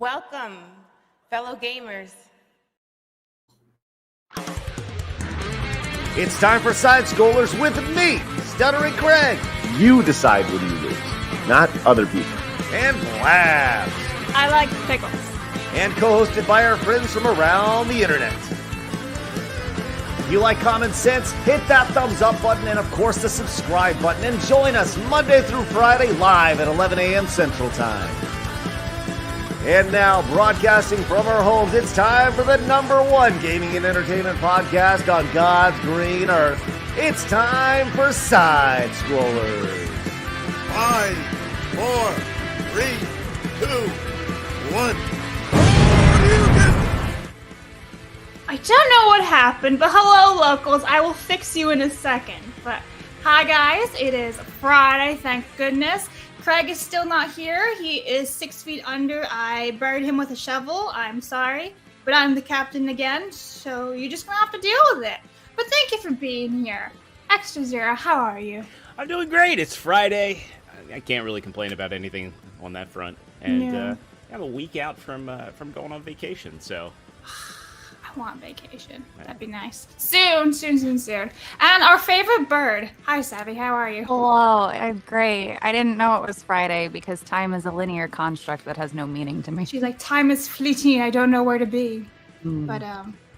Welcome, fellow gamers. It's time for Side Scrollers with me, Stuttering Craig. You decide when you lose, not other people. And Blabs. I like pickles. And co-hosted by our friends from around the internet. If you like common sense, hit that thumbs up button and, of course, the subscribe button. And join us Monday through Friday live at 11 a.m. Central Time. And now, broadcasting from our homes, it's time for the #1 gaming and entertainment podcast on God's green earth. It's time for Side Scrollers. 5, 4, 3, 2, 1. I don't know what happened, but hello, locals. I will fix you in a second. But hi, guys. It is Friday, thank goodness. Craig is still not here. He is 6 feet under. I buried him with a shovel. I'm sorry. But I'm the captain again, so you're just going to have to deal with it. But thank you for being here. Extra Zero, how are you? I'm doing great. It's Friday. I can't really complain about anything on that front. And I'm a week out from going on vacation, so... I want vacation. That'd be nice. Soon. And our favorite bird. Hi, Savvy. How are you? Hello. I'm great. I didn't know it was Friday because time is a linear construct that has no meaning to me. She's like, time is fleeting. I don't know where to be. But,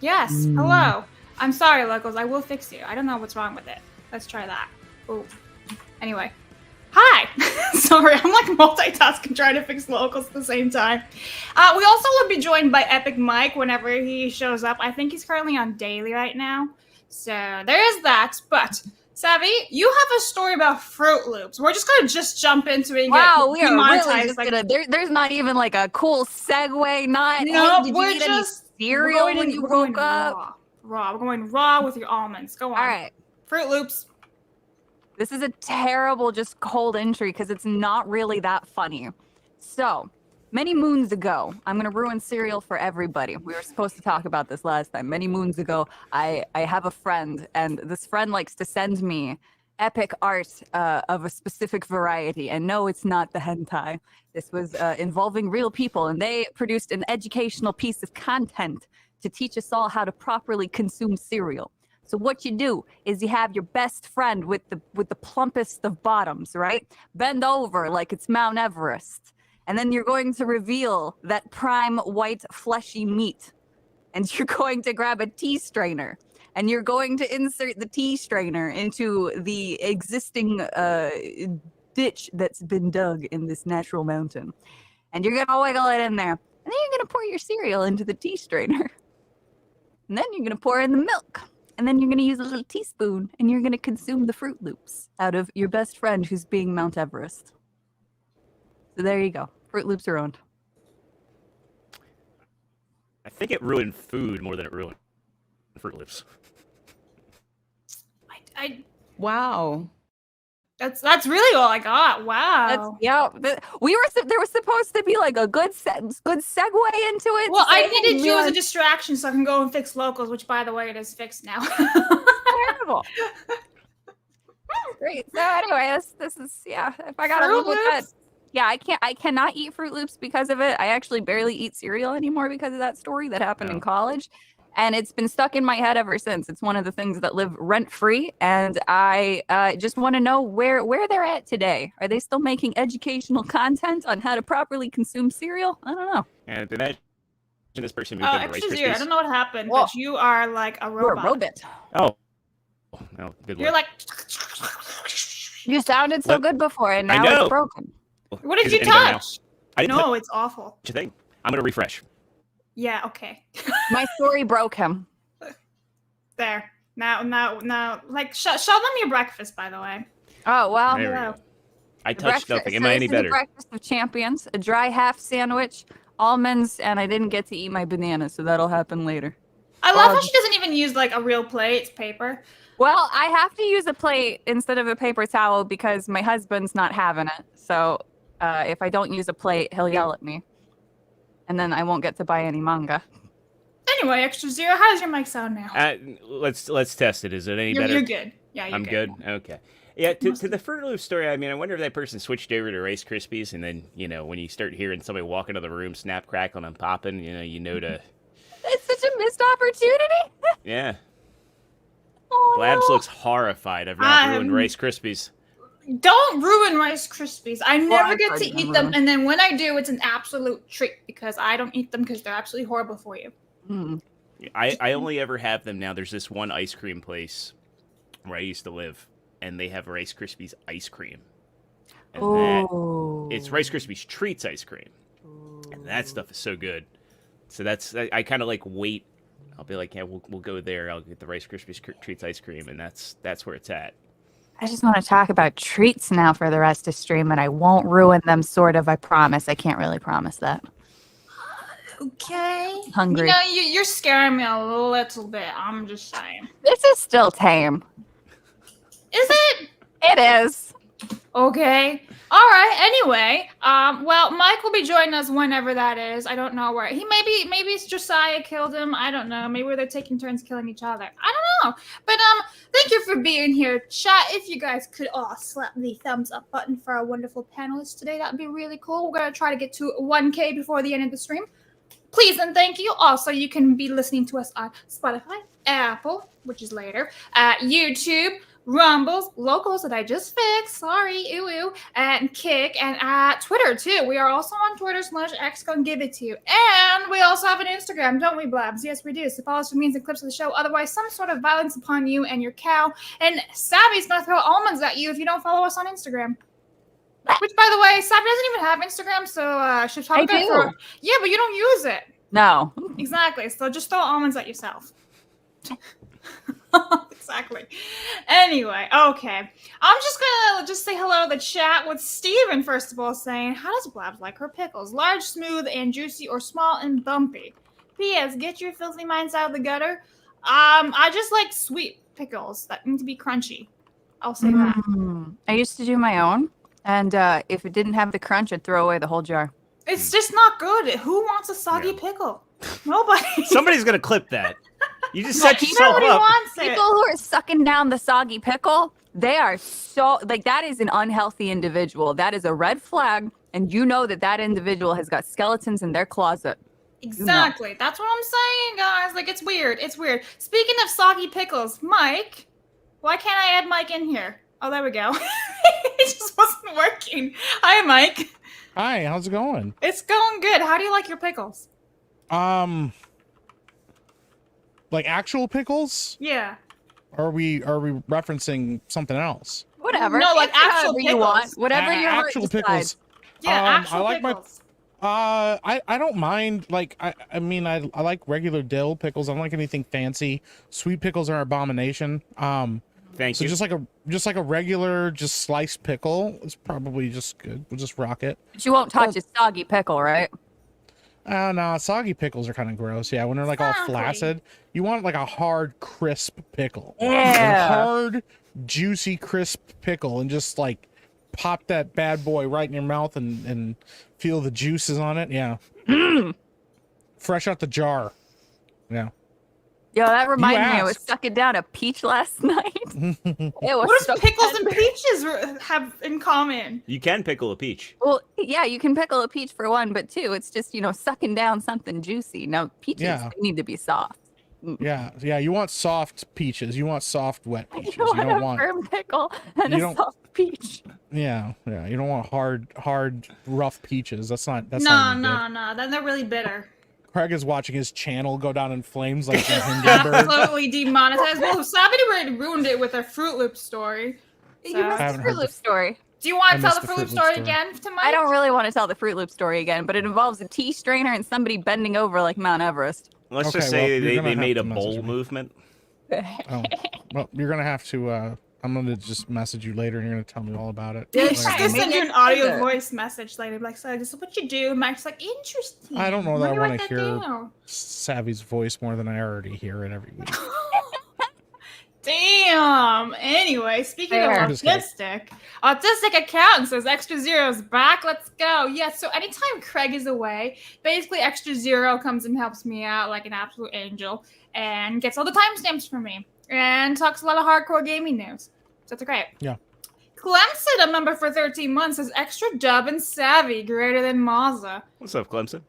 yes. Hello. I'm sorry, locals. I will fix you. I don't know what's wrong with it. Let's try that. Oh. Anyway. Hi! Sorry, I'm like multitasking trying to fix locals at the same time. We also will be joined by Epic Mike whenever he shows up. I think he's currently on daily right now. So there is that. But, Savvy, you have a story about Fruit Loops. We're just going to jump into it and we are really just gonna, there's not even like a cool segue. No, did we're you eat just any cereal when you woke up? Raw. We're going raw with your almonds. Go on. All right. Fruit Loops. This is a terrible, just cold entry because it's not really that funny. So, many moons ago, I'm going to ruin cereal for everybody. We were supposed to talk about this last time. Many moons ago, I have a friend, and this friend likes to send me epic art of a specific variety. And no, it's not the hentai. This was involving real people, and they produced an educational piece of content to teach us all how to properly consume cereal. So what you do is you have your best friend with the plumpest of bottoms, right? Bend over like it's Mount Everest. And then you're going to reveal that prime white fleshy meat. And you're going to grab a tea strainer. And you're going to insert the tea strainer into the existing ditch that's been dug in this natural mountain. And you're going to wiggle it in there. And then you're going to pour your cereal into the tea strainer. And then you're going to pour in the milk. And then you're going to use a little teaspoon, and you're going to consume the Fruit Loops out of your best friend who's being Mount Everest. So there you go. Fruit Loops are owned. I think it ruined food more than it ruined Fruit Loops. Wow. That's really all I got. Wow. There was supposed to be like a good segue into it. Well, I needed you as a distraction so I can go and fix locals, which, by the way, it is fixed now. Terrible. Great. So anyway, this is if I got a little bit. Yeah, I cannot eat Fruit Loops because of it. I actually barely eat cereal anymore because of that story that happened in college. And it's been stuck in my head ever since. It's one of the things that live rent-free. And I just want to know where they're at today. Are they still making educational content on how to properly consume cereal? I don't know. And imagine this person moved into Rice Krispies. I don't know what happened, but you are like a robot. You're a robot. Oh. No, good You're luck. like... You sounded so good before, and now it's broken. What did you touch? No, it's awful. What you think? I'm going to refresh. Yeah, okay. My story broke him. There. Now. Like, show them your breakfast, by the way. Oh, well. There we go. I touched nothing. Am I any better? Breakfast of champions, a dry half sandwich, almonds, and I didn't get to eat my banana, so that'll happen later. I love how she doesn't even use, like, a real plate. It's paper. Well, I have to use a plate instead of a paper towel because my husband's not having it. So if I don't use a plate, he'll yell at me. And then I won't get to buy any manga. Anyway, Extra Zero, how does your mic sound now? Let's test it. Is it any better? You're good. Yeah, you're good. I'm good? Okay. Yeah, to the Fruit Loop story, I mean, I wonder if that person switched over to Rice Krispies, and then, when you start hearing somebody walk into the room, snap, crackling, and popping, you know to... It's such a missed opportunity. Yeah. Oh, Blabs no. looks horrified. I've not ruined Rice Krispies. Don't ruin Rice Krispies. I never I've get heard to them eat them, ruined. and then when I do, it's an absolute treat because I don't eat them because they're absolutely horrible for you. Mm. I only ever have them now. There's this one ice cream place where I used to live, and they have Rice Krispies ice cream. And it's Rice Krispies Treats ice cream. And that stuff is so good. So I kind of like wait. I'll be like, yeah, we'll go there. I'll get the Rice Krispies Treats ice cream, and that's where it's at. I just want to talk about treats now for the rest of stream, and I won't ruin them, sort of. I promise. I can't really promise that. Okay. Hungry. You're scaring me a little bit. I'm just saying. This is still tame. Is it? It is. Okay. All right. Anyway, well, Mike will be joining us whenever that is. I don't know where maybe it's Josiah killed him. I don't know. Maybe they're taking turns killing each other. I don't know. But thank you for being here, chat. If you guys could all slap the thumbs up button for our wonderful panelists today, that'd be really cool. We're gonna try to get to 1K before the end of the stream. Please and thank you. Also, you can be listening to us on Spotify, Apple, which is later, YouTube, Rumbles, Locals that I just fixed, sorry, and Kick, and Twitter too. We are also on Twitter /X gonna give it to you. And we also have an Instagram, don't we, Blabs? Yes, we do. So follow us for memes and clips of the show. Otherwise, some sort of violence upon you and your cow. And Savvy's gonna throw almonds at you if you don't follow us on Instagram. Which, by the way, Savvy doesn't even have Instagram, so should probably I do. Yeah, but you don't use it. No. Exactly. So just throw almonds at yourself. Exactly. Anyway, okay. I'm just gonna say hello to the chat with Steven, first of all, saying, how does Blabs like her pickles? Large, smooth, and juicy, or small and bumpy? P.S. Get your filthy minds out of the gutter. I just like sweet pickles that need to be crunchy. I'll say that. I used to do my own, and if it didn't have the crunch, I'd throw away the whole jar. It's just not good. Who wants a soggy pickle? Nobody. Somebody's gonna clip that. You just set yourself Nobody up. wants it. People who are sucking down the soggy pickle, they are so, like, that is an unhealthy individual. That is a red flag, and you know that individual has got skeletons in their closet. Exactly. That's what I'm saying, guys. Like, it's weird. It's weird. Speaking of soggy pickles, Mike, why can't I add Mike in here? Oh, there we go. It just wasn't working. Hi, Mike. Hi, how's it going? It's going good. How do you like your pickles? Like actual pickles? Yeah. Or are we referencing something else? Whatever. No, like Answer actual however you want. pickles. Whatever your heart actual decides. pickles. Yeah, actual I like pickles. I don't mind, like, I mean, I like regular dill pickles. I don't like anything fancy. Sweet pickles are an abomination. Thank so you. just like a regular, just sliced pickle is probably just good. We'll just rock it. But you won't touch a soggy pickle, right? No, soggy pickles are kind of gross. Yeah, when they're like all Exactly. flaccid, you want like a hard, crisp pickle. Yeah. A hard, juicy, crisp pickle, and just like pop that bad boy right in your mouth and feel the juices on it. Yeah. Fresh out the jar. Yeah. Yo, that reminded me, I was asked. sucking down a peach last night. It was What so does pickles and tender. peaches have in common? You can pickle a peach. Well, yeah, you can pickle a peach for one, but two, it's just, sucking down something juicy. Now, peaches Yeah. they need to be soft. Yeah. You want soft peaches. You want soft, wet peaches. You You want don't a want. firm pickle and you a don't- soft peach. Yeah. You don't want hard, rough peaches. That's not any good. No. Then they're really bitter. Craig is watching his channel go down in flames like the Hindenburg. Absolutely demonetized. Well, somebody already ruined it with a Fruit Loop story. You So- missed I the haven't Fruit heard Loop story. Do you want I to tell missed the the Fruit Loop Fruit Loop story story. again to Mike? I don't really want to tell the Fruit Loop story again, but it involves a tea strainer and somebody bending over like Mount Everest. Let's Okay, just say well, you're gonna they have made to a message bowl me. movement. Oh, well, you're gonna have to. I'm gonna just message you later, and you're gonna tell me all about it. Yeah, Yeah, she's okay. gonna send Maybe you an I audio should. voice message later. Like, so this is what you do. Mike's like, interesting. I don't know that I Let me wanna write that hear- down. Savvy's voice more than I already hear it every week. Damn. Anyway, speaking Fair. of I'm just kidding. autistic accountant says Extra Zero's back. Let's go. Yeah, so anytime Craig is away, basically Extra Zero comes and helps me out like an absolute angel and gets all the timestamps for me and talks a lot of hardcore gaming news. So it's great. Yeah. Clemson, a member for 13 months, says extra dub and savvy greater than Mazza. What's up, Clemson?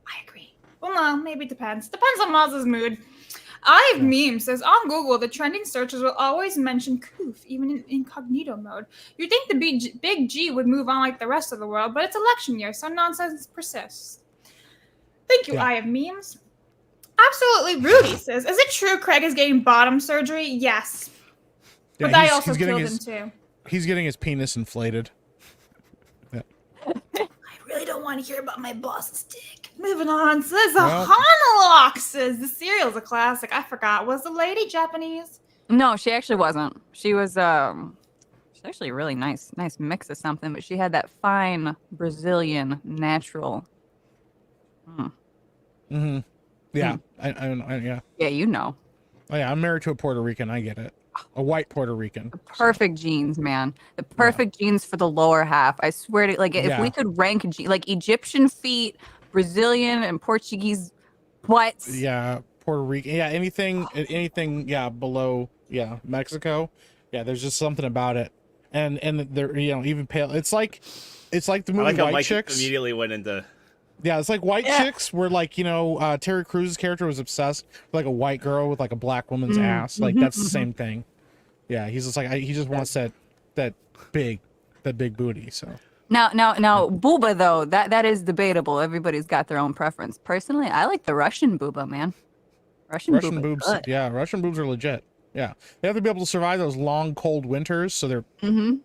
I agree. Well, no, maybe it depends. Depends on Mazza's mood. I have meme says on Google the trending searches will always mention Koof, even in incognito mode. You'd think the big G would move on like the rest of the world, but it's election year, so nonsense persists. Thank you, I have memes. Absolutely, Rudy says, is it true Craig is getting bottom surgery? Yes. Yeah, But that also killed him too. He's getting his penis inflated. Yeah. I really don't want to hear about my boss's dick. Moving on, says Hanalock says the cereal's a classic. I forgot. Was the lady Japanese? No, she actually wasn't. She was she's actually a really nice mix of something, but she had that fine Brazilian natural. Yeah. Yeah. Yeah, you know. Oh yeah, I'm married to a Puerto Rican. I get it. A white Puerto Rican. Perfect genes, man. The perfect genes for the lower half. I swear to, like, if we could rank like Egyptian feet, Brazilian and Portuguese butts. Yeah, Puerto Rican. Yeah, anything. Yeah, below. Yeah, Mexico. Yeah, there's just something about it, and they're even pale. It's like the movie White Chicks. Immediately went into. Yeah, it's like White Chicks, where Terry Crews' character was obsessed with like a white girl with like a black woman's ass. Like that's the same thing. Yeah, he's just like he just wants that big booty. So now, booba though that is debatable. Everybody's got their own preference. Personally, I like the Russian booba, man. Russian boobs. Good. Yeah, Russian boobs are legit. Yeah, they have to be able to survive those long, cold winters, so they're strong.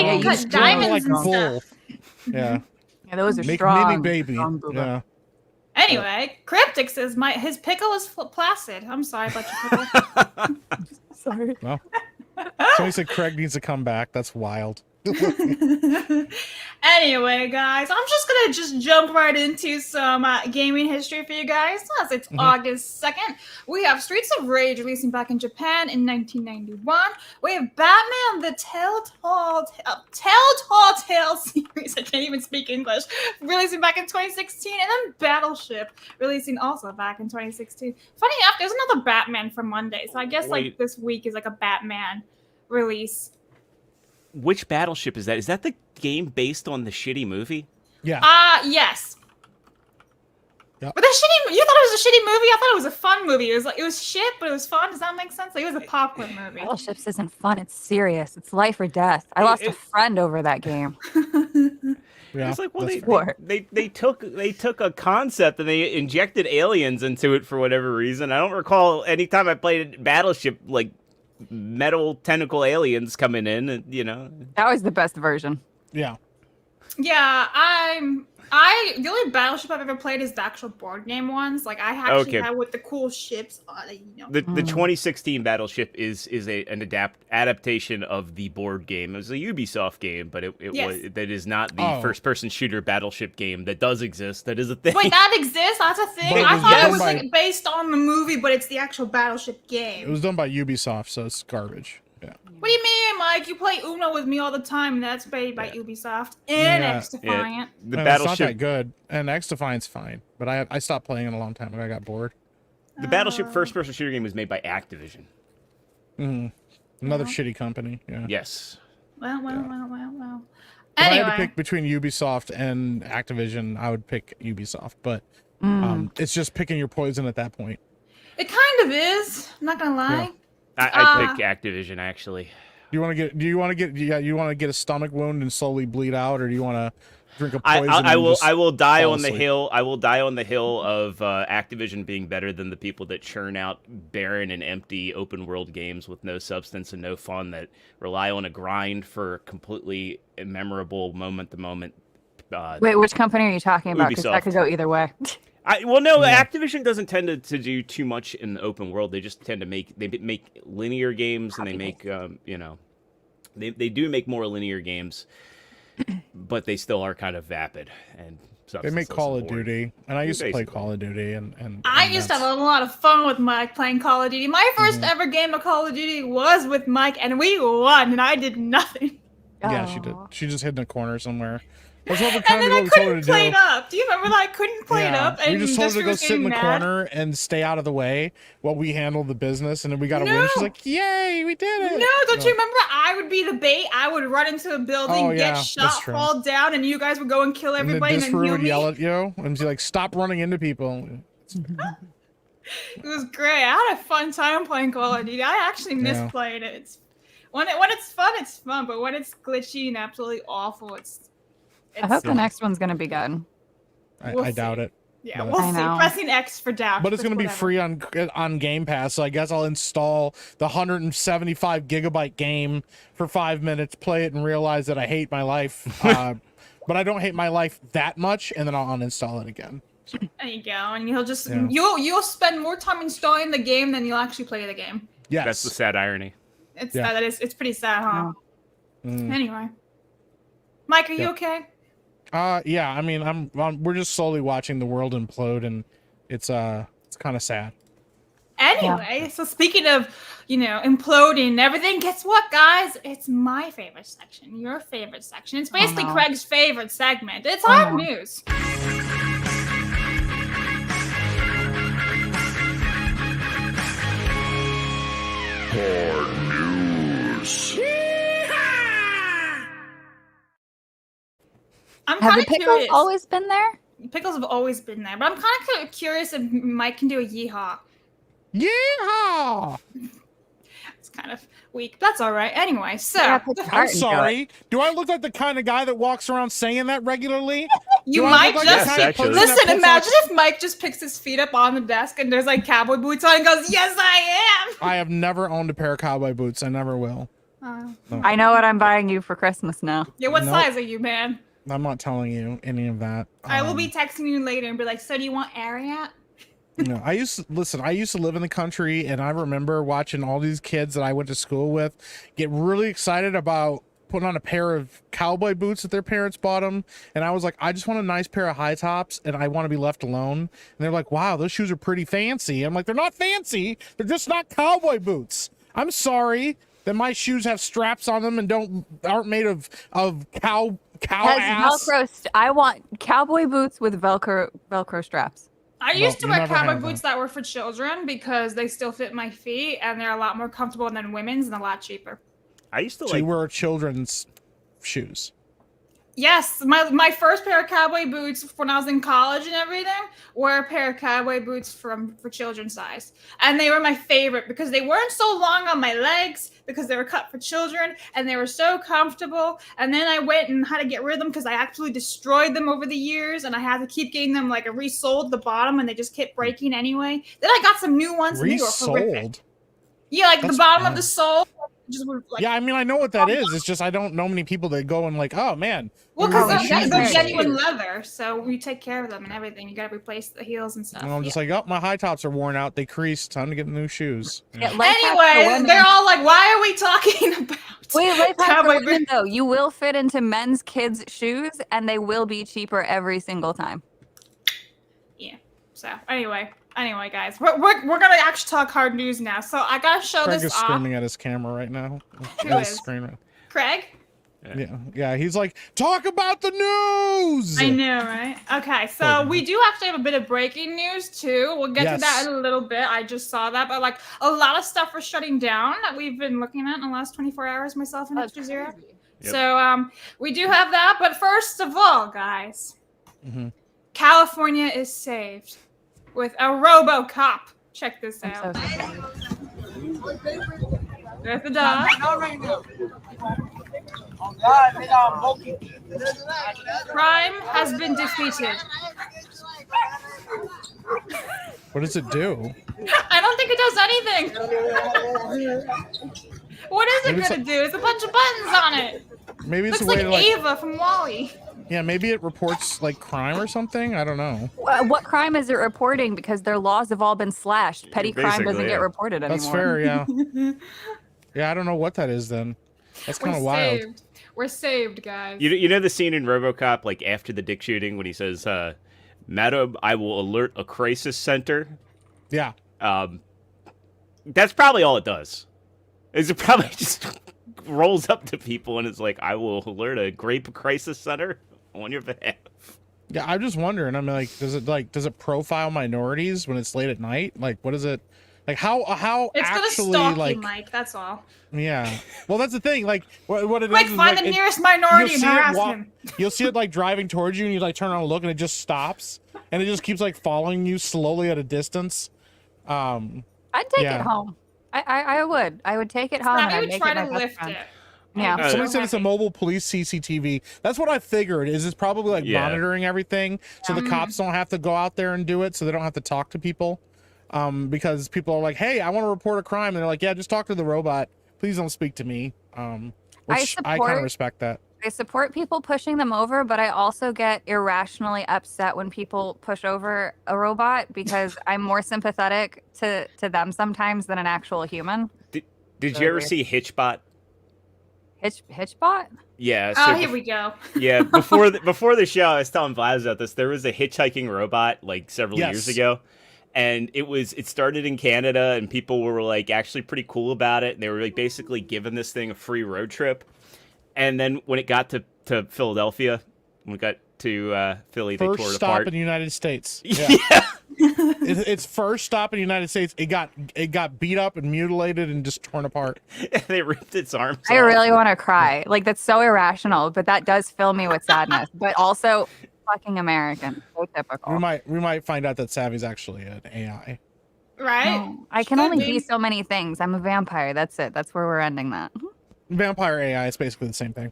They can cut diamonds and stuff. Yeah. Yeah, those are Make strong. mini baby. Yeah. Anyway, Cryptic says his pickle is placid. I'm sorry about your pickle. Sorry. Well, somebody said Craig needs to come back. That's wild. Anyway, guys, I'm just gonna jump right into some gaming history for you guys. As it's August 2nd, we have Streets of Rage releasing back in Japan in 1991. We have Batman: The Telltale Tale series. I can't even speak English. Releasing back in 2016, and then Battleship releasing also back in 2016. Funny enough, there's another Batman for Monday, so I guess like this week is like a Batman release. Which Battleship is that? Is that the game based on the shitty movie? Yeah. Yes. Yep. But the shitty, you thought it was a shitty movie? I thought it was a fun movie. It was shit, but it was fun. Does that make sense? Like, it was a popcorn movie. Battleships isn't fun. It's serious. It's life or death. I lost a friend over that game. Yeah, it's like, well, they took a concept and they injected aliens into it for whatever reason. I don't recall any time I played Battleship like metal tentacle aliens coming in, and that was the best version. Yeah. Yeah, the only Battleship I've ever played is the actual board game ones. Like I actually had with the cool ships on it, The 2016 Battleship is an adaptation of the board game. It was a Ubisoft game, but that is not the first person shooter Battleship game that does exist. That is a thing. Wait, that exists? That's a thing? I thought it was like based on the movie, but it's the actual Battleship game. It was done by Ubisoft, so it's garbage. Yeah. What do you mean, Mike? You play Uno with me all the time, and that's made by Ubisoft and X-Defiant. The Battleship, it's not that good, and X-Defiant's fine, but I stopped playing it a long time ago. I got bored. The Battleship first-person shooter game was made by Activision. Another shitty company. Yeah. Yes. Well. If Anyway. I had to pick between Ubisoft and Activision, I would pick Ubisoft, but it's just picking your poison at that point. It kind of is. I'm not gonna lie. Yeah. I pick Activision actually. Do you want to get a stomach wound and slowly bleed out, or do you want to drink a poison? I will die on the hill. I will die on the hill of Activision being better than the people that churn out barren and empty open world games with no substance and no fun, that rely on a grind for completely immemorable moment to moment. Wait, which company are you talking about? Because that could go either way. Activision doesn't tend to do too much in the open world. They just tend to make linear games, and they make they do make more linear games, but they still are kind of vapid and they make Call of Duty, and I used to play Call of Duty, and I used to have a lot of fun with Mike playing Call of Duty. My first ever game of Call of Duty was with Mike, and we won, and I did nothing. Yeah, she did. She just hid in a corner somewhere. That's what we And kind then of I told her couldn't to play do. it up. Do you remember that? I couldn't play it up. And we just told her to she go was sit in getting the mad. corner and stay out of the way while we handled the business, and then we got a win. No. She's like, "Yay, we did it!" No, don't you remember? I would be the bait. I would run into a building, Oh, yeah, get that's shot, true. fall down, and you guys would go and kill And then everybody and then Disru heal would me. yell at you and be like, "Stop running into people." It was great. I had a fun time playing Call of Duty. I actually miss Yeah. playing it. When it's fun, it's fun. But when it's glitchy and absolutely awful, it's I hope the next one's gonna be good. We'll I doubt see. it. Yeah, but- we'll I see. know. Pressing X for doubt. But it's going to be whatever. free on Game Pass, so I guess I'll install the 175 gigabyte game for 5 minutes, play it, and realize that I hate my life. But I don't hate my life that much, and then I'll uninstall it again. There you go, and you'll just Yeah. you'll spend more time installing the game than you'll actually play the game. Yes. That's the sad irony. It's Yeah. it's pretty sad, huh? Mm. Anyway, Mike, are you Yeah. okay? Yeah. I mean, we're just slowly watching the world implode, and it's kind of sad. Anyway, so speaking of, imploding and everything, guess what, guys? It's my favorite section, your favorite section. It's basically no. Craig's favorite segment. It's Oh, hard no. news. I'm Have kind the of pickles curious. always been there? Pickles have always been there, but I'm kind of curious if Mike can do a yeehaw. Yeah. It's kind of weak. That's all right. Anyway, so Yeah, put your I'm heart into it. sorry. Do I look like the kind of guy that walks around saying that regularly? you Do I might look like just the Yes, kind of actually. person that listen. puts Imagine on- if Mike just picks his feet up on the desk and there's like cowboy boots on and goes, "Yes, I am." I have never owned a pair of cowboy boots. I never will. I know what I'm buying you for Christmas now. Yeah, what Nope. size are you, man? I'm not telling you any of that. I will be texting you later and be like, "So do you want Ariat?" No, I used to live in the country, and I remember watching all these kids that I went to school with get really excited about putting on a pair of cowboy boots that their parents bought them. And I was like, I just want a nice pair of high tops, and I want to be left alone. And they're like, wow, those shoes are pretty fancy. I'm like, they're not fancy. They're just not cowboy boots. I'm sorry that my shoes have straps on them and aren't made of cow Has ass. Velcro. I want cowboy boots with Velcro straps. I used to you wear never cowboy had boots that were for children because they still fit my feet and they're a lot more comfortable than women's and a lot cheaper. I used to So you wear children's shoes. Yes, my first pair of cowboy boots when I was in college and everything were a pair of cowboy boots for children's size. And they were my favorite because they weren't so long on my legs because they were cut for children and they were so comfortable. And then I went and had to get rid of them because I absolutely destroyed them over the years and I had to keep getting them like resoled the bottom and they just kept breaking anyway. Then I got some new ones and they were horrific. Resold. Yeah, like That's the bottom of bad. the sole. Just were, like, Yeah, I mean, I know what that is. It's just I don't know many people that go and like, oh man. well, look at because my they're, shoes they're resold. genuine leather, so we take care of them and everything. You got to replace the heels and stuff. And I'm just like, oh, my high tops are worn out. They creased. Time to get new shoes. Yeah. Get life hack for Anyway, women. they're all like, "Why are we talking about?" Wait, life hack cowboy for women though. You will fit into men's kids' shoes, and they will be cheaper every single time. Yeah. So anyway, guys, we're gonna actually talk hard news now. So I gotta show Craig this is off. screaming at his camera right now. Who At his is? screen. Craig. Yeah. He's like, talk about the news. I know, right? Okay, so we do actually have a bit of breaking news too. We'll get to that Yes. in a little bit. I just saw that, but like a lot of stuff was shutting down that we've been looking at in the last 24 hours. Myself and Extra Zero. Yep. So we do have that, but first of all, guys, California is saved with a RoboCop. Check this out. There's the dog. Crime has been defeated. What does it do? I don't think it does anything. What is it Maybe it's gonna do? It's a bunch of buttons on it. Maybe it's Looks a way like to like. Ava from Wall-E. Yeah, maybe it reports like crime or something. I don't know. What crime is it reporting? Because their laws have all been slashed. Petty crime doesn't Basically, get yeah. reported anymore. That's fair. Yeah. Yeah, I don't know what that is then. That's kind We're of wild. saved. We're saved, guys. You know the scene in RoboCop, like after the Dick shooting, when he says, "Madam, I will alert a crisis center." Yeah. That's probably all it does. Is it probably just rolls up to people and it's like, "I will alert a grape crisis center." on your behalf. Yeah, I'm just wondering. I'm like, does it profile minorities when it's late at night? Like, what is it? Like, how It's gonna actually stalk like? you, Mike. That's all. Yeah. Well, that's the thing. Like, what it Like, is find like, the nearest minority and harass him. You'll see it like driving towards you, and you like turn around and look, and it just stops, and it just keeps like following you slowly at a distance. I'd take it home. I would take it home. Now And I'd would make try it my to best lift friend. it. Yeah. Somebody said it's a mobile police CCTV. That's what I figured. Is it's probably like monitoring everything, so the cops don't have to go out there and do it, so they don't have to talk to people. Because people are like, "Hey, I want to report a crime," and they're like, "Yeah, just talk to the robot. Please don't speak to me." Which I kind of respect that. I support people pushing them over, but I also get irrationally upset when people push over a robot because I'm more sympathetic to them sometimes than an actual human. Did you ever see Hitchbot? Hitchbot? Yeah. Oh, here we go. Yeah, before the show, I was telling Vlad about this. There was a hitchhiking robot like several years ago, and it started in Canada, and people were like actually pretty cool about it, and they were like basically giving this thing a free road trip. And then when it got to Philadelphia, when it got to Philly, they tore it apart. First stop in the United States. Yeah. Its first stop in the United States. It got beat up and mutilated and just torn apart. They ripped its arms I off. really want to cry. Like, that's so irrational, but that does fill me with sadness. But also, fucking American. So typical. We might find out that Savvy's actually an AI. Right? No, I can only be so many things. I'm a vampire. That's it. That's where we're ending that. Vampire AI is basically the same thing.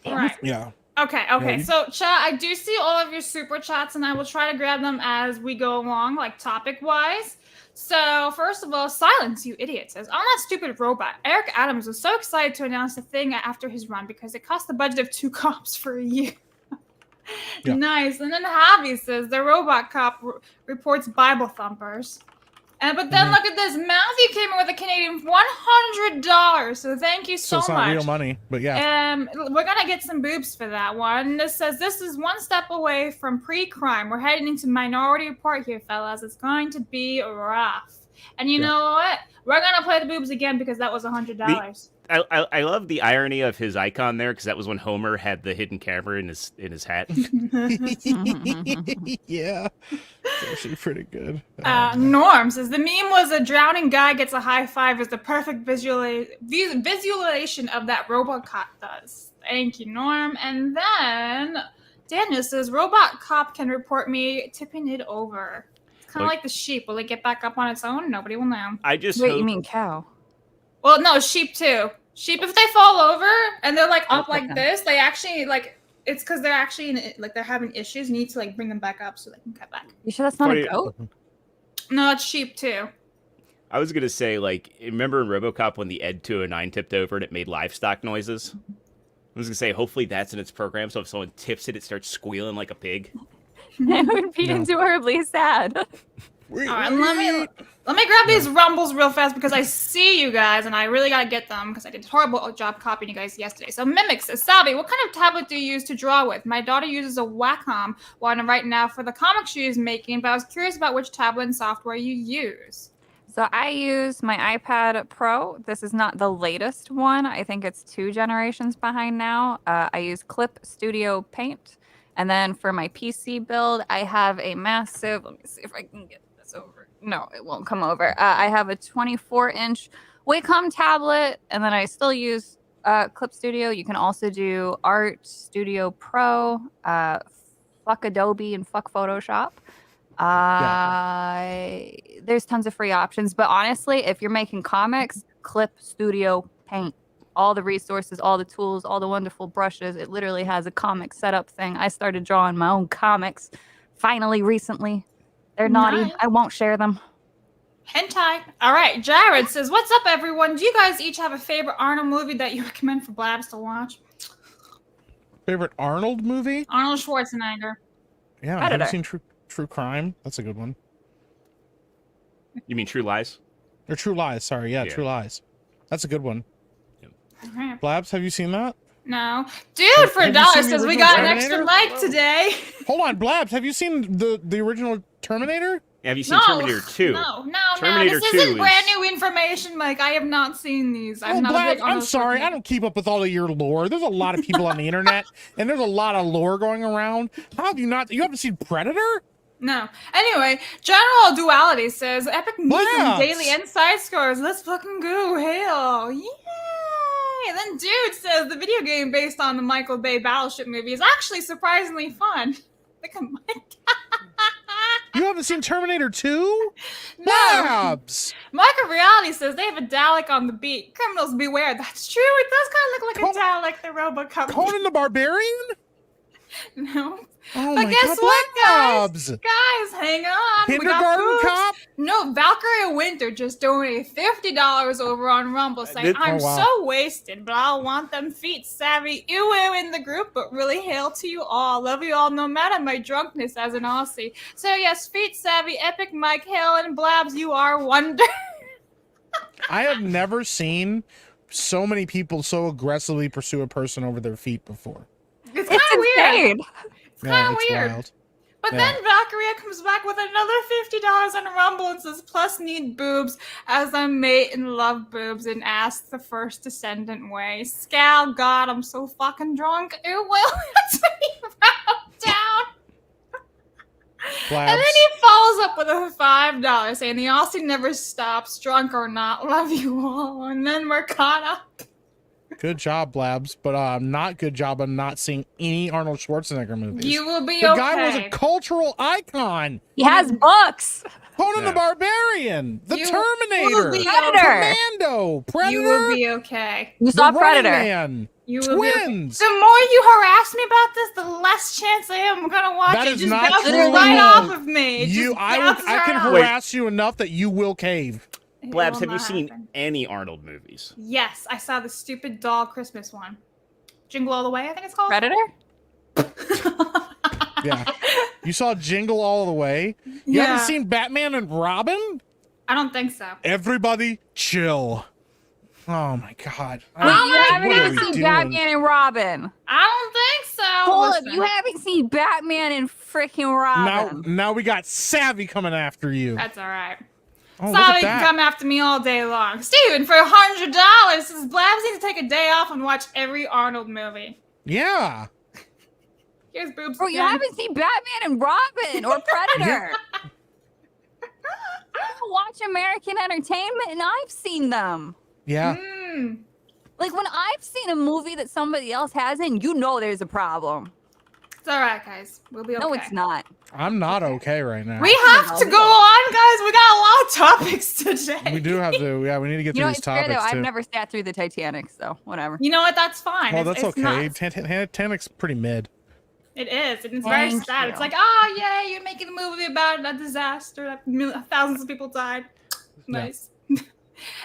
Right. Yeah. Okay. Yeah. So, chat, I do see all of your super chats, and I will try to grab them as we go along, like topic-wise. So, first of all, silence, you idiot, says, on that stupid robot, Eric Adams was so excited to announce the thing after his run because it cost the budget of 2 cops for a year. Yeah. Nice. And then Javi says, the robot cop reports Bible thumpers. But then look at this. Matthew came in with a Canadian $100. So thank you so it's much. not real money, but yeah. We're gonna get some boobs for that one. This says this is one step away from pre-crime. We're heading into Minority Report here, fellas. It's going to be rough. And you know what? We're gonna play the boobs again because that was $100. I love the irony of his icon there because that was when Homer had the hidden camera in his hat. Yeah, it's actually pretty good. Norm says the meme was a drowning guy gets a high five as the perfect visualization of that robot cop does. Thank you, Norm. And then Daniel says robot cop can report me tipping it over. It's kind of like the sheep. Will it get back up on its own? Nobody will know. Wait, you mean cow? Well, no, sheep too. Sheep, if they fall over and they're like up like this, they actually like it's because they're actually like they're having issues. You need to like bring them back up so they can cut back. You sure that's not a goat? No, it's sheep too. I was gonna say, like, remember in RoboCop when the Ed 209 tipped over and it made livestock noises? I was gonna say, hopefully that's in its program, so if someone tips it, it starts squealing like a pig. It would be adorably sad. All right, let me grab these rumbles real fast because I see you guys and I really gotta get them because I did a horrible job copying you guys yesterday. So Mimic says, Savvy, what kind of tablet do you use to draw with? My daughter uses a Wacom one right now for the comic she is making, but I was curious about which tablet and software you use. So I use my iPad Pro. This is not the latest one. I think it's 2 generations behind now. I use Clip Studio Paint. And then for my PC build, I have a massive, let me see if I can get this over. No, it won't come over. I have a 24-inch Wacom tablet, and then I still use Clip Studio. You can also do Art Studio Pro, fuck Adobe, and fuck Photoshop. There's tons of free options, but honestly, if you're making comics, Clip Studio Paint. All the resources, all the tools, all the wonderful brushes. It literally has a comic setup thing. I started drawing my own comics finally recently. They're naughty. Nice. I won't share them. Hentai. All right, Jared says, what's up, everyone? Do you guys each have a favorite Arnold movie that you recommend for Blabs to watch? Favorite Arnold movie? Arnold Schwarzenegger. Yeah, have you seen True Crime? That's a good one. You mean True Lies? Or True Lies, sorry. Yeah, True Lies. That's a good one. Okay. Blabs, have you seen that? No. Dude, for $1 says we got an extra mic today. Hold on, Blabs, have you seen the original Terminator? Have you seen Terminator 2? No. Terminator This 2 isn't is- brand new information, Mike. I have not seen these. I'm Oh, not a Blab, big I'm Arnold sorry. I Schwarzenegger. don't keep up with all of your lore. There's a lot of people on the internet, and there's a lot of lore going around. How have you not? You haven't seen Predator? No. Anyway, General Duality says epic movie Blabs. daily and side scores. Let's fucking go. Hell. Yay. And then Dude says the video game based on the Michael Bay Battleship movie is actually surprisingly fun. Look at Mike. You haven't seen Terminator 2? No. Blabs. Michael Reality says they have a Dalek on the beat. Criminals beware. That's true. It does kind of look like a Dalek, the Robocop. Conan the Barbarian? No. Oh But my guess God, what, Blabs. Guys, hang on. We got Kindergarten boobs. Cop? No, Valkyria Winter just donated $50 over on Rumble saying, I'm Oh, wow. so wasted, but I want them feet savvy ew in the group, but really hail to you all. Love you all no matter my drunkenness as an Aussie. So yes, feet savvy, epic Mike, hail, and Blabs, you are wonder. I have never seen so many people so aggressively pursue a person over their feet before. It's kind of weird. insane. It's kind of it's weird. wild. But Yeah. then Valkyria comes back with another $50 on Rumble and says, plus need boobs as a mate and love boobs and ask the first descendant way. Scal, God, I'm so fucking drunk. It will down. Blabs. And then he follows up with a $5 saying the Aussie never stops, drunk or not, love you all. And then we're caught up. Good job, Blabs, but not good job on not seeing any Arnold Schwarzenegger movies. You will be the okay. guy was a cultural icon. He has books. Conan the Yeah. Barbarian, the You Terminator, will be Predator. Commando, Predator, You will be okay. You the saw Running Predator. Man, You will be okay. Twins. The more you harass me about this, the less chance I am gonna watch That it. is Just not bounces true. right No. off of me. It just I bounces can right off. harass you enough that you will cave. It Blabs, will have you not seen happen. any Arnold movies? Yes, I saw the stupid doll Christmas one. Jingle All the Way, I think it's called. Predator? Yeah, you saw Jingle All the Way. You Yeah. haven't seen Batman and Robin? I don't think so. Everybody, chill. Oh my God. Wait, you haven't What are even we seen doing? Batman and Robin. I don't think so. Hold up, Listen, you haven't seen Batman and freaking Robin. Now we got Savvy coming after you. That's all right. Oh, look Sorry, at you can that. come after me all day long. Steven, for $100, says Blabs needs to take a day off and watch every Arnold movie. Yeah. Here's boobs. Bro, you again. haven't seen Batman and Robin or Predator. I don't watch American entertainment and I've seen them. Yeah. Mm. Like when I've seen a movie that somebody else hasn't, you know there's a problem. It's all right, guys. We'll be okay. No, it's not. I'm not okay right now. We have to go on, guys. We got a lot of topics today. We do have to. Yeah, we need to get You through know, these it's fair topics though. I've too. never sat through the Titanic, so whatever. You know what? That's fine. Well, It's- that's it's okay. not- Titanic's pretty mid. It is, and it's very Thank sad. you. It's like, oh, yay, you're making a movie about a disaster that thousands of people died. Nice.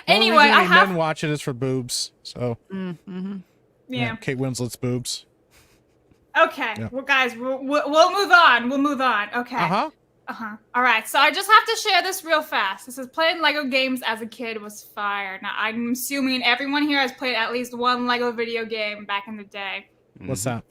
Anyway, Only I reason have. men watch it is for boobs. So Mm-hmm. Yeah. Kate Winslet's boobs. Okay. Yeah. Well, guys, we'll move on. We'll move on. Okay. Uh-huh. All right. So I just have to share this real fast. This is playing Lego games as a kid was fire. Now I'm assuming everyone here has played at least one Lego video game back in the day. What's that?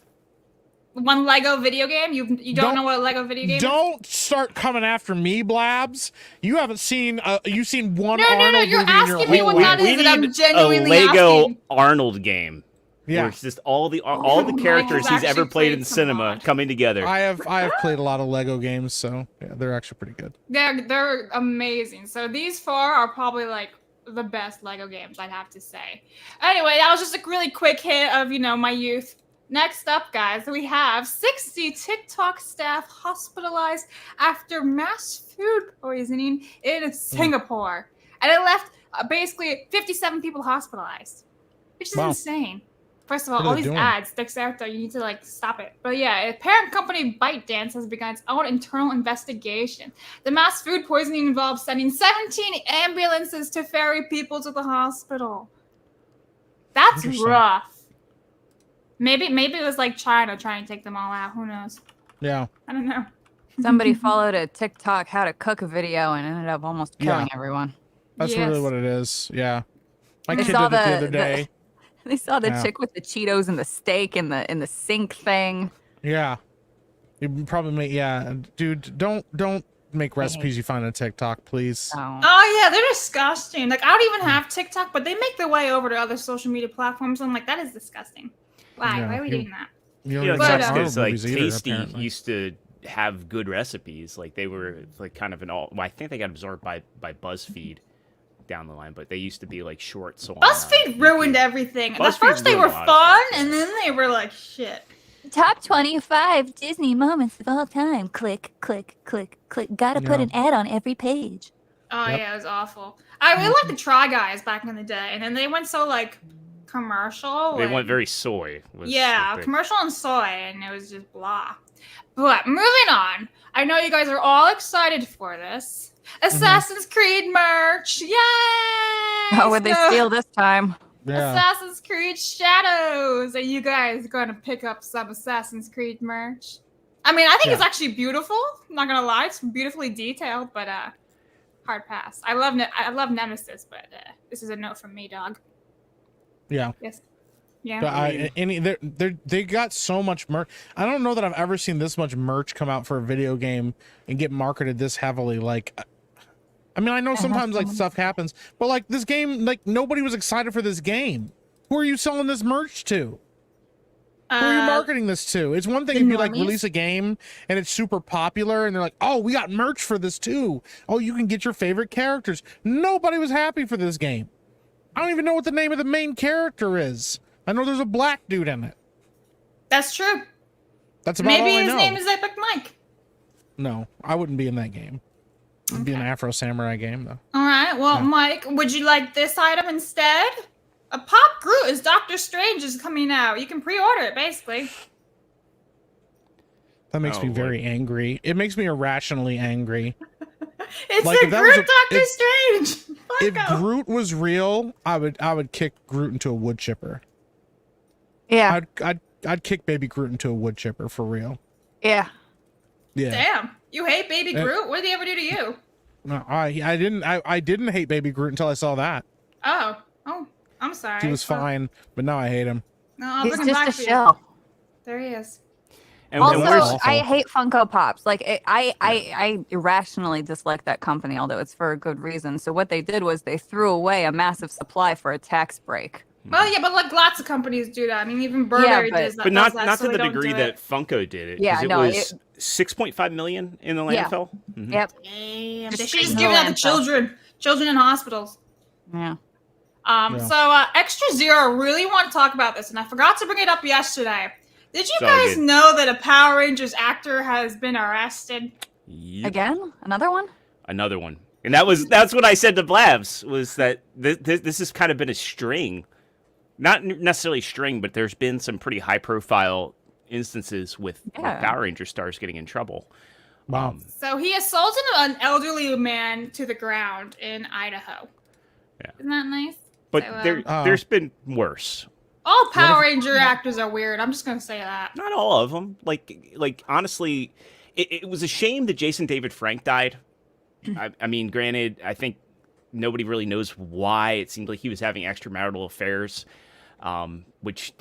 One Lego video game? You don't know what a Lego video game is? Don't start coming after me, Blabs. You haven't seen you've seen one No, Arnold you're movie in your asking me whole what life. that is, and I'm genuinely a Lego asking. Arnold game. Yeah. Where it's just all the Mike characters has he's ever actually played in played some cinema mod. coming together. I have played a lot of Lego games, so yeah, they're actually pretty good. They're amazing. So these four are probably like the best Lego games, I'd have to say. Anyway, that was just a really quick hit of, my youth. Next up, guys, we have 60 TikTok staff hospitalized after mass food poisoning in Singapore. And it left basically 57 people hospitalized, which is Wow. insane. First of all, What are all they these doing? ads sticks out there. You need to stop it. But yeah, parent company ByteDance has begun its own internal investigation. The mass food poisoning involved sending 17 ambulances to ferry people to the hospital. That's Interesting. rough. Maybe it was like China trying to take them all out. Who knows? Yeah. I don't know. Somebody followed a TikTok how to cook a video and ended up almost killing everyone. That's Yes. really what it is. Yeah. My They kid saw did it the the- other day. They saw the Yeah. chick with the Cheetos and the steak in the sink thing. Yeah. You probably dude, don't make recipes you find on TikTok, please. Oh. Oh yeah, they're disgusting. Like I don't even have TikTok, but they make their way over to other social media platforms. I'm like, that is disgusting. Why? Yeah, Why are we you- doing that? You You know, don't it But, even sucks watch because horror like movies either, Tasty apparently. used to have good recipes. Like they were like kind of an all. Well, I think they got absorbed by BuzzFeed down the line, but they used to be like shorts. On, BuzzFeed ruined YouTube. everything. At BuzzFeed first they were ruined a lot of fun, stuff, and then they were like shit. Top 25 Disney moments of all time. Click, click, click, click. Gotta put Yeah. an ad on every page. Oh Yep. yeah, it was awful. I really liked the Try Guys back in the day, and then they went so like commercial. They and- went very soy. was yeah, what they- commercial and soy, and it was just blah. But moving on, I know you guys are all excited for this. Assassin's Creed merch, yay! Oh, would they So, steal this time? Yeah. Assassin's Creed Shadows. Are you guys going to pick up some Assassin's Creed merch? I mean, I think it's actually beautiful. I'm not gonna lie, it's beautifully detailed, but hard pass. I love Nemesis, but this is a no from me, dog. Yeah. Yes. Yeah. But they got so much merch. I don't know that I've ever seen this much merch come out for a video game and get marketed this heavily. Like, I mean, I know sometimes like stuff happens, but like this game, like nobody was excited for this game. Who are you selling this merch to? Who are you marketing this to? It's one thing the if you like normies? release a game and it's super popular and they're like, oh, we got merch for this too. Oh, you can get your favorite characters. Nobody was happy for this game. I don't even know what the name of the main character is. I know there's a black dude in it. That's true. That's about all Maybe I his know. name is Epic Mike. No, I wouldn't be in that game. It'd be an Afro Samurai game though. All right. Well, Mike, would you like this item instead? A Pop Groot is Doctor Strange is coming out. You can pre-order it, basically. That makes me very angry. It makes me irrationally angry. It's Like, a if that was Groot Doctor Strange. If Funko. Groot was real, I would kick Groot into a wood chipper. Yeah. I'd kick baby Groot into a wood chipper for real. Yeah. Yeah. Damn, you hate Baby Yeah. Groot? What did he ever do to you? No, I didn't hate baby Groot until I saw that. Oh, I'm sorry. He was fine, but now I hate him. No, I'll He's bring him just back a for you. shell. There he is. And Also, where's- I hate Funko Pops. Like, I irrationally dislike that company, although it's for a good reason. So what they did was they threw away a massive supply for a tax break. Well, yeah, but like lots of companies do that. I mean, even Burberry but- does that. but not does that, not so to the they don't degree do that it. Funko did it. Yeah, 'cause it no, was 6.5 million in the Yeah. landfill. Mhm. Yep. Damn, Just they should straight just in give it the out to landfill. children in hospitals. Yeah. So Extra Zero really want to talk about this, and I forgot to bring it up yesterday. Did you It's all guys good. know that a Power Rangers actor has been arrested? Yep. Again? Another one? Another one. And that's what I said to Blabs, was that this has kind of been a string. Not necessarily string, but there's been some pretty high profile instances with Power Ranger stars getting in trouble. Wow. So he assaulted an elderly man to the ground in Idaho. Yeah. Isn't that nice? But So, there's been worse. all Power Ranger actors are weird. I'm just gonna say that. Not all of them. Like honestly, it was a shame that Jason David Frank died. I mean, granted, I think nobody really knows why. It seemed like he was having extramarital affairs, which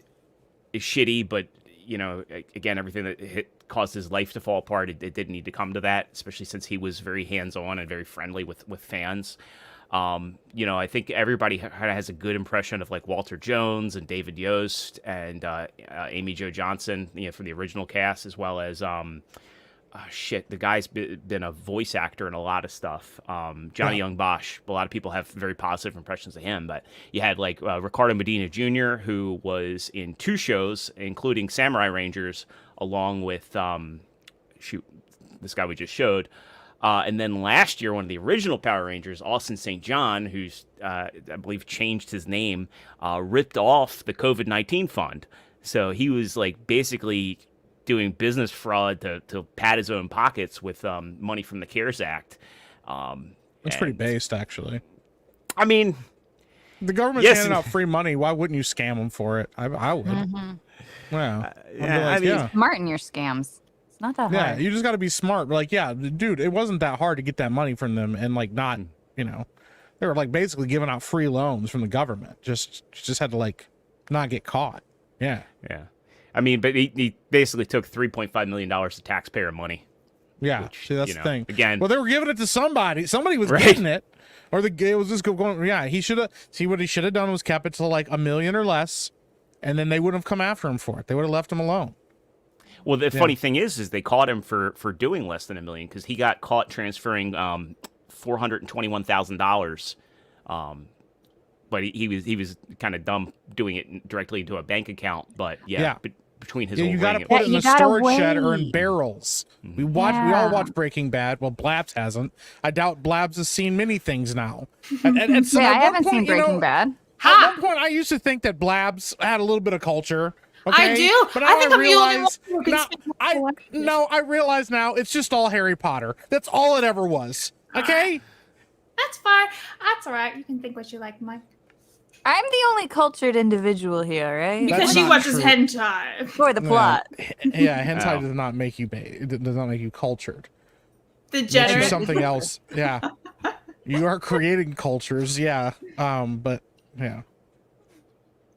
is shitty. But you know, again, everything that caused his life to fall apart, it didn't need to come to that. Especially since he was very hands-on and very friendly with fans. You know, I think everybody has a good impression of like Walter Jones and David Yost and Amy Jo Johnson, you know, from the original cast, as well as the guy's been a voice actor in a lot of stuff. Johnny Young Bosch. A lot of people have very positive impressions of him, but you had like Ricardo Medina Jr., who was in 2 shows, including Samurai Rangers, along with this guy we just showed. And then last year, one of the original Power Rangers, Austin St. John, who's, I believe, changed his name, ripped off the COVID-19 fund. So he was like basically doing business fraud to pad his own pockets with money from the CARES Act. That's pretty based, actually. I mean, the government's yes. handing out free money. Why wouldn't you scam them for it? I would. Yeah. I mean, Smart in your scams. It's not that Yeah, hard. you just got to be smart. Like, yeah, dude, it wasn't that hard to get that money from them, and like not, you know, they were like basically giving out free loans from the government. Just had to like not get caught. Yeah. Yeah. I mean, but he basically took $3.5 million of taxpayer money. Yeah, Which, see, that's the thing. Again, well, they were giving it to somebody. Somebody was Right. getting it, or it was just going. Yeah, he should have. See, what he should have done was kept it to like $1 million or less, and then they wouldn't have come after him for it. They would have left him alone. well, the funny thing is they caught him for doing less than $1 million because he got caught transferring $421,000. But he was kind of dumb doing it directly into a bank account. But between his you got to ring, put it in you the gotta storage shed or in wait. barrels. Mhm. We all watch Breaking Bad. Well, Blabs hasn't. I doubt Blabs has seen many things now. And so Yeah, I at one haven't point, seen Breaking Bad. At one point, I used to think that Blabs had a little bit of culture. Okay? I do. But I now think I'm the only one realize, who can now, speak for I realize now it's just all Harry Potter. That's all it ever was. Okay? That's fine. That's all right. You can think what you like, Mike. I'm the only cultured individual here, right? Because That's she not watches true. hentai. For the plot. Yeah, hentai Oh. does not make you it does not make you cultured. Makes you Degenerate. something else. Yeah. You are creating cultures, yeah. But yeah.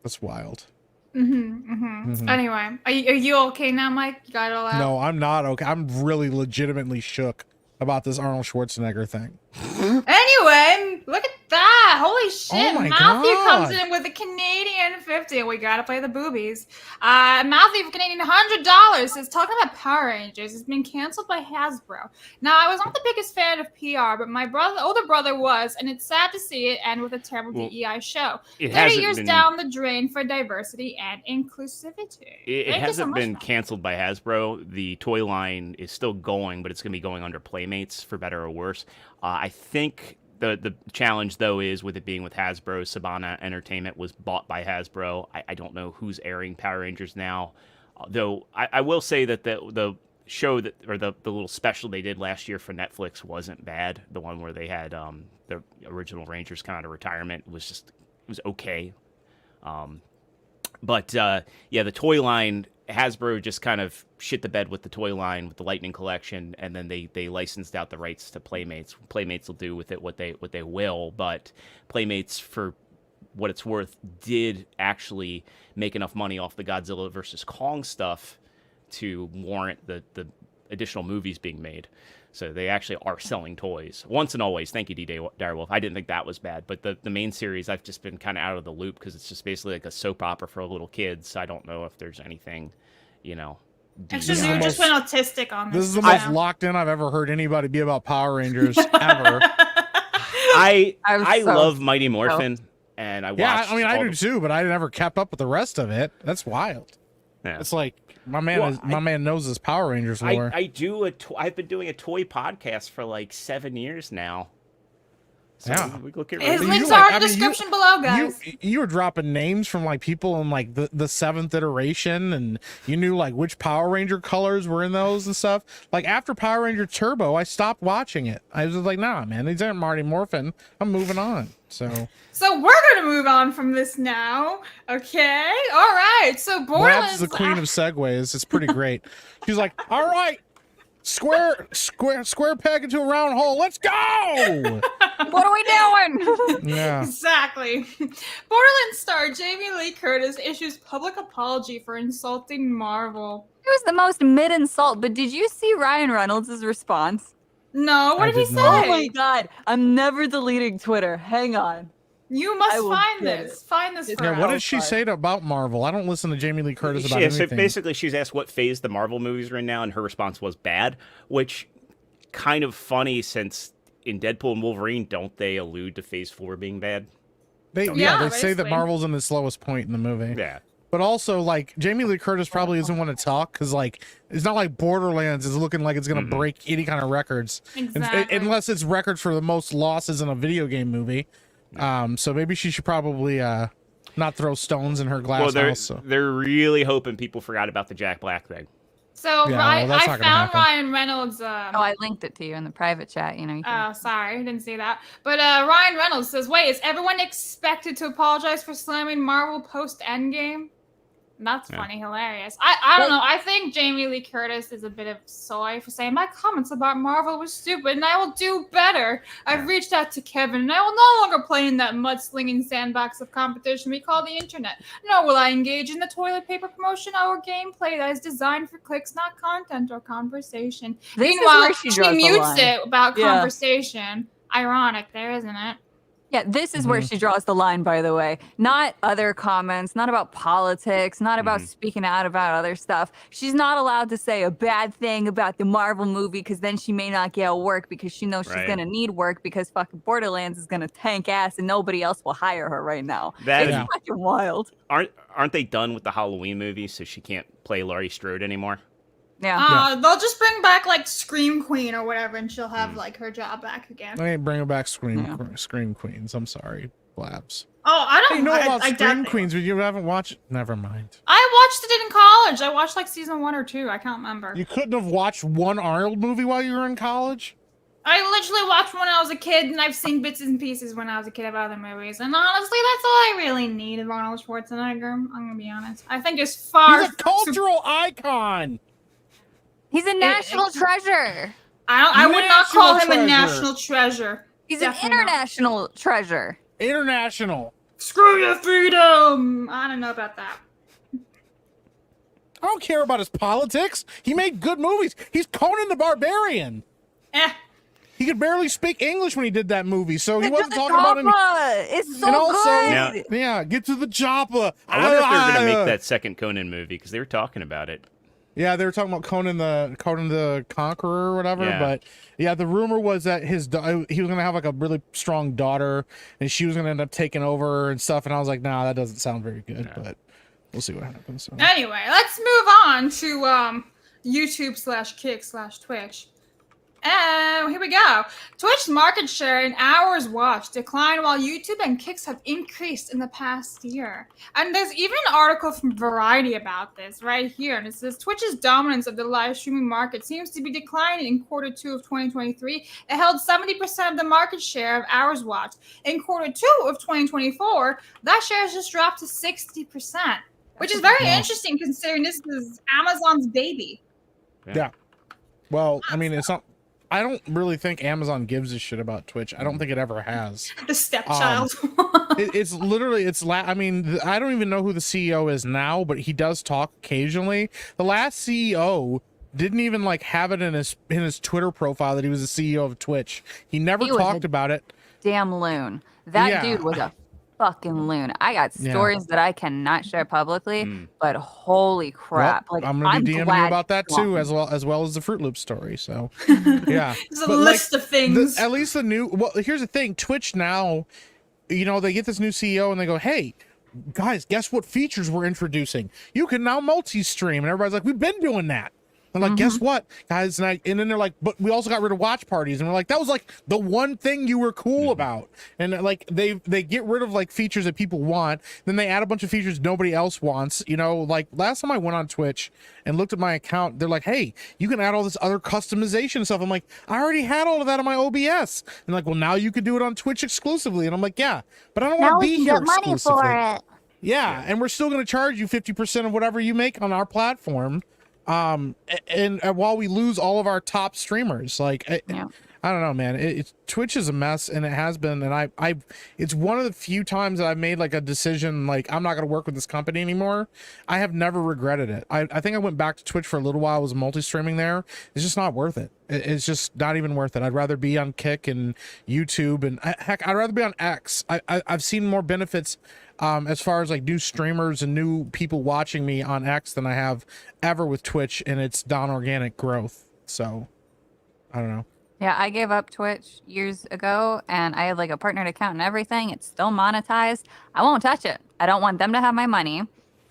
That's wild. Anyway, are you okay now, Mike? You got it all out? No, I'm not okay. I'm really legitimately shook about this Arnold Schwarzenegger thing. Anyway, look at that. Holy shit. my Matthew God. comes in with a Canadian 50. We gotta play the boobies. Matthew for Canadian $100 says, talking about Power Rangers, it's been canceled by Hasbro. Now, I was not the biggest fan of PR, but my older brother was, and it's sad to see it end with a terrible DEI show. it 30 hasn't years been- down the drain for diversity and inclusivity. It Thank you so hasn't much, been Matt. canceled by Hasbro. The toy line is still going, but it's going to be going under Playmates for better or worse. I think the challenge, though, is with it being with Hasbro, Sabana Entertainment was bought by Hasbro. I don't know who's airing Power Rangers now. Though I will say that the show the little special they did last year for Netflix wasn't bad. The one where they had the original Rangers come out of retirement was okay. But the toy line, Hasbro just kind of shit the bed with the toy line with the Lightning Collection, and then they licensed out the rights to Playmates. Playmates will do with it what they will, but Playmates, for what it's worth, did actually make enough money off the Godzilla versus Kong stuff to warrant the additional movies being made. So they actually are selling toys. Once and always. Thank you, D. Direwolf. I didn't think that was bad. But the main series, I've just been kind of out of the loop because it's just basically like a soap opera for little kids. So I don't know if there's anything, It's just This is you the just most- went autistic on this. This is the now. most locked in I've ever heard anybody be about Power Rangers ever. I I'm so- love Mighty Morphin, and I watched. Yeah, I mean, I all do the- too, but I never kept up with the rest of it. That's wild. Yeah. It's like my man Well, my man knows his Power Rangers lore. I've been doing a toy podcast for like 7 years now. So Yeah. we look at His You links like- are in I the mean, description below, guys. You were dropping names from like people in like the seventh iteration, and you knew like which Power Ranger colors were in those and stuff. Like after Power Ranger Turbo, I stopped watching it. I was just like, nah, man, these aren't Marty Morphin. I'm moving on. So So we're gonna move on from this now. Okay. All right. So Labs Borderlands is the queen of segues. It's pretty great. She's like, all right, square peg into a round hole. Let's go. What are we doing? Yeah. Exactly. Borderlands star Jamie Lee Curtis issues public apology for insulting Marvel. It was the most mid insult, but did you see Ryan Reynolds' response? No, what I did he did say? not. Oh my god, I'm never deleting Twitter. Hang on. You I must will find get this. it. Find this for Yeah, us. what did she say about Marvel? I don't listen to Jamie Lee Curtis about Yeah, so anything. basically, she's asked what phase the Marvel movies are in now, and her response was bad, which kind of funny since in Deadpool and Wolverine, don't they allude to Phase 4 being bad? They Yeah, they say that basically. Marvel's in its lowest point in the movie. Yeah. But also, like, Jamie Lee Curtis probably doesn't want to talk because, like, it's not like Borderlands is looking like it's going to break any kind of records. Exactly. Unless it's records for the most losses in a video game movie. So maybe she should probably not throw stones in her glass Well, house. So. they're really hoping people forgot about the Jack Black thing. So Yeah, Ryan, well, that's I not gonna found happen. Ryan Reynolds. Oh, I linked it to you in the private chat. You know. You can... Oh, sorry, didn't see that. But Ryan Reynolds says, "Wait, is everyone expected to apologize for slamming Marvel post Endgame?" That's funny, hilarious. I don't know. I think Jamie Lee Curtis is a bit of soy for saying my comments about Marvel were stupid, and I will do better. I've reached out to Kevin, and I will no longer play in that mudslinging sandbox of competition we call the internet. Nor will I engage in the toilet paper promotion or gameplay that is designed for clicks, not content or conversation. This is Meanwhile, where she draws the mutes line. it about Yeah. conversation. Ironic, there, isn't it? Yeah, this is where she draws the line, by the way. Not other comments, not about politics, not about speaking out about other stuff. She's not allowed to say a bad thing about the Marvel movie because then she may not get work because she knows she's going to need work because fucking Borderlands is going to tank ass and nobody else will hire her right now. That It's fucking wild. Aren't they done with the Halloween movies, so she can't play Laurie Strode anymore? Yeah. They'll just bring back like Scream Queen or whatever, and she'll have like her job back again. I ain't bringing back Scream Queens. I'm sorry, Blabs. Oh, I don't You know about I Scream doubt Queens, but you haven't watched. Never mind. I watched it in college. I watched like season 1 or 2. I can't remember. You couldn't have watched one Arnold movie while you were in college. I literally watched when I was a kid, and I've seen bits and pieces when I was a kid of other movies. And honestly, that's all I really need of Arnold Schwarzenegger. I'm gonna be honest. I think it's far. He's a cultural icon. He's a national treasure. I would not call him National a treasure. national treasure. He's Definitely an international treasure. International. Screw your freedom. I don't know about that. I don't care about his politics. He made good movies. He's Conan the Barbarian. He could barely speak English when he did that movie, so he wasn't talking about any. It's so And also, good. yeah, get to the chopper. I wonder if they're going to make that second Conan movie because they were talking about it. Yeah, they were talking about Conan the Conqueror or whatever. Yeah. But yeah, the rumor was that he was gonna have like a really strong daughter, and she was gonna end up taking over and stuff. And I was like, nah, that doesn't sound very good. But we'll see what happens. So. Anyway, let's move on to YouTube/Kick/Twitch. And here we go. Twitch's market share in hours watched declined while YouTube and Kicks have increased in the past year. And there's even an article from Variety about this right here. And it says Twitch's dominance of the live streaming market seems to be declining in quarter 2 of 2023. It held 70% of the market share of hours watched. In quarter 2 of 2024, that share has just dropped to 60%, which is very interesting considering this is Amazon's baby. Yeah. Well, I mean, it's not. I don't really think Amazon gives a shit about Twitch. I don't think it ever has. The stepchild. It's literally, I mean, I don't even know who the CEO is now, but he does talk occasionally. The last CEO didn't even like have it in his Twitter profile that he was the CEO of Twitch. He never talked about it. Damn loon. That dude was a fucking loon. I got stories that I cannot share publicly, but holy crap! Well, like I'm gonna be DMing you about that glad too, as well as the Fruit Loop story. So yeah, there's a list of things. At least the new. Well, here's the thing: Twitch now, you know, they get this new CEO and they go, "Hey, guys, guess what features we're introducing? You can now multi-stream." And everybody's like, "We've been doing that." I'm like, guess what, guys? And then they're like, but we also got rid of watch parties. And we're like, that was like the one thing you were cool about. And like they get rid of like features that people want. Then they add a bunch of features nobody else wants. You know, like last time I went on Twitch and looked at my account, they're like, hey, you can add all this other customization stuff. I'm like, I already had all of that on my OBS. And like, well, now you can do it on Twitch exclusively. And I'm like, yeah, but I don't want to be here exclusively. Yeah, and we're still going to charge you 50% of whatever you make on our platform. And while we lose all of our top streamers, like I don't know, man. Twitch is a mess, and it has been. And it's one of the few times that I've made like a decision, like I'm not going to work with this company anymore. I have never regretted it. I think I went back to Twitch for a little while. I was multi-streaming there. It's just not worth it. It's just not even worth it. I'd rather be on Kick and YouTube, and heck, I'd rather be on X. I've seen more benefits. As far as like new streamers and new people watching me on X than I have ever with Twitch and its non-organic growth. So I don't know. Yeah, I gave up Twitch years ago and I had like a partnered account and everything. It's still monetized. I won't touch it. I don't want them to have my money.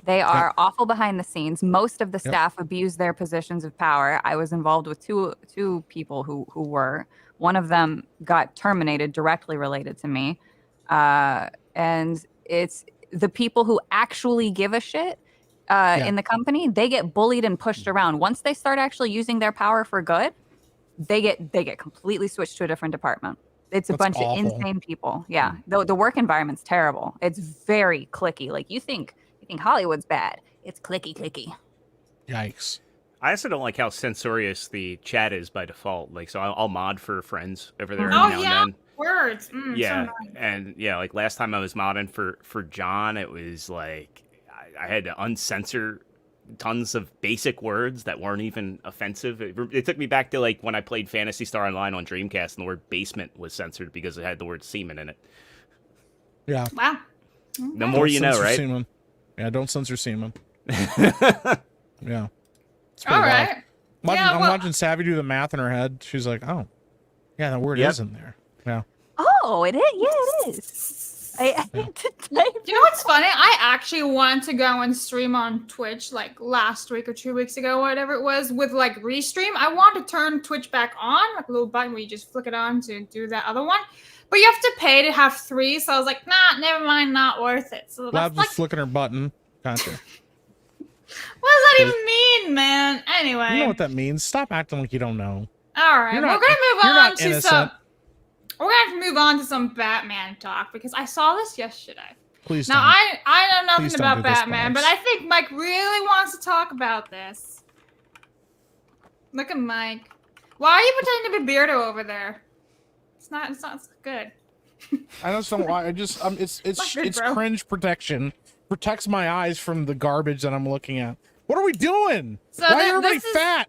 They are awful behind the scenes. Most of the staff abuse their positions of power. I was involved with two people who were. One of them got terminated directly related to me. And it's the people who actually give a shit in the company, they get bullied and pushed around. Once they start actually using their power for good, they get completely switched to a different department. It's a bunch of insane people. Yeah. The work environment's terrible. It's very clicky. Like you think You think Hollywood's bad? It's clicky. Yikes. I also don't like how censorious the chat is by default. Like, so I'll mod for friends over there every Oh now yeah, and then. words. Yeah, So nice. and yeah, like last time I was modding for John, it was like I had to uncensor tons of basic words that weren't even offensive. It took me back to like when I played Phantasy Star Online on Dreamcast, and the word basement was censored because it had the word semen in it. Yeah. Wow. The more you know, Censor right? Semen. Yeah, don't censor semen. Yeah. It's All pretty wild. right. I'm watching Savvy do the math in her head. She's like, oh, yeah, the word is in there. Yeah. Oh, it is. Yeah, it is. I hate to type. You know what's funny? I actually wanted to go and stream on Twitch like last week or 2 weeks ago, whatever it was, with like restream. I wanted to turn Twitch back on, like a little button where you just flick it on to do that other one. But you have to pay to have 3, so I was like, nah, never mind, not worth it. So Lab's that's just like, flicking her button. Gotcha. what does that even mean, man? Anyway. You know what that means. Stop acting like you don't know. All right, You're we're not- gonna move you're on not to innocent. some. We're gonna have to move on to some Batman talk because I saw this yesterday. Please Now don't. I know nothing Please don't about do this, Batman, but Babs. I think Mike really wants to talk about this. Look at Mike. Why are you pretending to be Beardo over there? It's not good. I just don't want. It's Not good, bro. cringe protection. Protects my eyes from the garbage that I'm looking at. What are we doing? So Why is everybody this is- fat?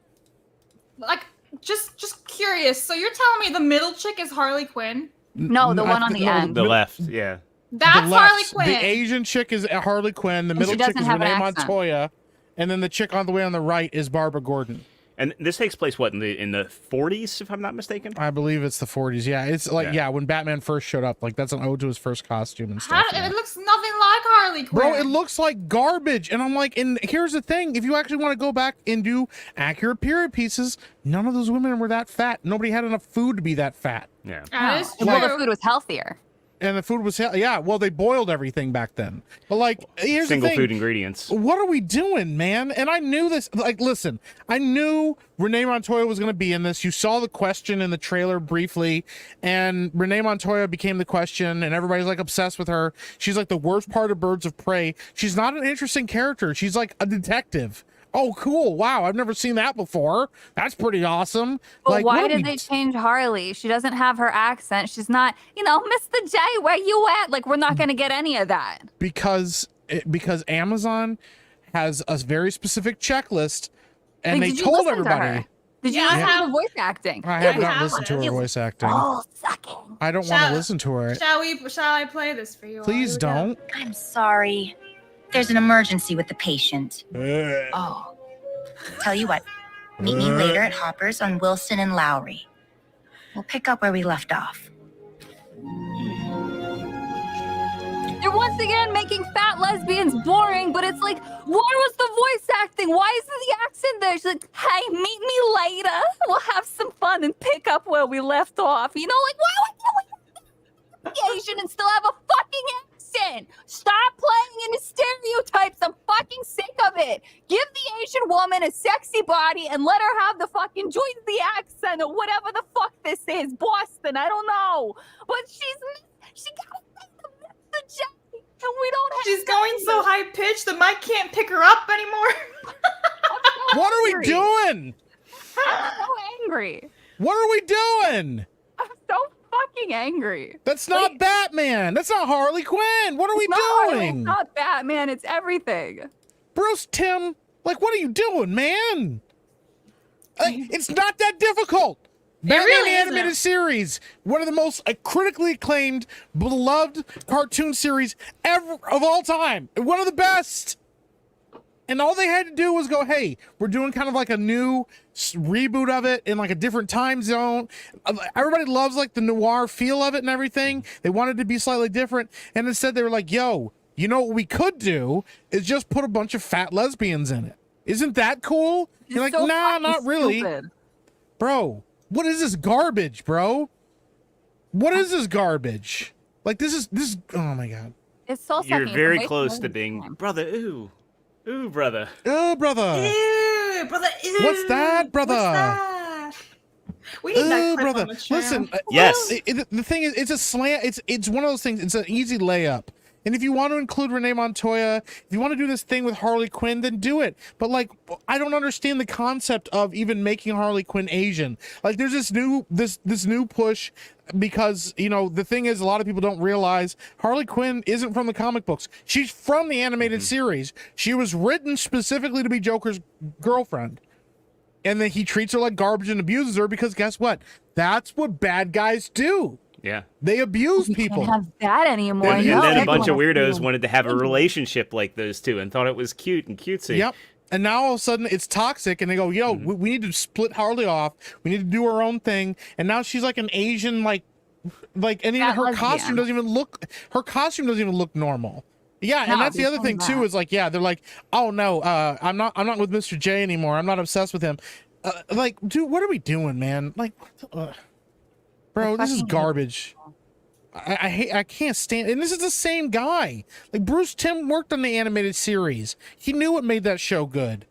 Like, just curious. So you're telling me the middle chick is Harley Quinn? No, the I one on think- the no, end. The left, yeah. That's the Harley left. Quinn. The Asian chick is Harley Quinn. The And middle she chick doesn't is have an Renee accent. Montoya, and then the chick on the way on the right is Barbara Gordon. And this takes place what in the 40s, if I'm not mistaken. I believe it's the 40s. Yeah, it's like when Batman first showed up. Like that's an ode to his first costume and stuff. It looks nothing like Harley Quinn. Bro, it looks like garbage. And I'm like, and here's the thing. If you actually want to go back and do accurate period pieces, none of those women were that fat. Nobody had enough food to be that fat. Yeah. That is Well, the true. food was healthier. And the food was, well, they boiled everything back then. But like, here's Single the thing. food ingredients. What are we doing, man? And I knew this. Like, listen, I knew Renee Montoya was going to be in this. You saw the question in the trailer briefly, and Renee Montoya became the question, and everybody's like obsessed with her. She's like the worst part of Birds of Prey. She's not an interesting character. She's like a detective. Oh, cool. Wow. I've never seen that before. That's pretty awesome. But like, why what are did we- they change Harley? She doesn't have her accent. She's not, Mr. J, where you at? Like, we're not going to get any of that. Because Amazon has a very specific checklist, and Like, they did you told listen to everybody. her? Did you Yeah, I listen to have- the voice acting? I have we not have listened to her one. voice acting. Oh, sucking. I don't want Shall- to listen to her. Shall I play this for you? Please Here we go. don't. I'm sorry. There's an emergency with the patient. Oh. Tell you what, meet me later at Hopper's on Wilson and Lowry. We'll pick up where we left off. They're once again making fat lesbians boring, but it's like, where was the voice acting? Why isn't the accent there? She's like, hey, meet me later. We'll have some fun and pick up where we left off. Like, why would you Asian and still have a fucking accent? Stop playing into stereotypes. I'm fucking sick of it. Give the Asian woman a sexy body and let her have the fucking join the accent or whatever the fuck this is. Boston, I don't know. But she got the J, and we don't have. She's going so high pitched the mic can't pick her up anymore. What are we doing? I'm so angry. What are we doing? I'm so fucking angry. That's not Batman. That's not Harley Quinn. What are we It's not- doing? It's not Batman. It's everything. Bruce Timm, like, what are you doing, man? It's not that difficult. Batman really the Animated isn't. Series, one of the most critically acclaimed, beloved cartoon series ever of all time. One of the best. And all they had to do was go, hey, we're doing kind of like a new reboot of it in like a different time zone. Everybody loves like the noir feel of it and everything. They wanted to be slightly different. And instead they were like, yo, you know what we could do is just put a bunch of fat lesbians in it. Isn't that cool? You're like, It's so nah, fucking not really. stupid. Bro, what is this garbage, bro? What is this garbage? Like this, oh my God. It's so You're sucky. very It's a close waste to of being time. brother. Ooh, brother. Oh, brother. Ew, brother. Ew. What's that, brother? What's that? We need that Oh, clip brother. on the channel. Listen, Yes. the thing is, it's a slant. It's one of those things. It's an easy layup. And if you want to include Renee Montoya, if you want to do this thing with Harley Quinn, then do it. But like, I don't understand the concept of even making Harley Quinn Asian. Like, there's this new push because, you know, the thing is, a lot of people don't realize Harley Quinn isn't from the comic books. She's from the animated series. She was written specifically to be Joker's girlfriend. And then he treats her like garbage and abuses her because guess what? That's what bad guys do. Yeah. They abuse people. Can't have that anymore. And No, then a bunch of everyone has weirdos to. wanted to have a relationship like those two and thought it was cute and cutesy. Yep. And now all of a sudden it's toxic and they go, yo, we need to split Harley off. We need to do our own thing. And now she's like an Asian, like, and even her costume doesn't even look normal. Yeah, and that's the other thing too, is like, yeah, they're like, oh no, I'm not with Mr. J anymore. I'm not obsessed with him. Like, dude, what are we doing, man? Like, bro, this is garbage. I can't stand, and this is the same guy. Like, Bruce Timm worked on the animated series. He knew what made that show good.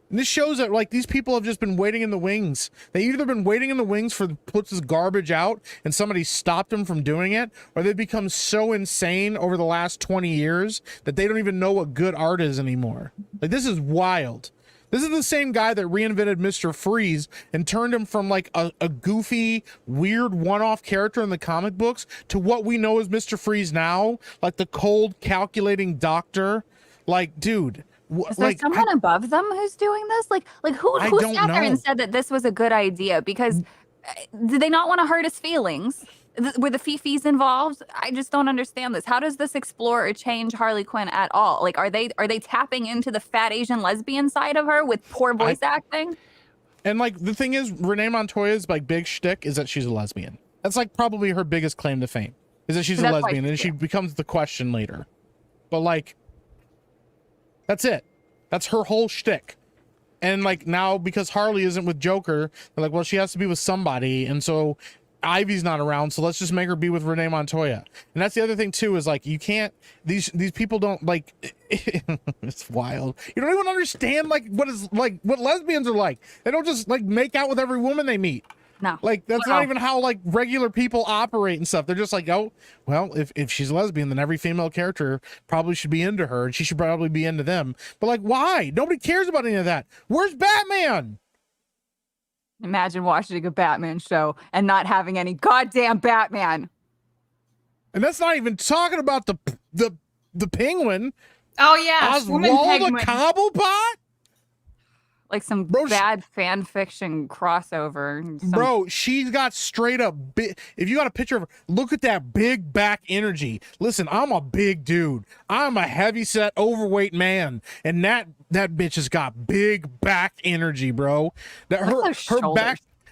And this shows that, like, these people have just been waiting in the wings. They either been waiting in the wings for puts this garbage out and somebody stopped them from doing it, or they've become so insane over the last 20 years that they don't even know what good art is anymore. Like, this is wild. This is the same guy that reinvented Mr. Freeze and turned him from like a goofy, weird one-off character in the comic books to what we know as Mr. Freeze now, like the cold, calculating doctor. Like, dude. Is there someone above them who's doing this? Like who sat there and said that this was a good idea? Because did they not want to hurt his feelings? Were the fifis involved? I just don't understand this. How does this explore or change Harley Quinn at all? Like, are they tapping into the fat Asian lesbian side of her with poor voice acting? And like, the thing is, Renee Montoya's like big shtick is that she's a lesbian. That's like probably her biggest claim to fame, is that she's a lesbian, and she becomes the question later. But like, that's it. That's her whole shtick. And like, now because Harley isn't with Joker, they're like, well, she has to be with somebody, and so Ivy's not around, so let's just make her be with Renee Montoya. And that's the other thing too, is like, you can't, these people don't like it's wild. You don't even understand like what lesbians are like. They don't just like make out with every woman they meet. No. Like, that's not even how like regular people operate and stuff. They're just like, oh, well, if she's a lesbian, then every female character probably should be into her and she should probably be into them. But like, why? Nobody cares about any of that. Where's Batman? Imagine watching a Batman show and not having any goddamn Batman. And that's not even talking about the Penguin. Oh yeah, Oswald Cobblepot? Like some bad fan fiction crossover. Bro, she's got straight up if you got a picture of her, look at that big back energy. Listen, I'm a big dude. I'm a heavy set, overweight man. And that bitch has got big back energy, bro. That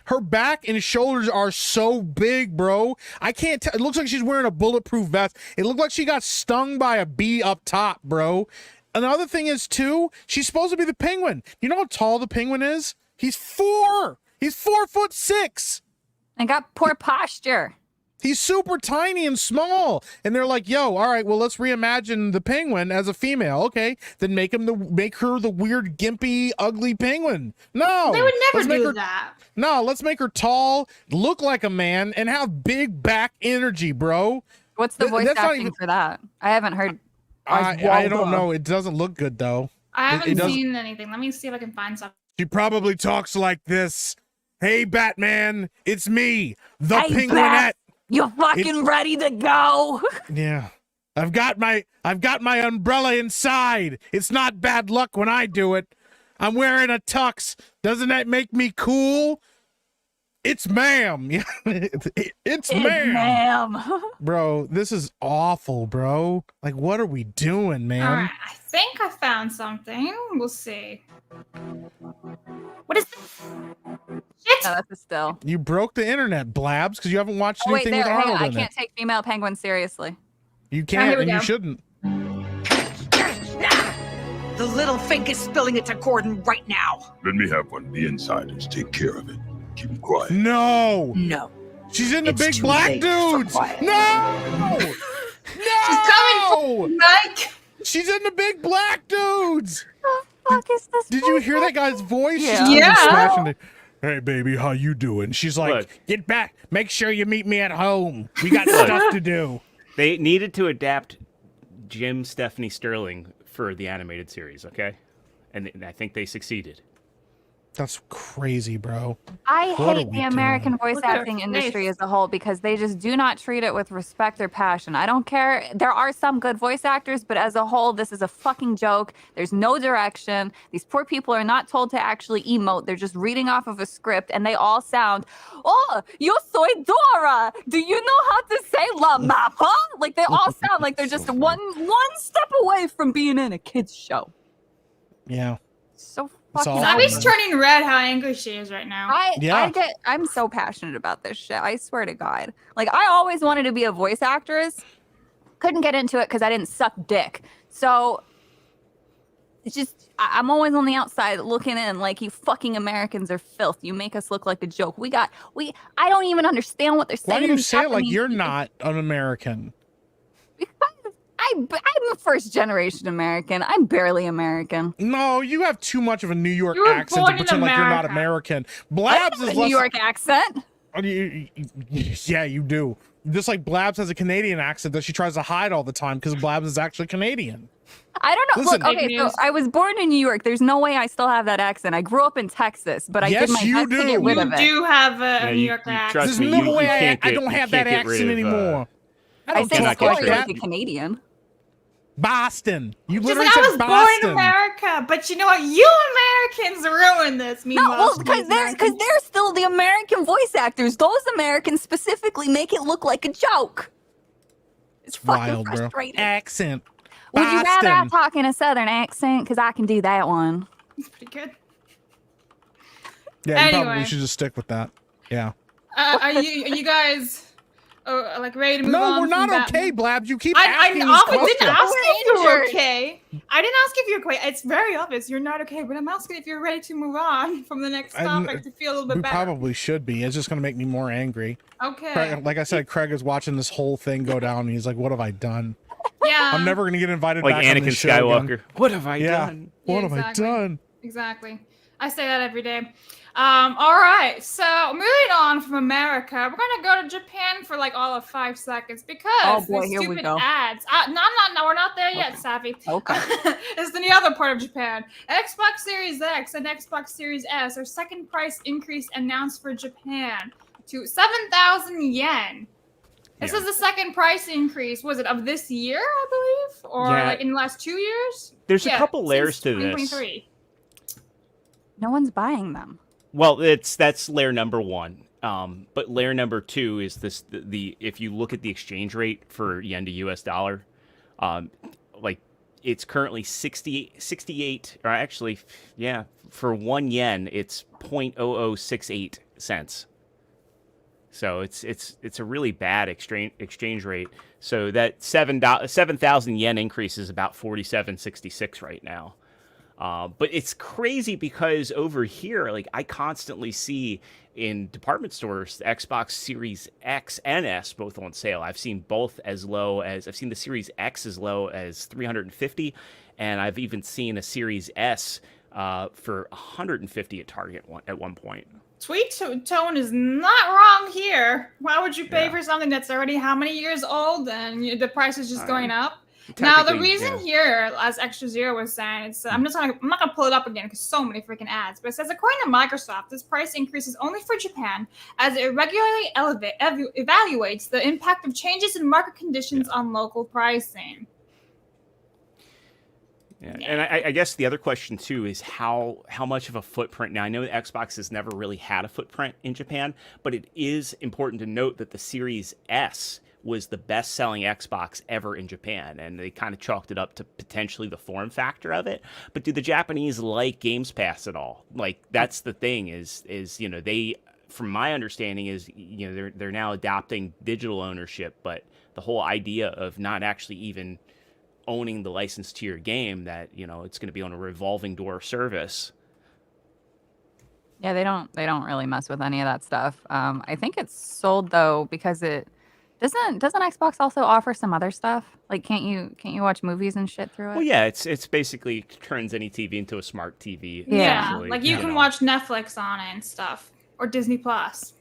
her back and shoulders are so big, bro. I can't tell. It looks like she's wearing a bulletproof vest. It looked like she got stung by a bee up top, bro. Another thing is too, she's supposed to be the Penguin. You know how tall the Penguin is? He's 4'6". And got poor posture. He's super tiny and small. And they're like, yo, all right, well, let's reimagine the Penguin as a female. Okay, then make her the weird, gimpy, ugly Penguin. No. They would never do that. No, let's make her tall, look like a man, and have big back energy, bro. What's the voice acting for that? I haven't heard. I don't know. It doesn't look good though. I haven't seen anything. Let me see if I can find something. She probably talks like this. Hey, Batman, it's me, the Penguinette. Bat, you fucking ready to go? Yeah. I've got my umbrella inside. It's not bad luck when I do it. I'm wearing a tux. Doesn't that make me cool? It's ma'am. It's ma'am. Bro, this is awful, bro. Like, what are we doing, man? All right, I think I found something. We'll see. What is this? Shit! No, that's a still. You broke the internet, Blabs, because you haven't watched anything with Hang Arnold on. in I can't take female penguins seriously. You can't, and you shouldn't. The little fink is spilling it to Gordon right now. Let me have one of the insiders take care of it. Keep him quiet. No. No. She's in the big black dudes. No. No. She's coming, Mike. She's in the big black dudes. What the fuck is this? Did you hear that guy's voice? Yeah. Hey, baby, how you doing? She's like, get back. Make sure you meet me at home. We got stuff to do. They needed to adapt Jim, Stephanie, Sterling for the animated series. Okay, and I think they succeeded. That's crazy, bro. I What are hate we the American doing? voice Look at her acting industry face. as a whole because they just do not treat it with respect or passion. I don't care. There are some good voice actors, but as a whole, this is a fucking joke. There's no direction. These poor people are not told to actually emote. They're just reading off of a script, and they all sound, "Oh, yo soy Dora. Do you know how to say la mapa?" Like they all sound like they're just one step away from being in a kids show. Yeah. So It's fucking. all- Zabby's turning red how angry she is right now. I'm so passionate about this shit. I swear to God. Like, I always wanted to be a voice actress. Couldn't get into it because I didn't suck dick. So it's just, I'm always on the outside looking in like, you fucking Americans are filth. You make us look like a joke. I don't even understand what they're saying. Why do you in say it like Japanese. you're not an American? I'm a first generation American. I'm barely American. No, you have too much of a New York You were accent to born in pretend like you're not America. American. I Blabs have is a less. New York accent. Yeah, you do. Just like Blabs has a Canadian accent that she tries to hide all the time because Blabs is actually Canadian. I don't know. Listen, Look, okay, so I was born in New York. There's no way I still have that accent. I grew up in Texas, but I Yes, did my you best to do. get rid You of it. do have a New you- York you accent. trust There's me, no you way can't I get- don't you have can't that get rid accent of, anymore. I I don't say cannot talk get story like rid like of a that. Canadian. Boston. You She's literally like, I said was born Boston. in America, but you know what? You Americans ruined this. No, Meanwhile, well, she's because American. they're still the American voice actors. Those Americans specifically make it look like a joke. It's fucking Wild, bro. frustrating. Accent. Would you rather I Boston. talk in a Southern accent? Because I can do that one. It's pretty good. Yeah, you Anyway. probably should just stick with that. Yeah. Are you guys like ready to move on? No, we're not from okay, Batman? Blabs. You keep I asking this often question. didn't ask if you were injured. okay. I didn't ask if you're okay. It's very obvious you're not okay, but I'm asking if you're ready to move on from the next topic to feel a little bit We better. probably should be. It's just going to make me more angry. Okay. Craig, like I said, Craig is watching this whole thing go down, and he's like, "What have I done? Yeah. I'm never going to get invited Like back on Anakin this show again." Skywalker. What have I Yeah. done? What Yeah, have exactly. I done? Exactly. I say that every day. All right. So moving on from America, we're gonna go to Japan for like all of 5 seconds because Oh, boy, these here we stupid go. ads. No, we're not there yet, Savvy. Okay. It's the other part of Japan. Xbox Series X and Xbox Series S are second price increase announced for Japan to 7,000 yen. This Yeah. is the second price increase. Was it of this year, I believe, or Yeah. like in the last 2 years? There's a Yeah, couple layers since to this. 2023. No one's buying them. Well, that's layer number one. But layer number two is the if you look at the exchange rate for yen to US dollar, like it's currently 68, or actually, yeah, for 1 yen, it's 0.0068 cents. So it's a really bad exchange rate. So that 7,000 yen increase is about 47.66 right now. But it's crazy because over here, like I constantly see in department stores, the Xbox Series X and S both on sale. I've seen both I've seen the Series X as low as 350, and I've even seen a Series S for 150 at Target at one point. Sweet Tone is not wrong here. Why would you pay Yeah. for something that's already how many years old and the price is just going up? Now the Technically, reason yeah. here, as Extra Zero was saying, it's I'm not gonna pull it up again because so many freaking ads. But it says according to Microsoft, this price increase is only for Japan, as it regularly evaluates the impact of changes in market conditions on local pricing. Yeah. And I guess the other question too is how much of a footprint. Now I know that Xbox has never really had a footprint in Japan, but it is important to note that the Series S was the best-selling Xbox ever in Japan, and they kind of chalked it up to potentially the form factor of it. But do the Japanese like Games Pass at all? Like that's the thing is they, from my understanding, is they're now adopting digital ownership, but the whole idea of not actually even owning the license to your game, that it's going to be on a revolving door service. Yeah, they don't really mess with any of that stuff. I think it's sold though because it doesn't Xbox also offer some other stuff? Like can't you watch movies and shit through it? Well, yeah, it's basically turns any TV into a smart TV. Yeah, essentially, like you can watch Netflix on it and stuff, or Disney Plus.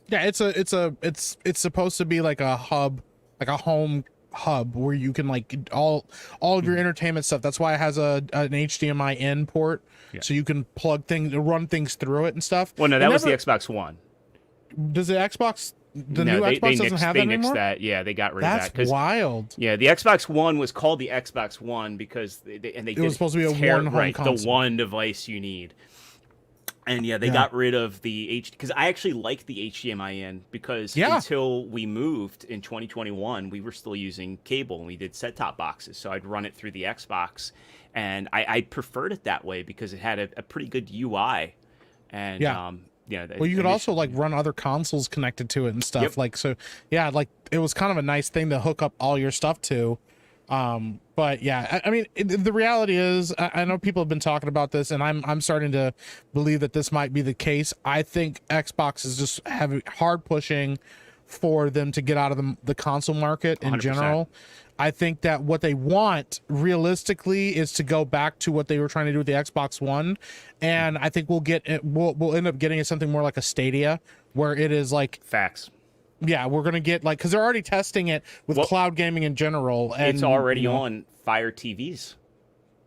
Yeah, it's supposed to be like a hub, like a home hub where you can like all of your entertainment stuff. That's why it has an HDMI in port, so you can run things through it and stuff. Well, no, that was the Xbox One. Does the Xbox? The new Xbox doesn't have that anymore? That. Yeah, they got rid of that. That's wild. Yeah, the Xbox One was called the Xbox One because it was supposed to be a one-home console. The one device you need. And yeah, they got rid of the because I actually like the HDMI in because until we moved in 2021, we were still using cable and we did set-top boxes. So I'd run it through the Xbox, and I preferred it that way because it had a pretty good UI. And well, you could also like run other consoles connected to it and stuff. Like so, like it was kind of a nice thing to hook up all your stuff to. But yeah, I mean, the reality is, I know people have been talking about this, and I'm starting to believe that this might be the case. I think Xbox is just hard pushing for them to get out of the console market in 100%. General. I think that what they want realistically is to go back to what they were trying to do with the Xbox One, and I think we'll end up getting something more like a Stadia, where it is like facts. Yeah, we're gonna get like because they're already testing it with cloud gaming in general, and it's already on Fire TVs.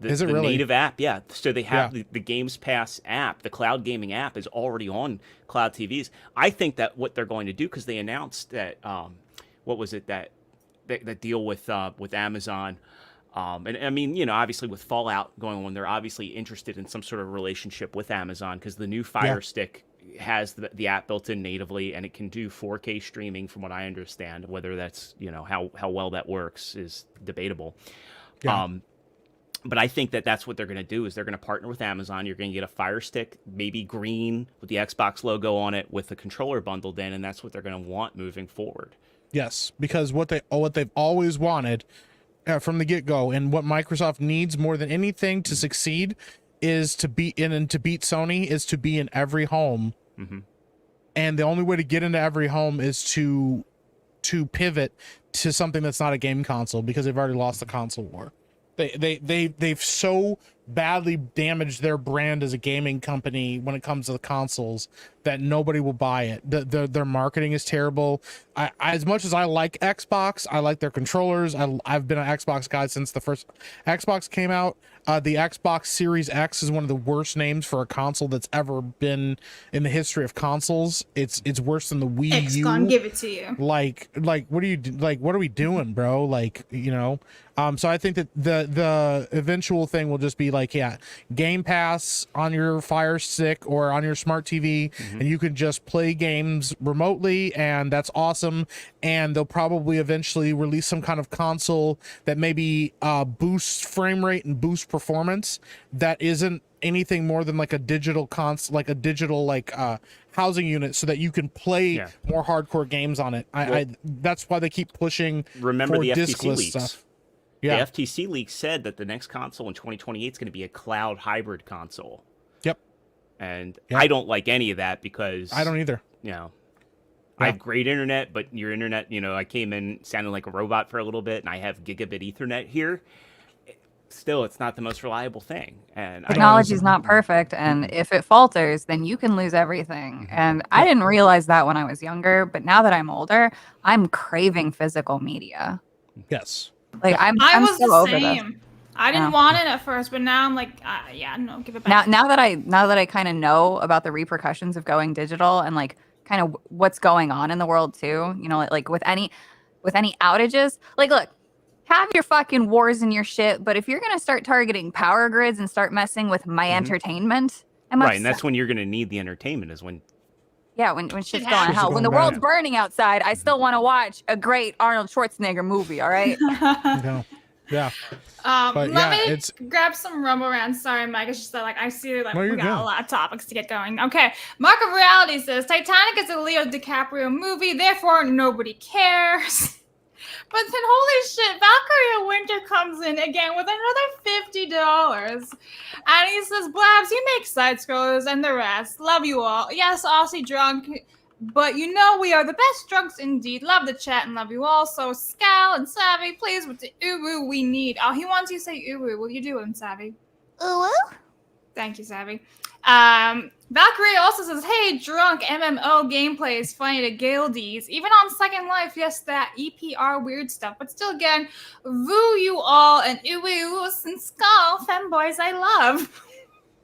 Is it really? Native app? Yeah. So they have the Games Pass app, the cloud gaming app, is already on cloud TVs. I think that what they're going to do, because they announced that what was it that deal with Amazon. And I mean, obviously with Fallout going on, they're obviously interested in some sort of relationship with Amazon because the new Fire Stick has the app built in natively, and it can do 4K streaming from what I understand. Whether that's, how well that works is debatable. Yeah. But I think that that's what they're going to do is they're going to partner with Amazon. You're going to get a Fire Stick, maybe green with the Xbox logo on it with the controller bundled in, and that's what they're going to want moving forward. Yes, because what they've always wanted from the get-go, and what Microsoft needs more than anything to succeed is to beat Sony is to be in every home. Mm-hmm. And the only way to get into every home is to pivot to something that's not a game console, because they've already lost the console war. They've so badly damaged their brand as a gaming company when it comes to the consoles that nobody will buy it. Their marketing is terrible. As much as I like Xbox, I like their controllers. I've been an Xbox guy since the first Xbox came out. The Xbox Series X is one of the worst names for a console that's ever been in the history of consoles. It's worse than the Wii X U. gonna give it to you. Like what are we doing, bro? So I think that the eventual thing will just be like, Game Pass on your Fire Stick or on your smart TV, and you can just play games remotely, and that's awesome. And they'll probably eventually release some kind of console that maybe boosts frame rate and boosts performance that isn't anything more than like a digital housing unit, so that you can play more hardcore games on it. That's why they keep pushing. Remember the FTC leaks. Stuff. Yeah. The FTC leak said that the next console in 2028 is going to be a cloud hybrid console. Yep. And I don't like any of that because I don't either. I have great internet, but your internet, I came in sounding like a robot for a little bit, and I have gigabit Ethernet here. Still, it's not the most reliable thing. And technology is not perfect, and if it falters, then you can lose everything. And I didn't realize that when I was younger, but now that I'm older, I'm craving physical media. Yes. Like I was so over this. I didn't want it at first, but now I'm like, no, give it back. Now that I kind of know about the repercussions of going digital and like kind of what's going on in the world too, like with any outages, like look, have your fucking wars and your shit, but if you're gonna start targeting power grids and start messing with my entertainment, I'm upset. And that's when you're gonna need the entertainment is when. Yeah, when shit's going to hell. When the world's burning outside, I still want to watch a great Arnold Schwarzenegger movie, all right? Yeah. Let me grab some Rumble Rants. Sorry, Mike. It's just that I see we got a lot of topics to get going. Okay. Mark of Reality says Titanic is a Leo DiCaprio movie, therefore nobody cares. But then, holy shit, Valkyria Winter comes in again with another $50. And he says, Blabs, you make side-scrollers and the rest. Love you all. Yes, Aussie drunk, but we are the best drunks indeed. Love the chat and love you all. So, Scal and Savvy, please, with the uwu we need. Oh, he wants you to say uwu. Will you do it, Savvy? Uwu? Thank you, Savvy. Valkyrie also says, hey, drunk MMO gameplay is funny to Gildies. Even on Second Life, yes, that EPR weird stuff. But still, again, woo you all and ooh and skull femboys I love.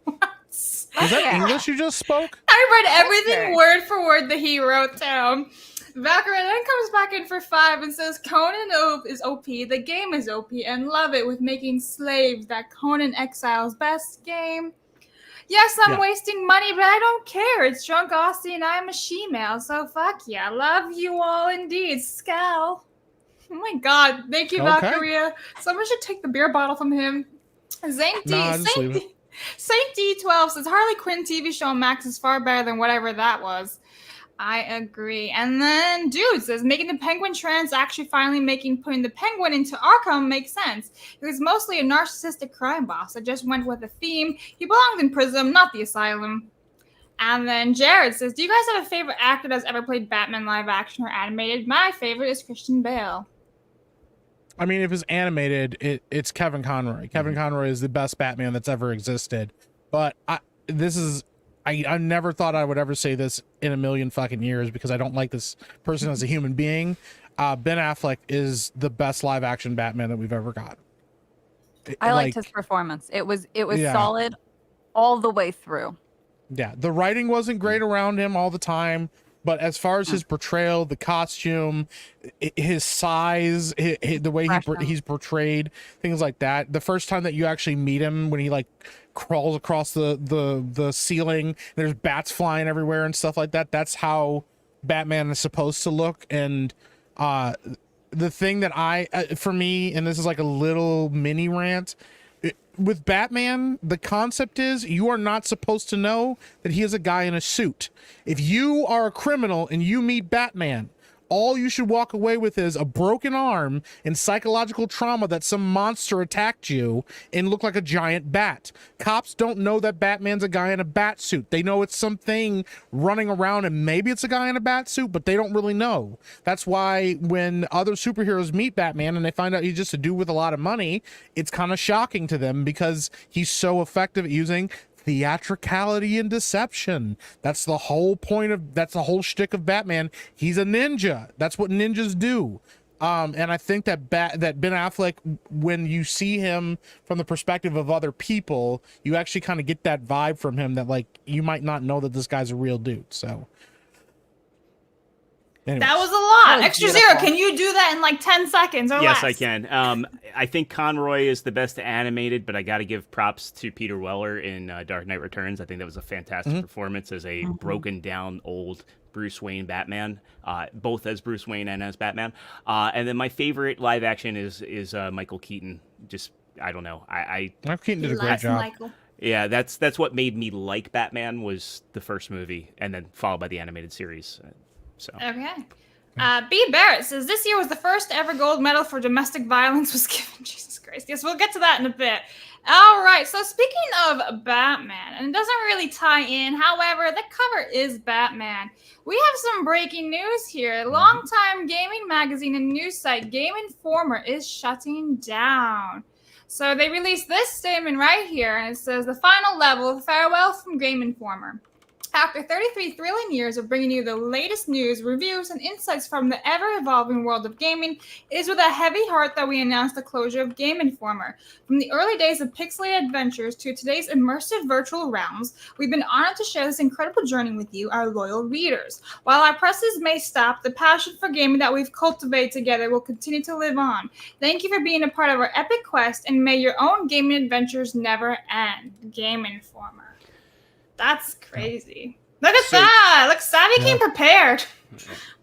Was that English you just spoke? I read everything word for word that he wrote down. Valkyrie then comes back in for 5 and says, Conan is OP, the game is OP, and love it with making slaves that Conan Exile's best game. Yes, I'm wasting money, but I don't care. It's Drunk Aussie and I'm a she-male, so fuck yeah. Love you all indeed. Scal. Oh my god. Thank you, Valkyria. Someone should take the beer bottle from him. Saint D12 says, Harley Quinn TV show on Max is far better than whatever that was. I agree. And then Dude says, making the Penguin trans actually finally putting the Penguin into Arkham makes sense. He was mostly a narcissistic crime boss. I just went with the theme. He belonged in prison, not the asylum. And then Jared says, do you guys have a favorite actor that's ever played Batman live action or animated? My favorite is Christian Bale. I mean, if it's animated, it's Kevin Conroy. Kevin Conroy is the best Batman that's ever existed. But I never thought I would ever say this in a million fucking years because I don't like this person as a human being. Ben Affleck is the best live action Batman that we've ever got. I liked his performance. It was solid all the way through. Yeah, the writing wasn't great around him all the time, but as far as his portrayal, the costume, his size, the way he's portrayed, things like that. The first time that you actually meet him, when he like crawls across the ceiling, there's bats flying everywhere and stuff like that. That's how Batman is supposed to look. And the thing that for me, and this is like a little mini rant, with Batman, the concept is you are not supposed to know that he is a guy in a suit. If you are a criminal and you meet Batman, all you should walk away with is a broken arm and psychological trauma that some monster attacked you and look like a giant bat. Cops don't know that Batman's a guy in a bat suit. They know it's something running around and maybe it's a guy in a bat suit, but they don't really know. That's why when other superheroes meet Batman and they find out he's just a dude with a lot of money, it's kind of shocking to them because he's so effective at using theatricality and deception. That's the whole shtick of Batman. He's a ninja. That's what ninjas do. And I think that Ben Affleck, when you see him from the perspective of other people, you actually kind of get that vibe from him that like you might not know that this guy's a real dude. So anyways. That was a lot. Extra Zero, can you do that in like 10 seconds or less? Yes, I can. I think Conroy is the best animated, but I got to give props to Peter Weller in Dark Knight Returns. I think that was a fantastic performance as a broken down old Bruce Wayne Batman, both as Bruce Wayne and as Batman. And then my favorite live action is Michael Keaton. Just, I don't know. Michael Keaton did a great job. Michael. Yeah, that's what made me like Batman was the first movie, and then followed by the animated series. So. Okay. B. Barrett says, this year was the first ever gold medal for domestic violence was given. Jesus Christ. Yes, we'll get to that in a bit. All right. So speaking of Batman, and it doesn't really tie in. However, the cover is Batman. We have some breaking news here. Longtime gaming magazine and news site GameInformer is shutting down. So they released this statement right here, and it says, the final level, farewell from GameInformer. After 33 thrilling years of bringing you the latest news, reviews, and insights from the ever-evolving world of gaming, it is with a heavy heart that we announce the closure of GameInformer. From the early days of pixelated adventures to today's immersive virtual realms, we've been honored to share this incredible journey with you, our loyal readers. While our presses may stop, the passion for gaming that we've cultivated together will continue to live on. Thank you for being a part of our epic quest, and may your own gaming adventures never end. GameInformer. That's crazy. Look at that. Look, Savvy came prepared.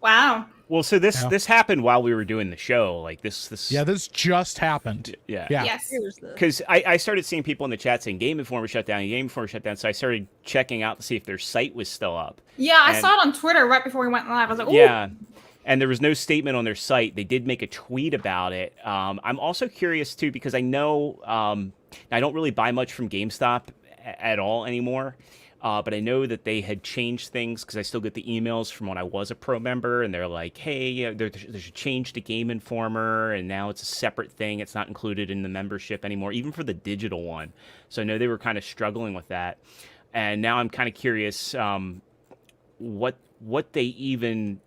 Wow. Well, so this happened while we were doing the show. Like this. Yeah, this just happened. Yeah. Yes. Because I started seeing people in the chat saying GameInformer shut down, GameInformer shut down. So I started checking out to see if their site was still up. Yeah, I saw it on Twitter right before we went live. I was like, ooh. Yeah. And there was no statement on their site. They did make a tweet about it. I'm also curious too because I know I don't really buy much from GameStop at all anymore. But I know that they had changed things because I still get the emails from when I was a pro member, and they're like, hey, there's a change to GameInformer, and now it's a separate thing. It's not included in the membership anymore, even for the digital one. So I know they were kind of struggling with that. and now I'm kind of curious what they even,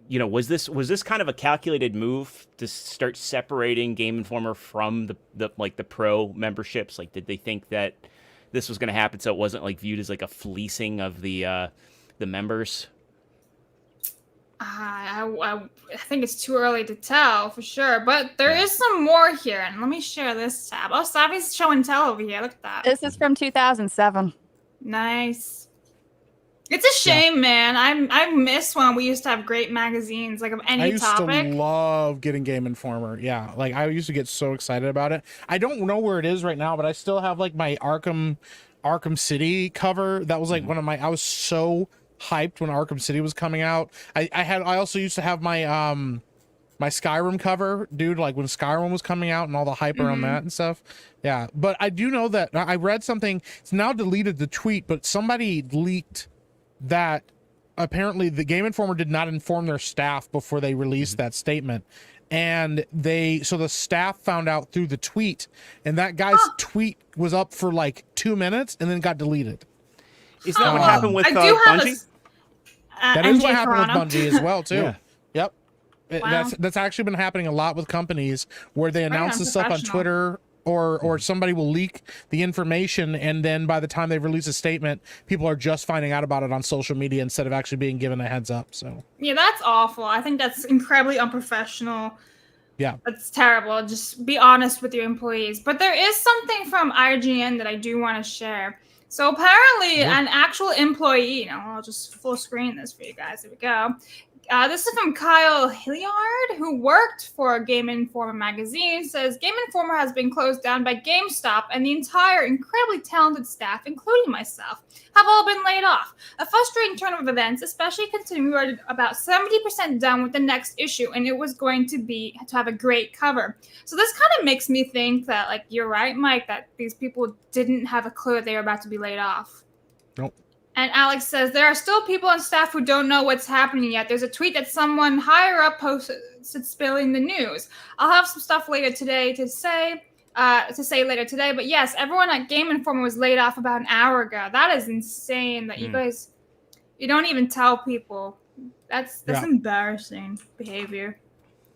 was this kind of a calculated move to start separating Game Informer from the pro memberships? Like, did they think that this was going to happen so it wasn't like viewed as like a fleecing of the members? I think it's too early to tell for sure, but there is some more here. And let me share this tab. Oh, Savvy's show and tell over here. Look at that. This is from 2007. Nice. It's a shame, man. I miss when we used to have great magazines, like of any topic. I used to love getting Game Informer. Yeah, like I used to get so excited about it. I don't know where it is right now, but I still have like my Arkham City cover. That was like one of my. I was so hyped when Arkham City was coming out. I also used to have my my Skyrim cover, dude, like when Skyrim was coming out and all the hype around that and stuff. Yeah, but I do know that I read something. It's now deleted the tweet, but somebody leaked that apparently the Game Informer did not inform their staff before they released that statement. And so the staff found out through the tweet, and that guy's tweet was up for like 2 minutes and then got deleted. Is that what happened with Bungie? That is what happened with Bungie as well, too. Yeah. Yep. Wow. That's actually been happening a lot with companies where they announce this stuff on Twitter or somebody will leak the information, and then by the time they release a statement, people are just finding out about it on social media instead of actually being given a heads up. So yeah, that's awful. I think that's incredibly unprofessional. Yeah, that's terrible. Just be honest with your employees. But there is something from IGN that I do want to share. So apparently an actual employee, I'll just full screen this for you guys. Here we go. This is from Kyle Hilliard, who worked for Game Informer magazine, says Game Informer has been closed down by GameStop, and the entire incredibly talented staff, including myself, have all been laid off. A frustrating turn of events, especially considering we were about 70% done with the next issue, and it was going to have a great cover. So this kind of makes me think that, like, you're right, Mike, that these people didn't have a clue that they were about to be laid off. Nope. And Alex says, there are still people on staff who don't know what's happening yet. There's a tweet that someone higher up posted spilling the news. I'll have some stuff later today to say later today. But yes, everyone at Game Informer was laid off about an hour ago. That is insane that you guys, you don't even tell people. That's embarrassing behavior.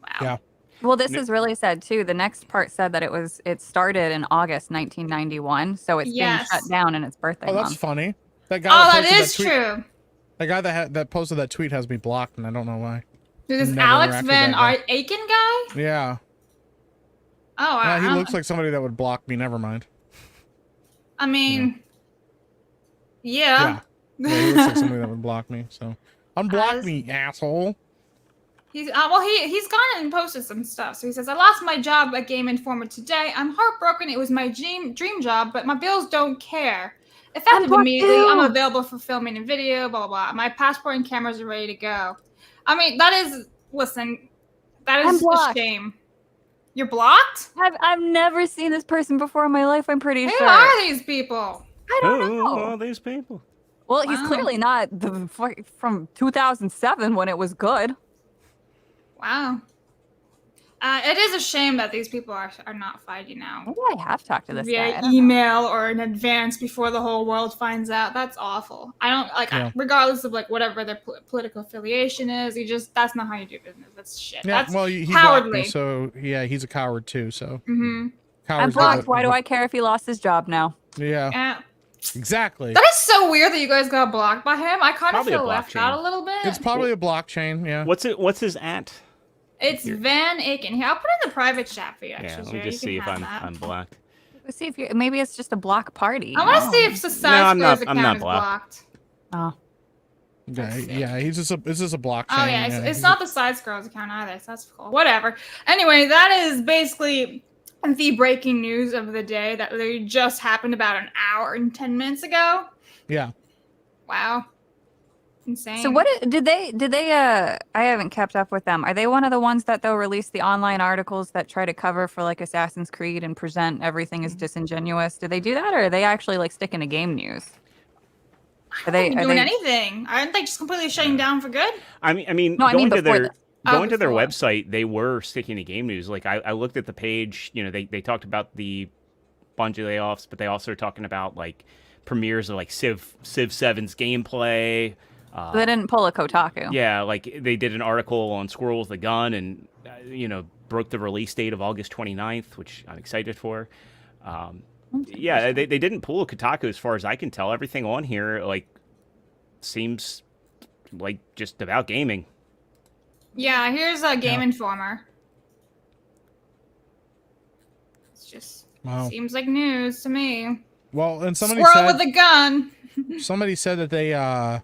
Wow. Yeah. Well, this is really sad too. The next part said that it started in August 1991, so it's being shut down in its birthday month. Oh, that's funny. That guy that is true. That guy that posted that tweet has me blocked, and I don't know why. This Alex Van Aken guy? Yeah. Oh, wow. He looks like somebody that would block me. Never mind. I mean, yeah. He looks like somebody that would block me. So unblock me, asshole. He's gone and posted some stuff. So he says, I lost my job at Game Informer today. I'm heartbroken. It was my dream job, but my bills don't care. Effective immediately, I'm available for filming and video, blah, blah, blah. My passport and cameras are ready to go. I mean, that is a shame. You're blocked? I've never seen this person before in my life, I'm pretty sure. Who are these people? I don't know. Who are these people? Well, he's clearly not from 2007 when it was good. Wow. It is a shame that these people are not fighting now. Maybe I have talked to this guy. Via email or in advance before the whole world finds out. That's awful. I don't regardless of like whatever their political affiliation is. That's not how you do business. That's shit. Yeah, that's he cowardly. Me, so yeah, he's a coward too. So I'm blocked. Why do I care if he lost his job now? Yeah. Exactly. That is so weird that you guys got blocked by him. I kind of feel left out a little bit. It's probably a blockchain. Yeah. What's his at? It's Van Aken. Here, I'll put it in the private chat for you. Actually, let me just see if I'm blocked. Let's see if maybe it's just a block party. I want to see if Society's account is blocked. Oh. Yeah, it's just a blockchain. Oh yeah, it's not the Side Scrolls account either. So that's cool. Whatever. Anyway, that is basically the breaking news of the day that literally just happened about an hour and 10 minutes ago. Yeah. Wow. Insane. So what did they I haven't kept up with them. Are they one of the ones that they'll release the online articles that try to cover for like Assassin's Creed and present everything as disingenuous? Do they do that, or are they actually like sticking to game news? Are they doing anything? Aren't they just completely shutting down for good? Going to their website, they were sticking to game news. Like I looked at the page, they talked about the Bungie layoffs, but they also are talking about like premieres of like Civ 7's gameplay. They didn't pull a Kotaku. Yeah, like they did an article on Squirrel with a Gun and, broke the release date of August 29th, which I'm excited for. Yeah, they didn't pull a Kotaku as far as I can tell. Everything on here, like, seems like just about gaming. Yeah, here's a Game Informer. It's just seems like news to me. Well, and somebody Squirrel said, with a gun. somebody said that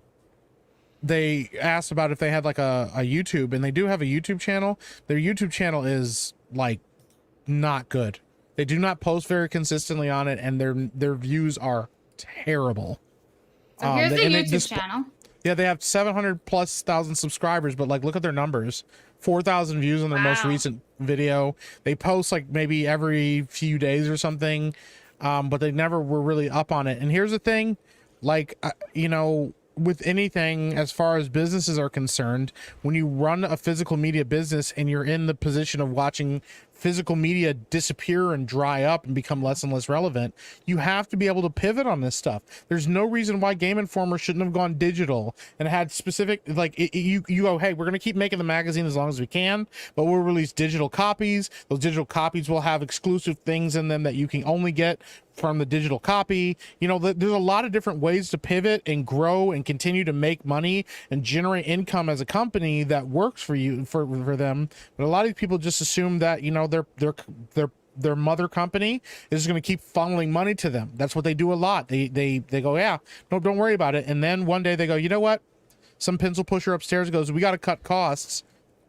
they asked about if they had like a YouTube, and they do have a YouTube channel. Their YouTube channel is like not good. They do not post very consistently on it, and their views are terrible. So here's the YouTube channel. Yeah, they have 700,000+ subscribers, but like look at their numbers. 4,000 views on their most recent video. They post like maybe every few days or something, but they never were really up on it. And here's the thing, like with anything as far as businesses are concerned, when you run a physical media business and you're in the position of watching physical media disappear and dry up and become less and less relevant, you have to be able to pivot on this stuff. There's no reason why Game Informer shouldn't have gone digital and had specific, like, you go, hey, we're going to keep making the magazine as long as we can, but we'll release digital copies. Those digital copies will have exclusive things in them that you can only get from the digital copy. There's a lot of different ways to pivot and grow and continue to make money and generate income as a company that works for you, for them. But a lot of people just assume that, their mother company is going to keep funneling money to them. That's what they do a lot. They go, yeah, no, don't worry about it. And then one day they go, you know what? Some pencil pusher upstairs goes, we got to cut costs.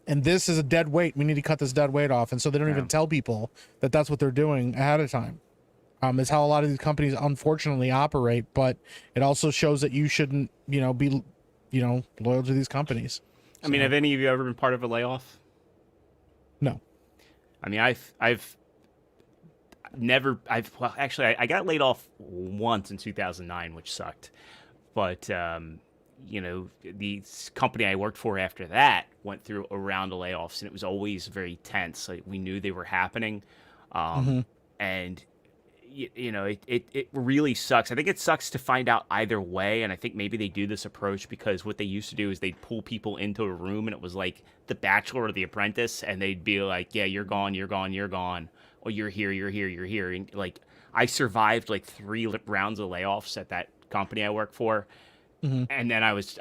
And this is a dead weight. We need to cut this dead weight off. And so they don't even tell people that that's what they're doing ahead of time. Is how a lot of these companies unfortunately operate, but it also shows that you shouldn't, be, loyal to these companies. I mean, have any of you ever been part of a layoff? No. I mean, I've I got laid off once in 2009, which sucked. But, the company I worked for after that went through a round of layoffs, and it was always very tense. Like, we knew they were happening. And it really sucks. I think it sucks to find out either way, and I think maybe they do this approach because what they used to do is they'd pull people into a room, and it was like The Bachelor or The Apprentice, and they'd be like, yeah, you're gone, you're gone, you're gone. Or you're here, you're here, you're here. And like, I survived like 3 rounds of layoffs at that company I work for. And then I was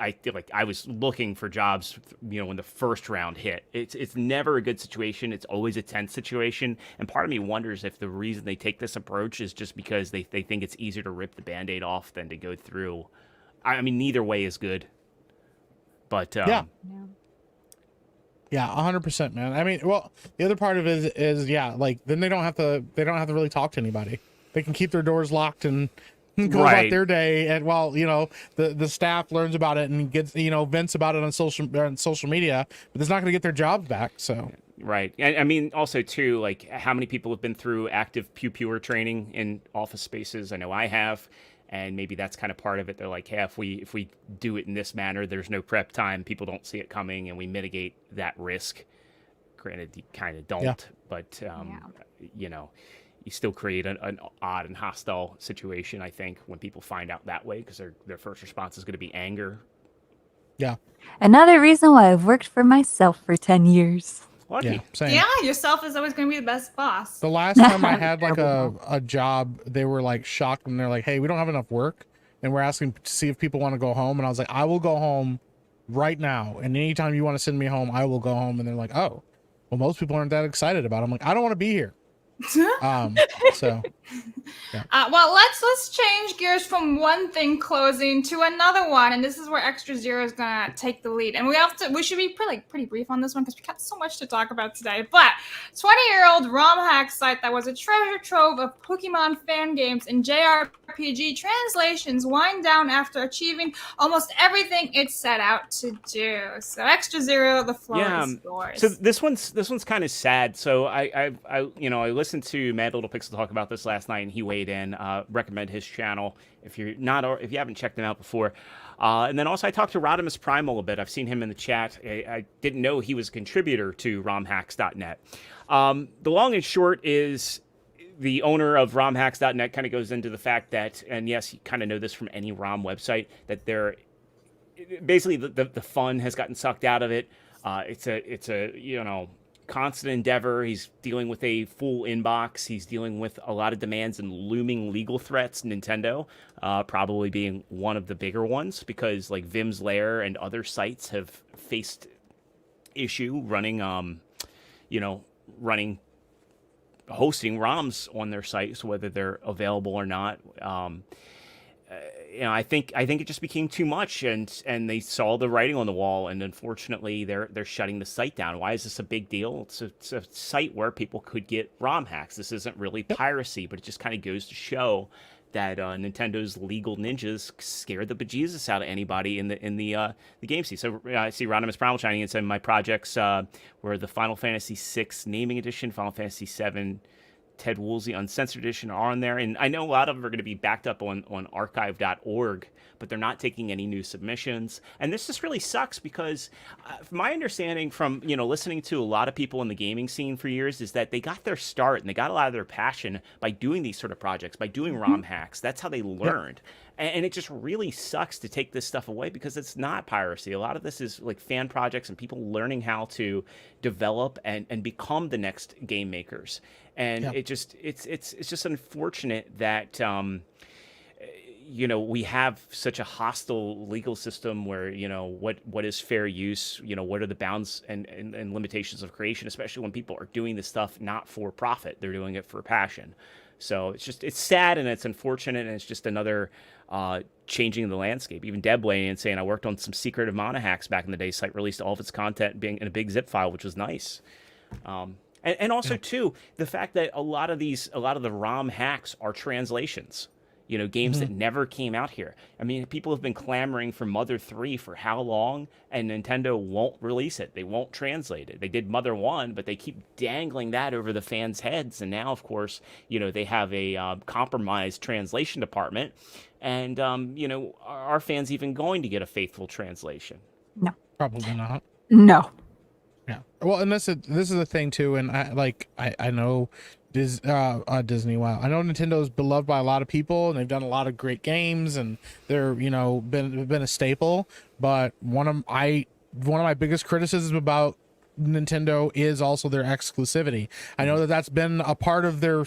looking for jobs, when the first round hit. It's never a good situation. It's always a tense situation. And part of me wonders if the reason they take this approach is just because they think it's easier to rip the Band-Aid off than to go through. I mean, neither way is good. But yeah, 100%, man. I mean, well, the other part of it is like then they don't have to really talk to anybody. They can keep their doors locked and go about their day, and while the staff learns about it and gets vents about it on social media, but it's not going to get their jobs back. So right, and I mean also too, like, how many people have been through active pew-pewer training in office spaces? I know I have, and maybe that's kind of part of it. They're like, hey, if we do it in this manner, there's no prep time, people don't see it coming, and we mitigate that risk. Granted, you kind of don't, but you still create an odd and hostile situation, I think, when people find out that way, because their first response is going to be anger. Yeah. Another reason why I've worked for myself for 10 years. Lucky. Yeah, same. Yeah, yourself is always going to be the best boss. The last time I had like a job, they were like shocked when they're like, hey, we don't have enough work, and we're asking to see if people want to go home. And I was like, I will go home right now, and anytime you want to send me home, I will go home. And they're like, oh, well, most people aren't that excited about it. I'm like, I don't want to be here. So yeah. Well, let's change gears from one thing closing to another one, and this is where Extra Zero is gonna take the lead. And we should be pretty brief on this one because we got so much to talk about today. But 20-year-old ROM hack site that was a treasure trove of Pokemon fan games and JRPG translations wind down after achieving almost everything it set out to do. So Extra Zero, the floor is yours. So this one's kind of sad. So I listened to Mad Little Pixel talk about this last night, and he weighed in. Recommend his channel if you haven't checked him out before. And then also I talked to Rodimus Primal a bit. I've seen him in the chat. I didn't know he was a contributor to romhacks.net. The long and short is the owner of romhacks.net kind of goes into the fact that, and yes, you kind of know this from any ROM website, that they're basically the fun has gotten sucked out of it. It's a constant endeavor. He's dealing with a full inbox. He's dealing with a lot of demands and looming legal threats. Nintendo probably being one of the bigger ones, because like Vim's Lair and other sites have faced issue running hosting ROMs on their sites, whether they're available or not. I think it just became too much, and they saw the writing on the wall, and unfortunately they're shutting the site down. Why is this a big deal? It's a site where people could get ROM hacks. This isn't really piracy, but it just kind of goes to show that Nintendo's legal ninjas scared the bejesus out of anybody in the game scene. So I see Rodimus Primal shining and saying my projects were the Final Fantasy VI Naming Edition, Final Fantasy VII Ted Woolsey Uncensored Edition are on there. And I know a lot of them are going to be backed up on archive.org, but they're not taking any new submissions. And this just really sucks because from my understanding from, listening to a lot of people in the gaming scene for years is that they got their start and they got a lot of their passion by doing these sort of projects, by doing ROM hacks. That's how they learned. And it just really sucks to take this stuff away because it's not piracy. A lot of this is like fan projects and people learning how to develop and become the next game makers. And it's just unfortunate that we have such a hostile legal system where what is fair use, what are the bounds and limitations of creation, especially when people are doing this stuff not for profit, they're doing it for passion. So it's sad and it's unfortunate, and it's just another changing the landscape. Even Deb weighing in saying I worked on some secretive mana hacks back in the day. Site released all of its content being in a big zip file, which was nice. And also too, the fact that a lot of the ROM hacks are translations. Games that never came out here. I mean, people have been clamoring for Mother 3 for how long, and Nintendo won't release it. They won't translate it. They did Mother 1, but they keep dangling that over the fans' heads. And now, of course, they have a compromised translation department. And, are fans even going to get a faithful translation? No. Probably not. No. Yeah. Well, and this is the thing too, and I know Disney. Wow, I know Nintendo is beloved by a lot of people, and they've done a lot of great games, and they're been a staple. But one of my biggest criticisms about Nintendo is also their exclusivity. I know that that's been a part of their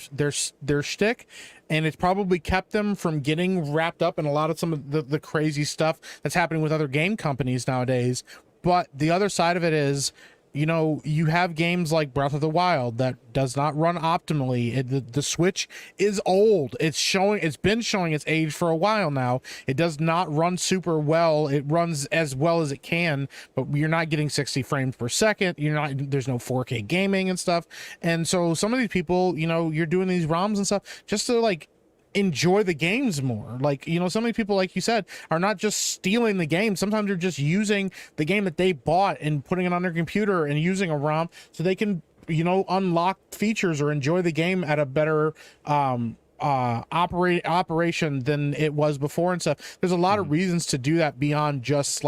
shtick, and it's probably kept them from getting wrapped up in a lot of some of the crazy stuff that's happening with other game companies nowadays. But the other side of it is, you have games like Breath of the Wild that does not run optimally. The Switch is old. It's been showing its age for a while now. It does not run super well. It runs as well as it can, but you're not getting 60 frames per second. There's no 4K gaming and stuff. And so some of these people, you're doing these ROMs and stuff just to enjoy the games more. So many people, like you said, are not just stealing the game. Sometimes they're just using the game that they bought and putting it on their computer and using a ROM so they can unlock features or enjoy the game at a better operation than it was before and stuff. There's a lot of reasons to do that beyond just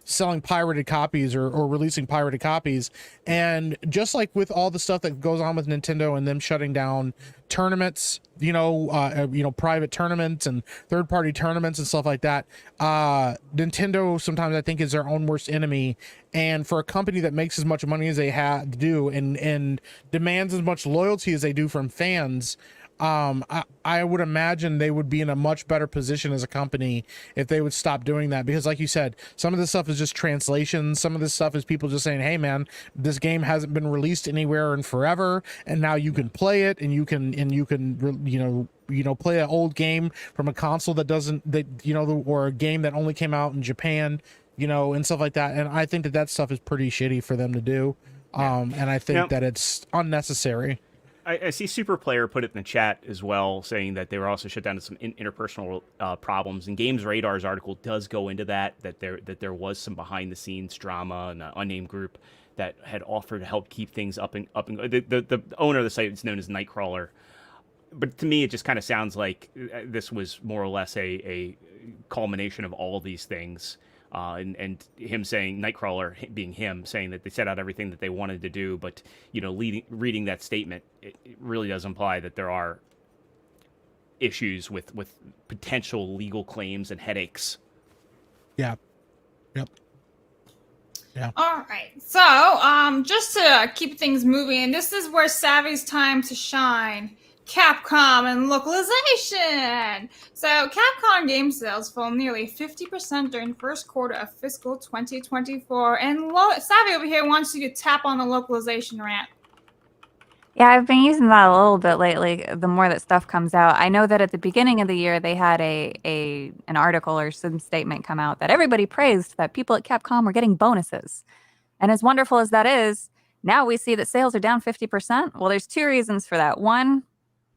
selling pirated copies or releasing pirated copies. And just like with all the stuff that goes on with Nintendo and them shutting down tournaments, private tournaments and third-party tournaments and stuff like that, Nintendo sometimes I think is their own worst enemy. And for a company that makes as much money as they do and demands as much loyalty as they do from fans, I would imagine they would be in a much better position as a company if they would stop doing that. Because like you said, some of this stuff is just translations. Some of this stuff is people just saying, hey man, this game hasn't been released anywhere in forever, and now you can play it, and you can play an old game from a console or a game that only came out in Japan, and stuff like that. And I think that stuff is pretty shitty for them to do. And I think that it's unnecessary. I see Superplayer put it in the chat as well, saying that they were also shut down to some interpersonal problems. And Games Radar's article does go into that there was some behind the scenes drama and an unnamed group that had offered to help keep things up and the owner of the site is known as Nightcrawler. But to me, it just kind of sounds like this was more or less a culmination of all these things. and him saying, Nightcrawler being him, saying that they set out everything that they wanted to do, but, reading that statement, it really does imply that there are issues with potential legal claims and headaches. Yeah. Yep. Yeah. All right. So, just to keep things moving, and this is where Savvy's time to shine. Capcom and localization. So, Capcom game sales fell nearly 50% during the first quarter of fiscal 2024. And Savvy over here wants you to tap on the localization rant. Yeah, I've been using that a little bit lately. The more that stuff comes out, I know that at the beginning of the year they had an article or some statement come out that everybody praised that people at Capcom were getting bonuses, and as wonderful as that is, now we see that sales are down 50%. Well, there's two reasons for that. One,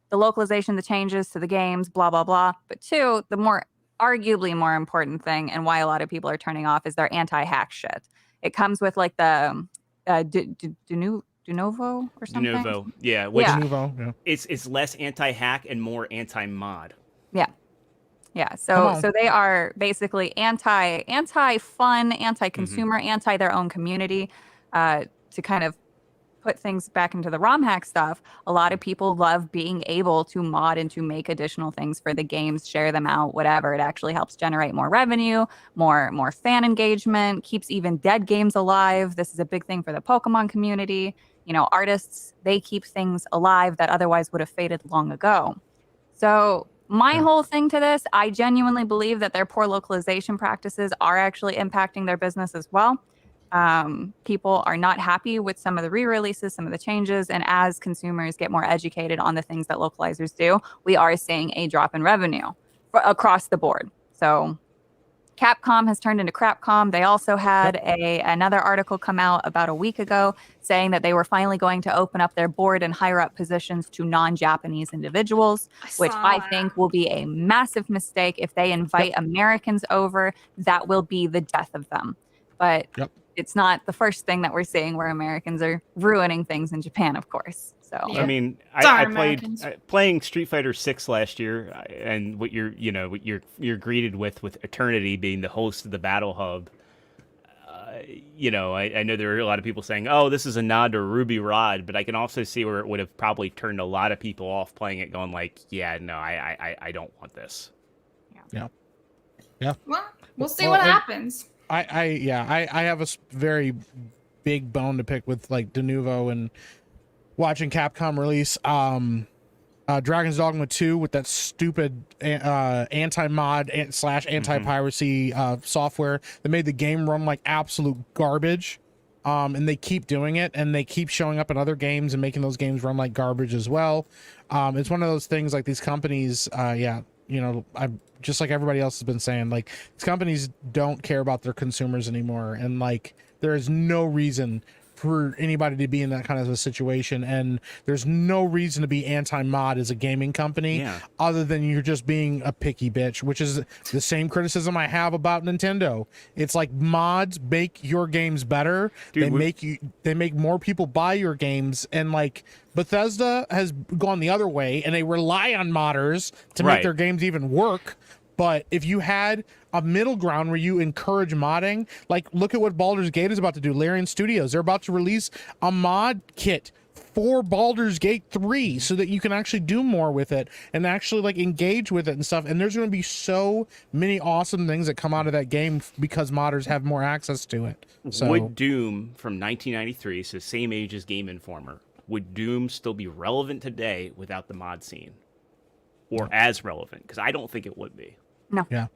the localization, the changes to the games, blah blah blah. But two, the arguably more important thing, and why a lot of people are turning off, is their anti-hack shit. It comes with like the De Novo or something. De Novo, yeah. Which De Novo, yeah. It's less anti-hack and more anti-mod. Yeah. So they are basically anti-fun, anti-consumer, anti their own community, to kind of put things back into the ROM hack stuff. A lot of people love being able to mod and to make additional things for the games, share them out, whatever. It actually helps generate more revenue, more fan engagement, keeps even dead games alive. This is a big thing for the Pokemon community. Artists, they keep things alive that otherwise would have faded long ago. So my whole thing to this, I genuinely believe that their poor localization practices are actually impacting their business as well. People are not happy with some of the re-releases, some of the changes, and as consumers get more educated on the things that localizers do, we are seeing a drop in revenue across the board. So Capcom has turned into Crapcom. They also had another article come out about a week ago saying that they were finally going to open up their board and higher up positions to non-Japanese individuals, which I think will be a massive mistake. If they invite Americans over, that will be the death of them. But it's not the first thing that we're seeing where Americans are ruining things in Japan, of course. So I mean, I played playing Street Fighter 6 last year, and what you're greeted with Eternity being the host of the Battle Hub. I know there are a lot of people saying, "Oh, this is a nod to Ruby Rod," but I can also see where it would have probably turned a lot of people off playing it, going like, "Yeah, no, I don't want this." Yeah. Well, we'll see what happens. I have a very big bone to pick with like De Novo and watching Capcom release Dragon's Dogma 2 with that stupid anti-mod / anti-piracy software that made the game run like absolute garbage. And they keep doing it, and they keep showing up in other games and making those games run like garbage as well. It's one of those things like these companies, I'm just like everybody else has been saying, like these companies don't care about their consumers anymore, and like there is no reason for anybody to be in that kind of a situation, and there's no reason to be anti-mod as a gaming company other than you're just being a picky bitch, which is the same criticism I have about Nintendo. It's like mods make your games better. Dude, they make more people buy your games, and like Bethesda has gone the other way and they rely on modders to make their games even work. But if you had a middle ground where you encourage modding, like look at what Baldur's Gate is about to do. Larian Studios, they're about to release a mod kit for Baldur's Gate 3 so that you can actually do more with it and actually like engage with it and stuff. And there's going to be so many awesome things that come out of that game because modders have more access to it. So would Doom from 1993, so same age as GameInformer, would Doom still be relevant today without the mod scene? Or as relevant? Because I don't think it would be. No. Yeah.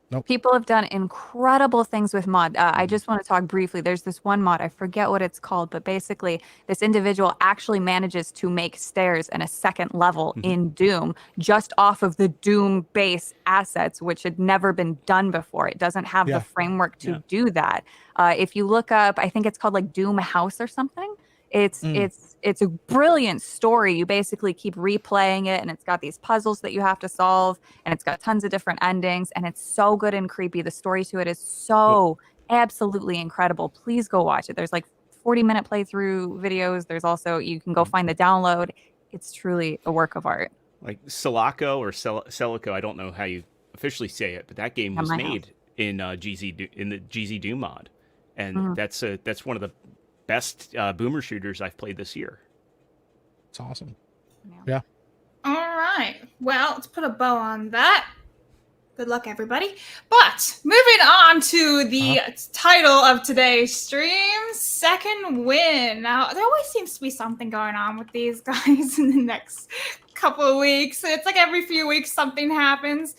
Nope. People have done incredible things with mod. I just want to talk briefly. There's this one mod, I forget what it's called, but basically this individual actually manages to make stairs and a second level in Doom just off of the Doom base assets, which had never been done before. It doesn't have the framework to do that. If you look up, I think it's called like Doom House or something. It's a brilliant story. You basically keep replaying it, and it's got these puzzles that you have to solve, and it's got tons of different endings, and it's so good and creepy. The story to it is so absolutely incredible. Please go watch it. There's like 40-minute playthrough videos. There's also, you can go find the download. It's truly a work of art. Like Celico or Celico, I don't know how you officially say it, but that game was made in in the GZ Doom mod, and that's one of the best boomer shooters I've played this year. It's awesome. Yeah. All right. Well, let's put a bow on that. Good luck, everybody. But moving on to the title of today's stream, Second Win. Now, there always seems to be something going on with these guys in the next couple of weeks. It's like every few weeks something happens.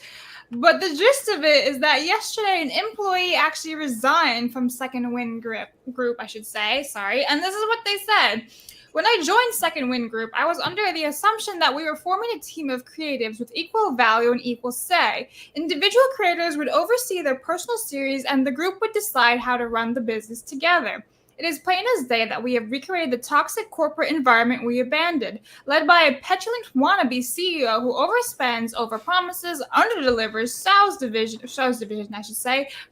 But the gist of it is that yesterday an employee actually resigned from Second Win group, I should say. Sorry. And this is what they said. When I joined Second Win Group, I was under the assumption that we were forming a team of creatives with equal value and equal say. Individual creators would oversee their personal series, and the group would decide how to run the business together. It is plain as day that we have recreated the toxic corporate environment we abandoned, led by a petulant wannabe CEO who overspends, overpromises, underdelivers, shows division,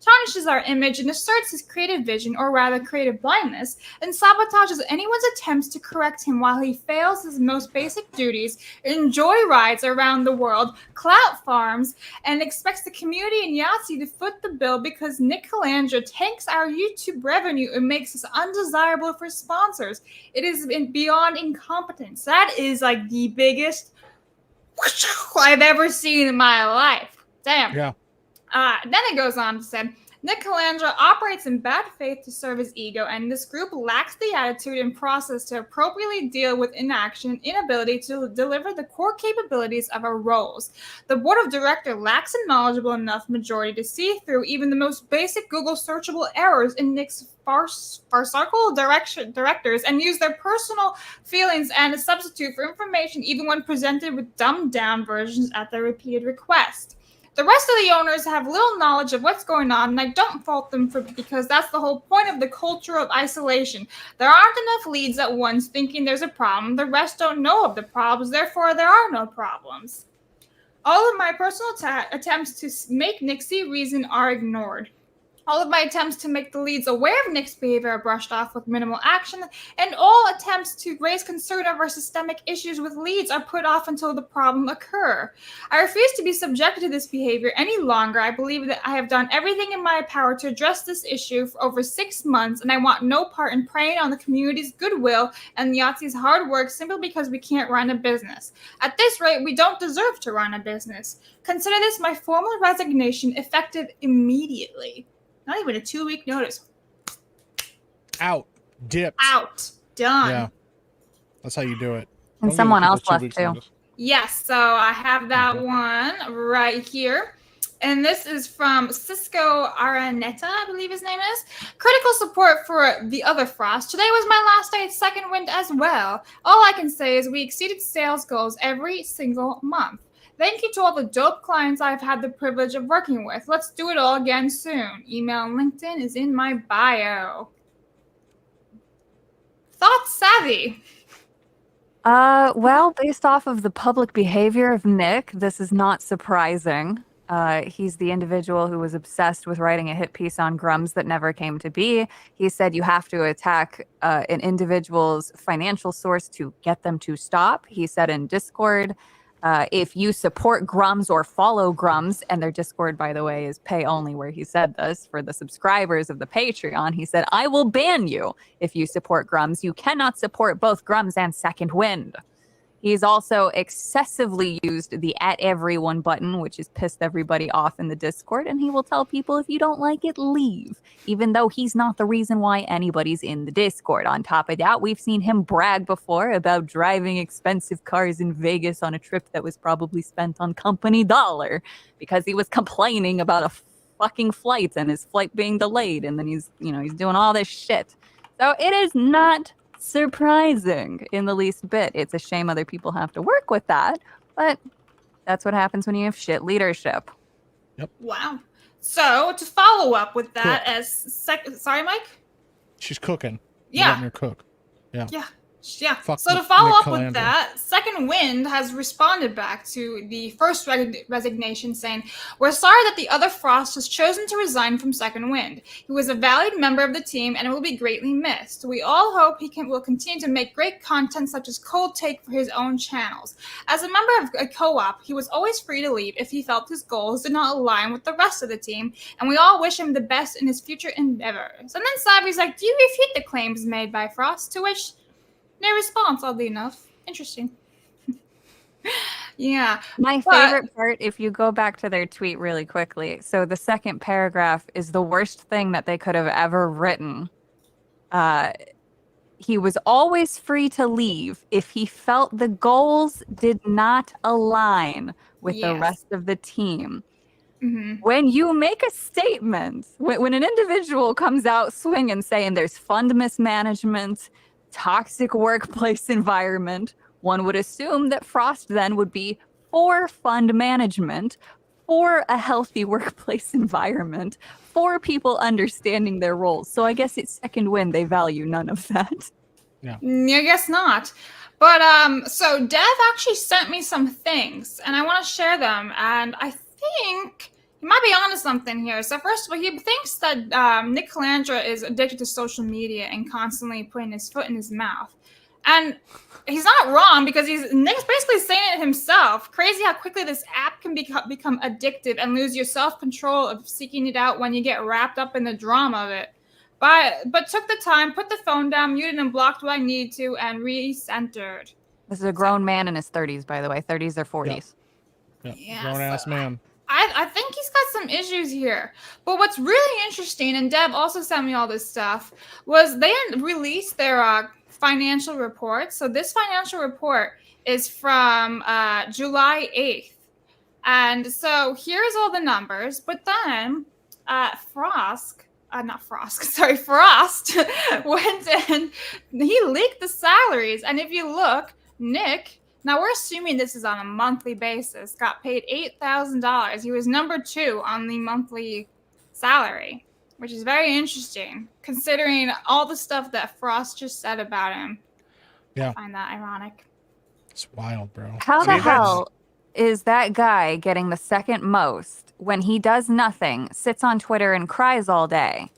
tarnishes our image and asserts his creative vision, or rather creative blindness, and sabotages anyone's attempts to correct him while he fails his most basic duties, enjoy rides around the world, clout farms, and expects the community and Yahtzee to foot the bill because Nick Calandra tanks our YouTube revenue and makes us undesirable for sponsors. It is beyond incompetence. That is like the biggest I've ever seen in my life. Damn. Yeah. Then it goes on to say, Nick Calandra operates in bad faith to serve his ego, and this group lacks the attitude and process to appropriately deal with inaction and inability to deliver the core capabilities of our roles. The board of directors lacks a knowledgeable enough majority to see through even the most basic Google searchable errors in Nick's farcical directors and use their personal feelings and a substitute for information even when presented with dumbed down versions at their repeated request. The rest of the owners have little knowledge of what's going on, and I don't fault them because that's the whole point of the culture of isolation. There aren't enough leads at once thinking there's a problem. The rest don't know of the problems, therefore there are no problems. All of my personal attempts to make Nick see reason are ignored. All of my attempts to make the leads aware of Nick's behavior are brushed off with minimal action, and all attempts to raise concern over systemic issues with leads are put off until the problem occur. I refuse to be subjected to this behavior any longer. I believe that I have done everything in my power to address this issue for over 6 months, and I want no part in preying on the community's goodwill and Yahtzee's hard work simply because we can't run a business. At this rate, we don't deserve to run a business. Consider this my formal resignation effective immediately. Not even a 2-week notice. Out. Dipped. Out. Done. Yeah. That's how you do it. And someone else left too. Yes, so I have that one right here. And this is from Cisco Araneta, I believe his name is. Critical support for the other Frost. Today was my last day at Second Wind as well. All I can say is we exceeded sales goals every single month. Thank you to all the dope clients I've had the privilege of working with. Let's do it all again soon. Email and LinkedIn is in my bio. Thoughts, Savvy? Well, based off of the public behavior of Nick, this is not surprising. He's the individual who was obsessed with writing a hit piece on Grums that never came to be. He said you have to attack an individual's financial source to get them to stop. He said in Discord, if you support Grums or follow Grums, and their Discord, by the way, is pay only where he said this, for the subscribers of the Patreon, he said, I will ban you if you support Grums. You cannot support both Grums and Second Wind. He's also excessively used the @everyone button, which has pissed everybody off in the Discord, and he will tell people if you don't like it, leave, even though he's not the reason why anybody's in the Discord. On top of that, we've seen him brag before about driving expensive cars in Vegas on a trip that was probably spent on company dollar because he was complaining about a fucking flight and his flight being delayed, and then he's doing all this shit. So it is not surprising in the least bit. It's a shame other people have to work with that, but that's what happens when you have shit leadership. Yep. Wow. So to follow up with that, sorry, Mike. She's cooking. Yeah. Letting her cook. Yeah. Yeah. Yeah. Fuck So to Nick follow up Calandra. with that, Second Wind has responded back to the first resignation, saying, "We're sorry that the other Frost has chosen to resign from Second Wind. He was a valued member of the team and will be greatly missed. We all hope will continue to make great content such as Cold Take for his own channels. As a member of a co-op, he was always free to leave if he felt his goals did not align with the rest of the team, and we all wish him the best in his future endeavors." And then Savi's like, "Do you refute the claims made by Frost?" To which no response, oddly enough. Interesting. Yeah. My but- favorite part, if you go back to their tweet really quickly, so the second paragraph is the worst thing that they could have ever written. He was always free to leave if he felt the goals did not align with the Yes. rest of the team. Mhm. When you make a statement, when an individual comes out swinging saying there's fund mismanagement, toxic workplace environment, one would assume that Frost then would be for fund management, for a healthy workplace environment, for people understanding their roles. So I guess it's Second Wind, they value none of that. I guess not. But so Dev actually sent me some things, and I want to share them. And I think he might be onto something here. So first of all, he thinks that Nick Calandra is addicted to social media and constantly putting his foot in his mouth. And he's not wrong, because Nick's basically saying it himself. Crazy how quickly this app can become addictive and lose your self-control of seeking it out when you get wrapped up in the drama of it. But took the time, put the phone down, muted and blocked what I need to, and re-centered. This is a grown man in his 30s, by the way, 30s or 40s. Yeah, Grown ass man. I think he's got some issues here. But what's really interesting, and Deb also sent me all this stuff, was they released their financial report. So this financial report is from July 8th. And so here's all the numbers. But then Frost went and he leaked the salaries. And if you look, Nick, now we're assuming this is on a monthly basis, got paid $8,000. He was number 2 on the monthly salary, which is very interesting considering all the stuff that Frost just said about him. Yeah. I find that ironic. It's wild, bro. How the hell is that guy getting the second most when he does nothing, sits on Twitter and cries all day,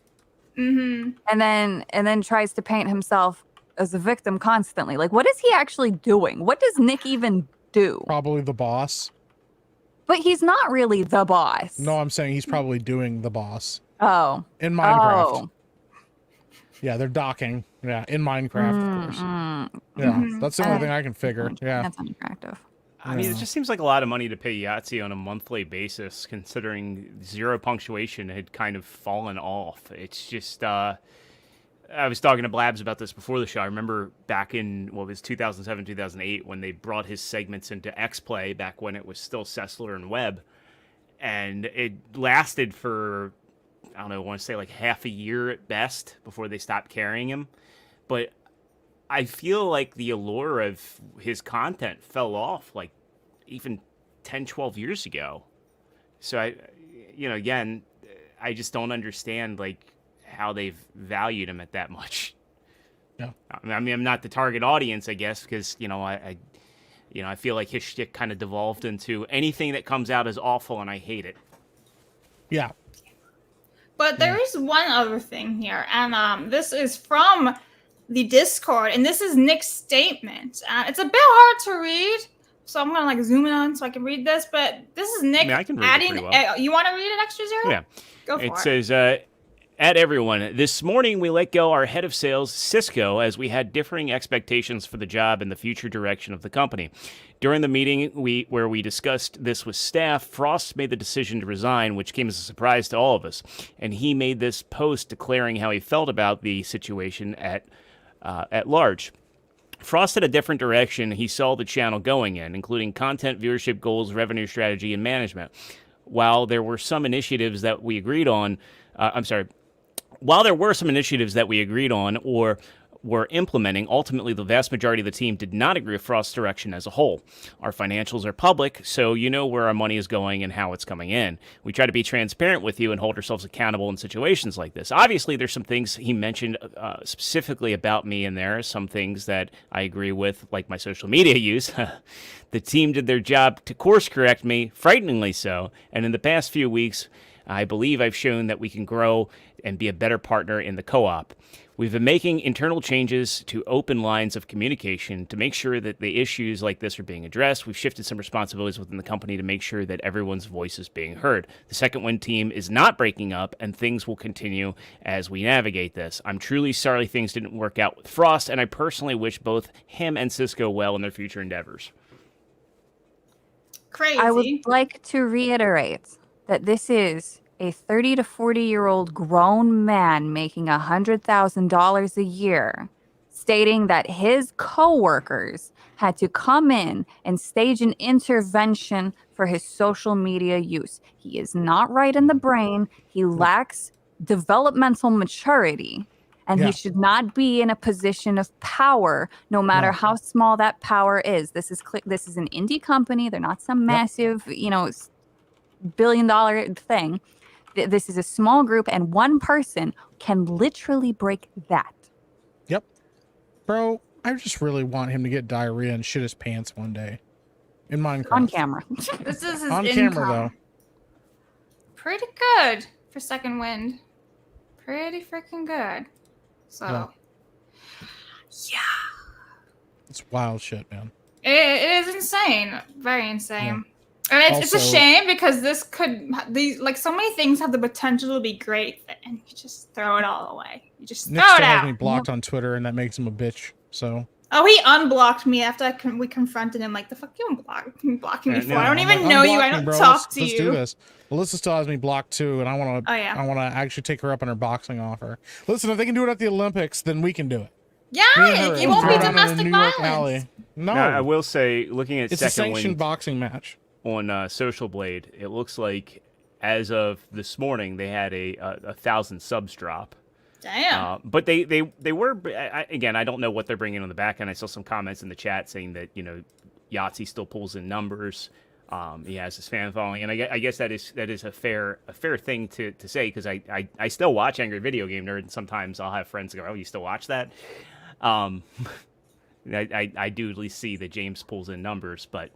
and then tries to paint himself as a victim constantly? Like, what is he actually doing? What does Nick even do? Probably the boss. But he's not really the boss. No, I'm saying he's probably doing the boss. Oh. In Minecraft. Oh. Yeah, they're docking. Yeah, in Minecraft, of course. Yeah, that's the only thing I can figure. Yeah. That's unattractive. I mean, it just seems like a lot of money to pay Yahtzee on a monthly basis, considering zero punctuation had kind of fallen off. It's just, I was talking to Blabs about this before the show. I remember back in, 2007, 2008, when they brought his segments into X-Play, back when it was still Sessler and Webb. And it lasted for, I don't know, I want to say like half a year at best before they stopped carrying him. But I feel like the allure of his content fell off like even 10, 12 years ago. So again, I just don't understand like how they've valued him at that much. Yeah. I mean, I'm not the target audience, I guess, because, I feel like his shtick kind of devolved into anything that comes out is awful and I hate it. Yeah. But there is one other thing here, and this is from the Discord, and this is Nick's statement. It's a bit hard to read, so I'm gonna like zoom in on so I can read this. But this is Nick I can read it adding. pretty well. You want to read it, Extra Zero? Yeah. Go for it. It says, at everyone, this morning we let go our head of sales, Cisco, as we had differing expectations for the job and the future direction of the company. During the meeting where we discussed this with staff, Frost made the decision to resign, which came as a surprise to all of us. And he made this post declaring how he felt about the situation at large. Frost had a different direction he saw the channel going in, including content, viewership goals, revenue strategy, and management. While there were some initiatives that we agreed on, or we're implementing, ultimately the vast majority of the team did not agree with Frost's direction as a whole. Our financials are public, so you know where our money is going and how it's coming in. We try to be transparent with you and hold ourselves accountable in situations like this. Obviously, there's some things he mentioned specifically about me in there, some things that I agree with, like my social media use. The team did their job to course correct me, frighteningly so, and in the past few weeks, I believe I've shown that we can grow and be a better partner in the co-op. We've been making internal changes to open lines of communication to make sure that the issues like this are being addressed. We've shifted some responsibilities within the company to make sure that everyone's voice is being heard. The Second Wind team is not breaking up, and things will continue as we navigate this. I'm truly sorry things didn't work out with Frost, and I personally wish both him and Cisco well in their future endeavors. Crazy. I would like to reiterate that this is a 30 to 40-year-old grown man making $100,000 a year, stating that his coworkers had to come in and stage an intervention for his social media use. He is not right in the brain. He lacks developmental maturity, and he should not be in a position of power, no matter how small that power is. This is an indie company. They're not some massive, billion-dollar thing. This is a small group, and one person can literally break that. Yep. Bro, I just really want him to get diarrhea and shit his pants one day. In Minecraft. On camera. This is his On income. camera, though. Pretty good for Second Wind. Pretty freaking good. So, yeah. It's wild shit, man. It is insane. Very insane. And it's a shame because so many things have the potential to be great, and you just throw it all away. You just Nick throw it still has out. me blocked on Twitter, and that makes him a bitch. So. Oh, he unblocked me after we confronted him. Like, the fuck you blocking me for? I don't even know you. I don't talk to you. Let's do this. Melissa still has me blocked too, and I want to. Oh, yeah. I want to actually take her up on her boxing offer. Listen, if they can do it at the Olympics, then we can do it. Yeah, it won't be domestic violence. No, Now, I will say, looking at it's a Second sanctioned Wind boxing match on Social Blade, it looks like as of this morning they had a 1,000 subs drop. Damn. But they were again. I don't know what they're bringing on the back end. I saw some comments in the chat saying that Yahtzee still pulls in numbers. He has his fan following, and I guess that is a fair thing to say, because I still watch Angry Video Game Nerd, and sometimes I'll have friends go, "Oh, you still watch that?" I do at least see that James pulls in numbers, but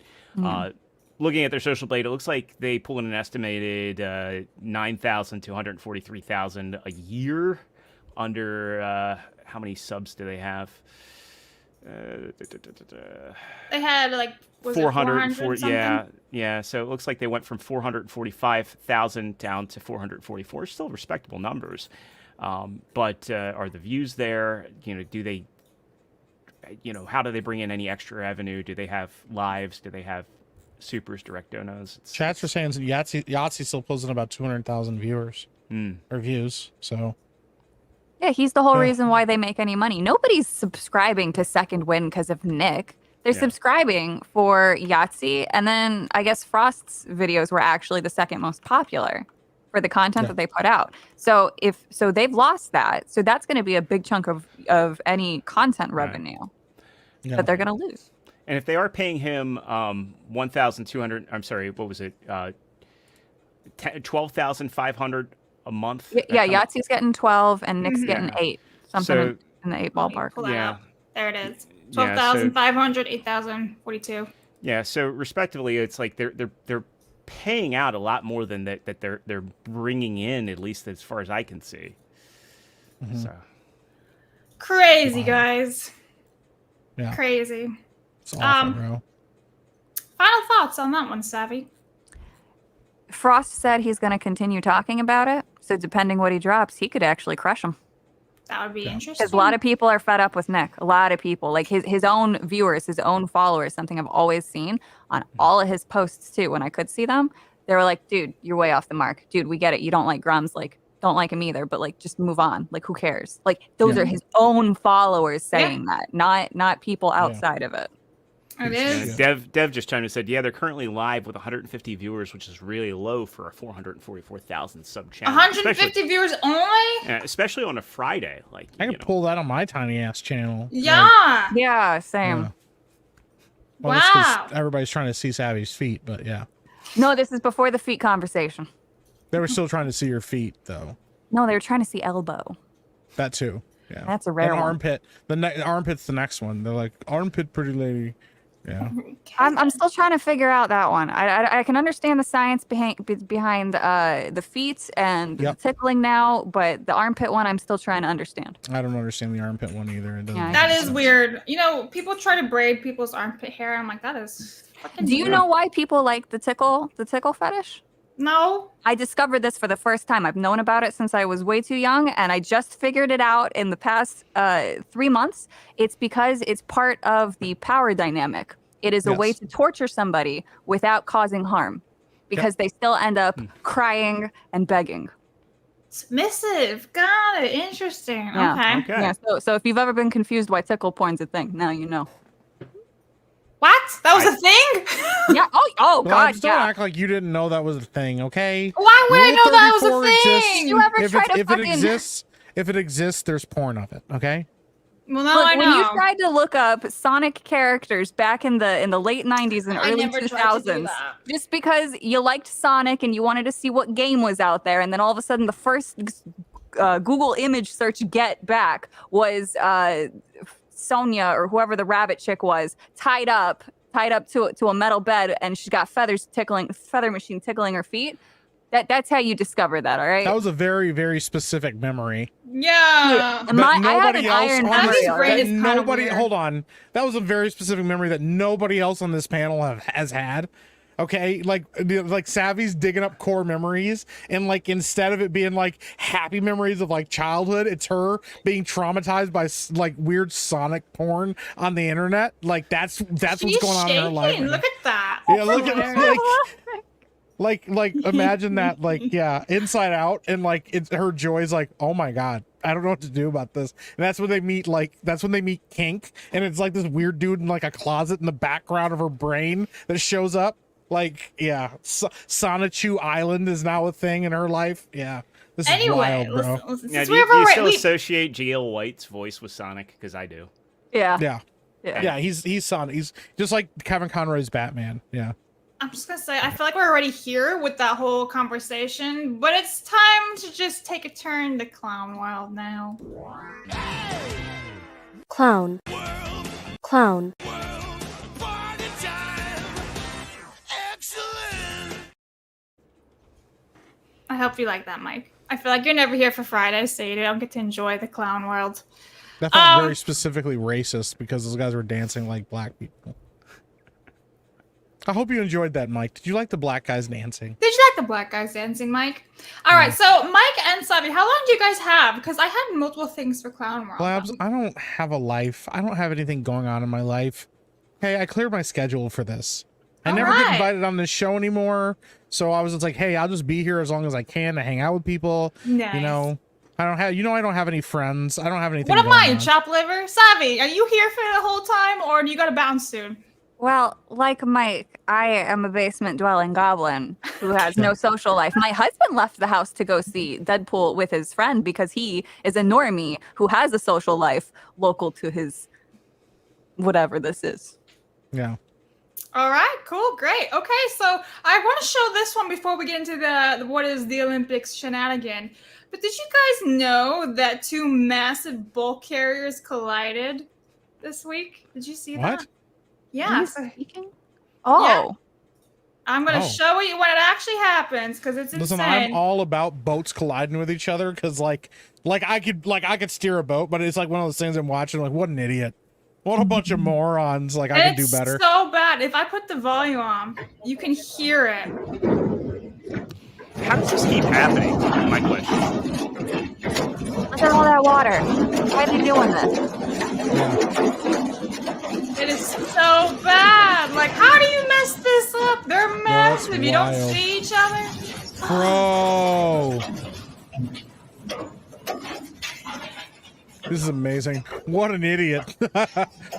looking at their Social Blade, it looks like they pull in an estimated 9,000 to 143,000 a year. Under how many subs do they have? They had 400. Yeah. So it looks like they went from 445,000 down to 444. Still respectable numbers. But are the views there? Do they? How do they bring in any extra revenue? Do they have lives? Do they have supers, direct donos? Chats are saying Yahtzee still pulls in about 200,000 viewers or views. So. Yeah, he's the whole reason why they make any money. Nobody's subscribing to Second Wind because of Nick. They're subscribing for Yahtzee, and then I guess Frost's videos were actually the second most popular for the content that they put out. So they've lost that. So that's going to be a big chunk of any content revenue that they're going to lose. And if they are paying him 1,200, I'm sorry, what was it? 12,500 a month. Yeah, Yahtzee's getting 12 and Nick's getting 8. Something in the 8 ballpark. Yeah. There it is. 12,500, 8,042. Yeah, so respectively, it's like they're paying out a lot more than that they're bringing in, at least as far as I can see. So crazy, guys. Yeah. Crazy. It's awful, bro. Final thoughts on that one, Savvy? Frost said he's going to continue talking about it. So depending what he drops, he could actually crush him. That would be interesting. Because a lot of people are fed up with Nick. A lot of people, like his own viewers, his own followers, something I've always seen on all of his posts too. When I could see them, they were like, dude, you're way off the mark. Dude, we get it. You don't like Grums. Like, don't like him either, but like, just move on. Like, who cares? Like, those are his own followers saying that, not people outside of it. It is. Dev just chimed in and said, yeah, they're currently live with 150 viewers, which is really low for a 444,000 sub channel. 150 viewers only? Especially on a Friday. Like I can pull that on my tiny ass channel. Yeah. Yeah, same. Yeah. Well, that's 'cause Wow. everybody's trying to see Savvy's feet, but yeah. No, this is before the feet conversation. They were still trying to see your feet, though. No, they were trying to see elbow. That too. Yeah. That's a rare and one. armpit. Armpit's the next one. They're like, armpit, pretty lady. Yeah. I'm still trying to figure out that one. I can understand the science behind the feet and the tickling now, but the armpit one I'm still trying to understand. I don't understand the armpit one either. It doesn't Yeah, make That is sense. weird. You know, people try to braid people's armpit hair. I'm like, that is fucking Do you weird. know why people like the tickle fetish? No. I discovered this for the first time. I've known about it since I was way too young, and I just figured it out in the past 3 months. It's because it's part of the power dynamic. It is a way to torture somebody without causing harm, because they still end up crying and begging. Submissive. Got it. Interesting. Yeah. Okay. Yeah. So if you've ever been confused why tickle porn's a thing, now you know. What? That was a thing? Yeah. Oh Well, God. just don't act like you didn't know that was a thing, okay? Why would I Rule know that was a 34 thing? exists. You ever if try it, to if fucking- it exists, there's porn of it, okay? Well, now Look, I know. when you tried to look up Sonic characters back in the late 90s and I early never tried to do 2000s, that. just because you liked Sonic and you wanted to see what game was out there, and then all of a sudden the first Google image search get back was Sonia or whoever the rabbit chick was tied up to a metal bed, and she's got feather machine tickling her feet. That's how you discover that, all right? That was a very, very specific memory. Yeah. And I had an iron memory. all right? Nobody, hold on. That was a very specific memory that nobody else on this panel has had. Okay, like Savvy's digging up core memories, and like instead of it being like happy memories of like childhood, it's her being traumatized by like weird Sonic porn on the internet. Like that's what's going on in her life. Look at that. Yeah, look at like imagine that, like, yeah, Inside Out, and like it's her joy's like, oh my God, I don't know what to do about this. And that's when they meet Kink, and it's like this weird dude in like a closet in the background of her brain that shows up. Like, yeah, Sonichu Island is now a thing in her life. Yeah, this is wild, bro. Listen, Now, since do you we've still already- associate J.L. White's voice with Sonic? Because I do. Yeah. Yeah, he's Sonic. He's just like Kevin Conroy's Batman. Yeah. I'm just gonna say, I feel like we're already here with that whole conversation, but it's time to just take a turn to Clown World now. Clown. Clown. I hope you like that, Mike. I feel like you're never here for Friday, so you don't get to enjoy the Clown World. That felt very specifically racist because those guys were dancing like black people. I hope you enjoyed that, Mike. Did you like the black guys dancing? Did you like the black guys dancing, Mike? All right, so Mike and Savvy, how long do you guys have? Because I had multiple things for Clown World. Blabs, I don't have a life. I don't have anything going on in my life. Hey, I cleared my schedule for this. I never get invited on this show anymore. So I was just like, hey, I'll just be here as long as I can to hang out with people. Nice. You know, I don't have any friends. I don't have anything What am going I, on. chop liver? Savvy, are you here for the whole time, or do you gotta bounce soon? Well, like Mike, I am a basement dwelling goblin who has no social life. My husband left the house to go see Deadpool with his friend because he is a normie who has a social life local to his whatever this is. Yeah. All right, cool, great. Okay, so I want to show this one before we get into the what is the Olympics shenanigan. But did you guys know that two massive bulk carriers collided this week? Did you see that? What? Yeah. Oh. I'm gonna Oh. show you when it actually happens because it's Listen, insane. I'm all about boats colliding with each other because like I could steer a boat, but it's like one of those things I'm watching like, what an idiot. What a bunch of morons. Like, I could do It's better. so bad. If I put the volume on, you can hear it. How does this keep happening? Is my question. Look at all that water. Why are they doing this? It is so bad. Like, how do you mess this up? They're That's massive. You don't wild. see each other. Bro. This is amazing. What an idiot.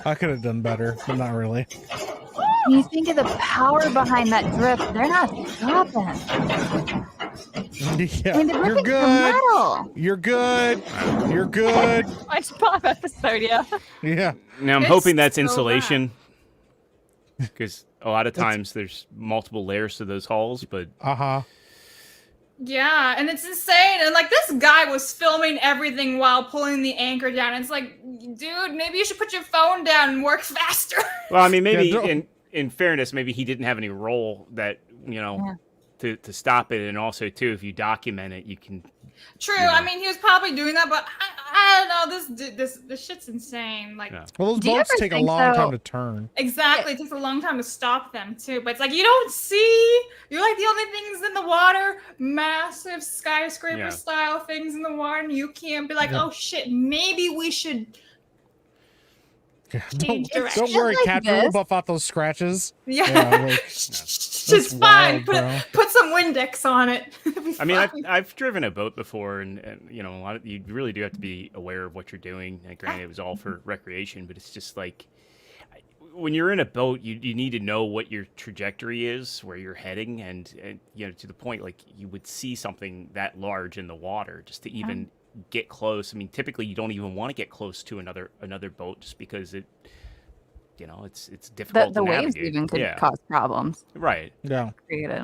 I could have done better, but not really. When you think of the power behind that drift, they're not stopping. Yeah, I mean, the you're drift's good. metal. You're good. You're good. SpongeBob episode, yeah. Yeah. Now I'm It's hoping that's so insulation, because a lot of times there's multiple layers to those hulls. But Yeah, and it's insane. And like this guy was filming everything while pulling the anchor down. It's like, dude, maybe you should put your phone down and work faster. well, I mean, maybe Yeah, in fairness, maybe he didn't have any role that to stop it, and also too, if you document it, you can. True. You know. I mean, he was probably doing that, but I don't know. This shit's insane. Like, well, those Do you boats ever take a think long so? time to turn. exactly. It takes a long time to stop them too. But it's like you don't see. You're like the only things in the water, massive skyscraper style things in the water, and you can't be like, oh shit, maybe we should. Yeah, Change don't direction. worry, Like Cat. We'll this. buff out those scratches. Yeah, like, it's fine. wild, bro. Put some Windex on it. It'll be I mean, fine. I've driven a boat before, and a lot of, you really do have to be aware of what you're doing. And granted, it was all for recreation, but it's just like when you're in a boat, you need to know what your trajectory is, where you're heading, and to the point, like you would see something that large in the water just to even get close. I mean, typically you don't even want to get close to another boat just because it's difficult. The to waves navigate. even could cause problems. Right. Yeah. Created.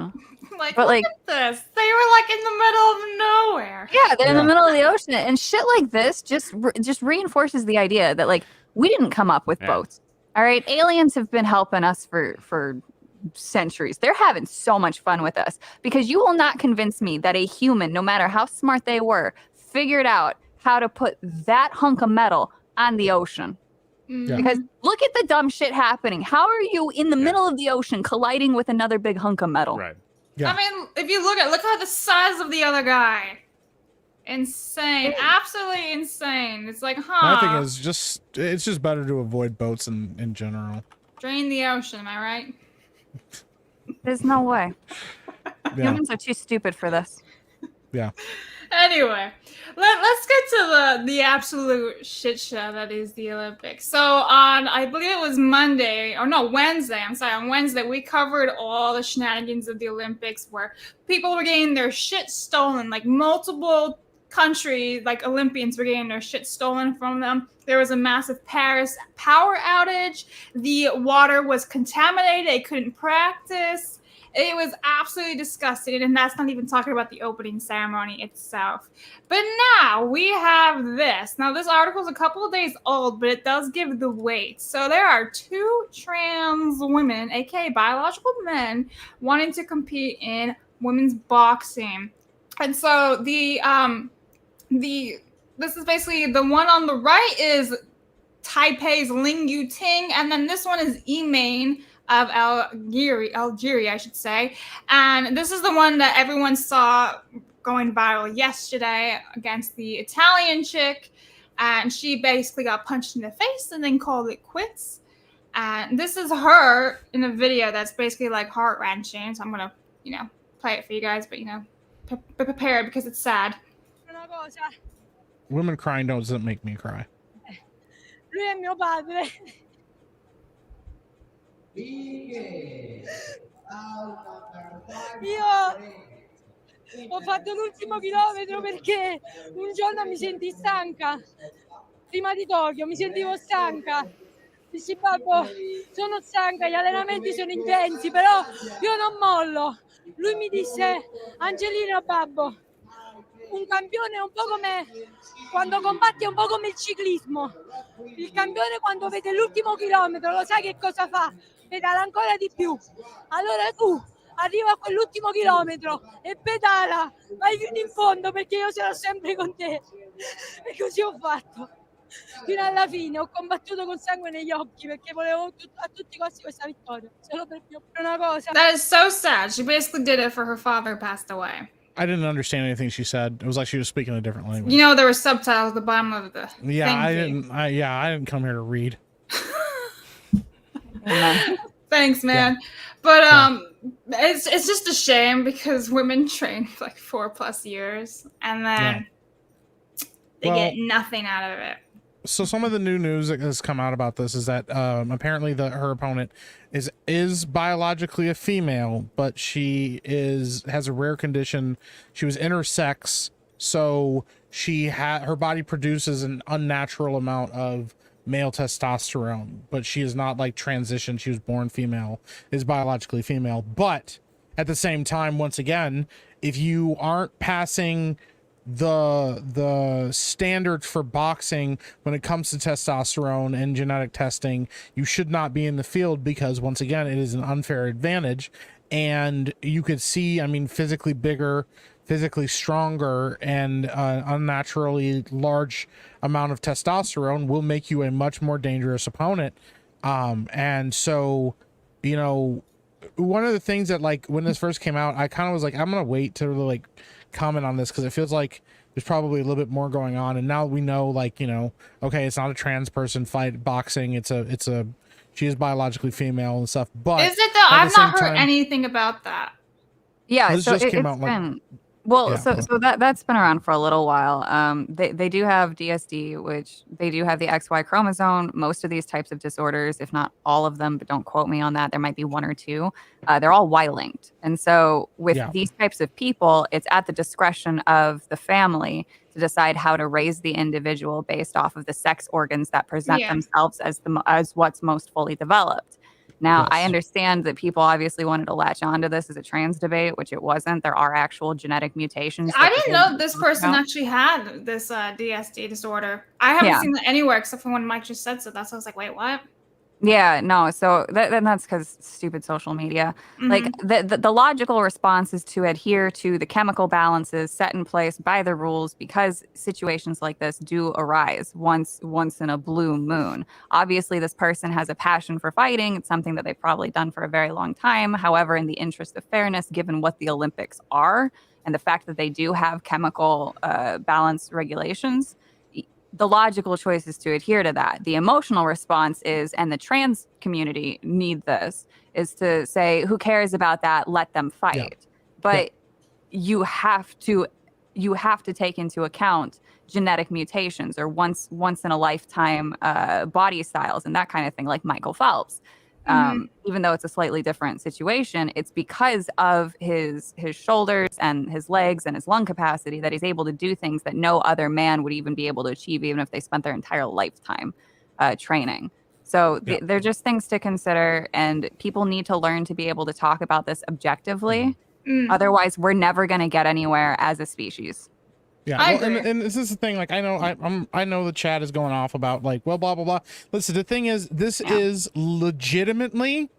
Like, But, look like- at this. They were like in the middle of nowhere. Yeah, they're in the middle of the ocean, and shit like this just reinforces the idea that like we didn't come up with boats. All right, aliens have been helping us for centuries. They're having so much fun with us because you will not convince me that a human, no matter how smart they were, figured out how to put that hunk of metal on the ocean. Yeah. Because look at the dumb shit happening. How are you in the middle of the ocean colliding with another big hunk of metal? Right. Yeah. I mean, if you look at the size of the other guy. Insane. Absolutely insane. It's like, My thing is it's just better to avoid boats in general. Drain the ocean, am I right? There's no way. Yeah. Humans are too stupid for this. Yeah. Anyway, let's get to the absolute shit show that is the Olympics. So on, I believe it was Wednesday. I'm sorry, on Wednesday we covered all the shenanigans of the Olympics where people were getting their shit stolen, like multiple countries, like Olympians were getting their shit stolen from them. There was a massive Paris power outage. The water was contaminated. They couldn't practice. It was absolutely disgusting, and that's not even talking about the opening ceremony itself. But now we have this. Now, this article is a couple of days old, but it does give the weight. So there are 2 trans women, aka biological men, wanting to compete in women's boxing. And so this is basically the one on the right is Taipei's Ling Yuting, and then this one is Emain of Algeria, I should say. And this is the one that everyone saw going viral yesterday against the Italian chick. And she basically got punched in the face and then called it quits. And this is her in a video that's basically like heart-wrenching. So I'm going to, play it for you guys, but, be prepared because it's sad. Women crying doesn't make me cry. Lui è mio padre. Io ho fatto l'ultimo chilometro perché un giorno mi sentii stanca. Prima di Tokyo mi sentivo stanca. Dissi, babbo, sono stanca, gli allenamenti sono intensi, però io non mollo. Lui mi disse, Angelino, babbo, un campione è un po' come quando combatti, è un po' come il ciclismo. Il campione quando vede l'ultimo chilometro lo sai che cosa fa? Pedala ancora di più. Allora tu arriva a quell'ultimo chilometro e pedala, vai fino in fondo perché io sarò sempre con te. E così ho fatto. Fino alla fine ho combattuto con sangue negli occhi perché volevo a tutti i costi questa vittoria. Solo per una cosa. That is so sad. She basically did it for her father who passed away. I didn't understand anything she said. It was like she was speaking a different language. There were subtitles at the bottom of the Yeah, thing. I didn't come here to read. Thanks, man. But it's just a shame because women train for like 4+ years and then they get nothing out of it. So some of the new news that has come out about this is that apparently her opponent is biologically a female, but she has a rare condition. She was intersex, so her body produces an unnatural amount of male testosterone, but she is not like transitioned. She was born female, is biologically female. But at the same time, once again, if you aren't passing the standards for boxing when it comes to testosterone and genetic testing, you should not be in the field, because once again, it is an unfair advantage. And you could see, I mean, physically bigger, physically stronger, and unnaturally large amount of testosterone will make you a much more dangerous opponent. And so, you know, one of the things that, like, when this first came out, I kind of was like, I'm gonna wait to really like comment on this, because it feels like there's probably a little bit more going on. And now we know, like, you know, okay, it's not a trans person fight boxing, she is biologically female and stuff. But is it though? I've not heard anything about that. Yeah, this so just came it's out like, been well, yeah. so that's been around for a little while. They do have DSD, which they do have the XY chromosome. Most of these types of disorders, if not all of them, but don't quote me on that, there might be one or two, they're all Y-linked. And so with these types of people, it's at the discretion of the family to decide how to raise the individual based off of the sex organs that present themselves as what's most fully developed. Now, I understand that people obviously wanted to latch onto this as a trans debate, which it wasn't. There are actual genetic mutations. I didn't know this person actually had this DSD disorder. I haven't seen that anywhere except for when Mike just said so. That's why I was like, wait, what? Yeah, no. So that's because stupid social media. Like the logical response is to adhere to the chemical balances set in place by the rules, because situations like this do arise once in a blue moon. Obviously, this person has a passion for fighting. It's something that they've probably done for a very long time. However, in the interest of fairness, given what the Olympics are and the fact that they do have chemical balance regulations, the logical choice is to adhere to that. The emotional response is, and the trans community need this, is to say, who cares about that? Let them fight. But you have to take into account genetic mutations or once in a lifetime body styles and that kind of thing, like Michael Phelps. Even though it's a slightly different situation, it's because of his shoulders and his legs and his lung capacity that he's able to do things that no other man would even be able to achieve, even if they spent their entire lifetime training. So they're just things to consider, and people need to learn to be able to talk about this objectively. Otherwise, we're never going to get anywhere as a species. Yeah, well, and this is the thing. Like, I know the chat is going off about, like, well, blah blah blah. Listen, the thing is, this is legitimately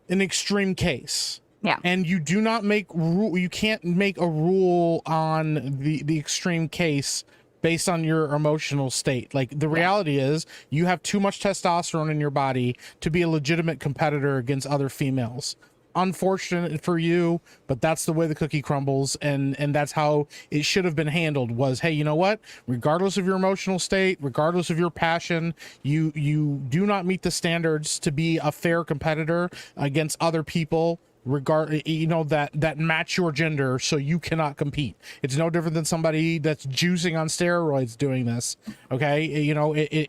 an extreme case. Yeah, and you do not make you can't make a rule on the extreme case based on your emotional state. Like, the reality is, you have too much testosterone in your body to be a legitimate competitor against other females. Unfortunate for you, but that's the way the cookie crumbles, and that's how it should have been handled. Was, hey, you know what, regardless of your emotional state, regardless of your passion, you do not meet the standards to be a fair competitor against other people, that match your gender, so you cannot compete. It's no different than somebody that's juicing on steroids doing this. Okay,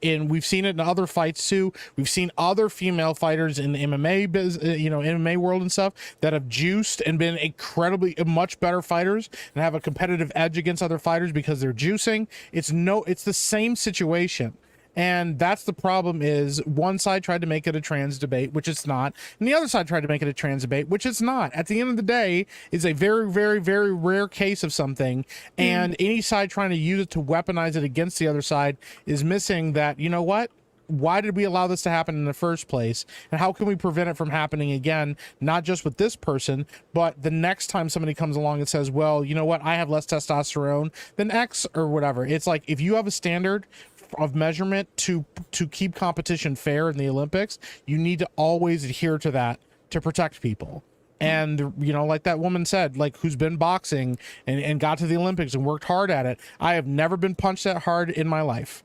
and we've seen it in other fights too. We've seen other female fighters in the MMA MMA world and stuff that have juiced and been incredibly much better fighters and have a competitive edge against other fighters because they're juicing. It's the same situation. And that's the problem, is one side tried to make it a trans debate, which it's not, and the other side tried to make it a trans debate, which it's not. At the end of the day, it's a very, very, very rare case of something, and any side trying to use it to weaponize it against the other side is missing that, you know what? Why did we allow this to happen in the first place? And how can we prevent it from happening again, not just with this person, but the next time somebody comes along and says, well, you know what, I have less testosterone than X or whatever. It's like, if you have a standard of measurement to keep competition fair in the Olympics, you need to always adhere to that to protect people. And, like that woman said, like, who's been boxing and got to the Olympics and worked hard at it. I have never been punched that hard in my life.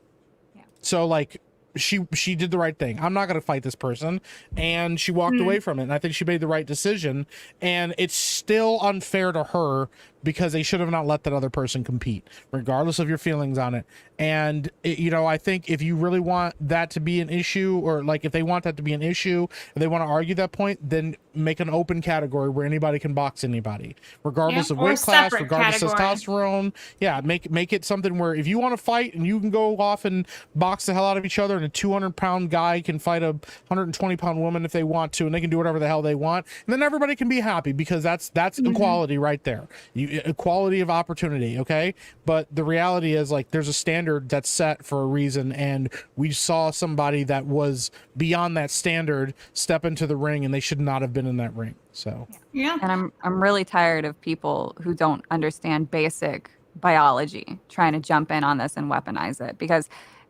So, like, she did the right thing. I'm not going to fight this person, and she walked away from it, and I think she made the right decision. And it's still unfair to her because they should have not let that other person compete, regardless of your feelings on it. And you know, I think if you really want that to be an issue, or like if they want that to be an issue and they want to argue that point, then make an open category where anybody can box anybody, regardless of weight class, regardless of testosterone. Yeah, make it something where if you want to fight and you can go off and box the hell out of each other, and a 200-pound guy can fight a 120-pound woman if they want to, and they can do whatever the hell they want, and then everybody can be happy, because that's equality right there. Equality of opportunity, okay? But the reality is, like, there's a standard that's set for a reason, and we saw somebody that was beyond that standard step into the ring, and they should not have been in that ring. So yeah. And I'm really tired of people who don't understand basic biology trying to jump in on this and weaponize it, because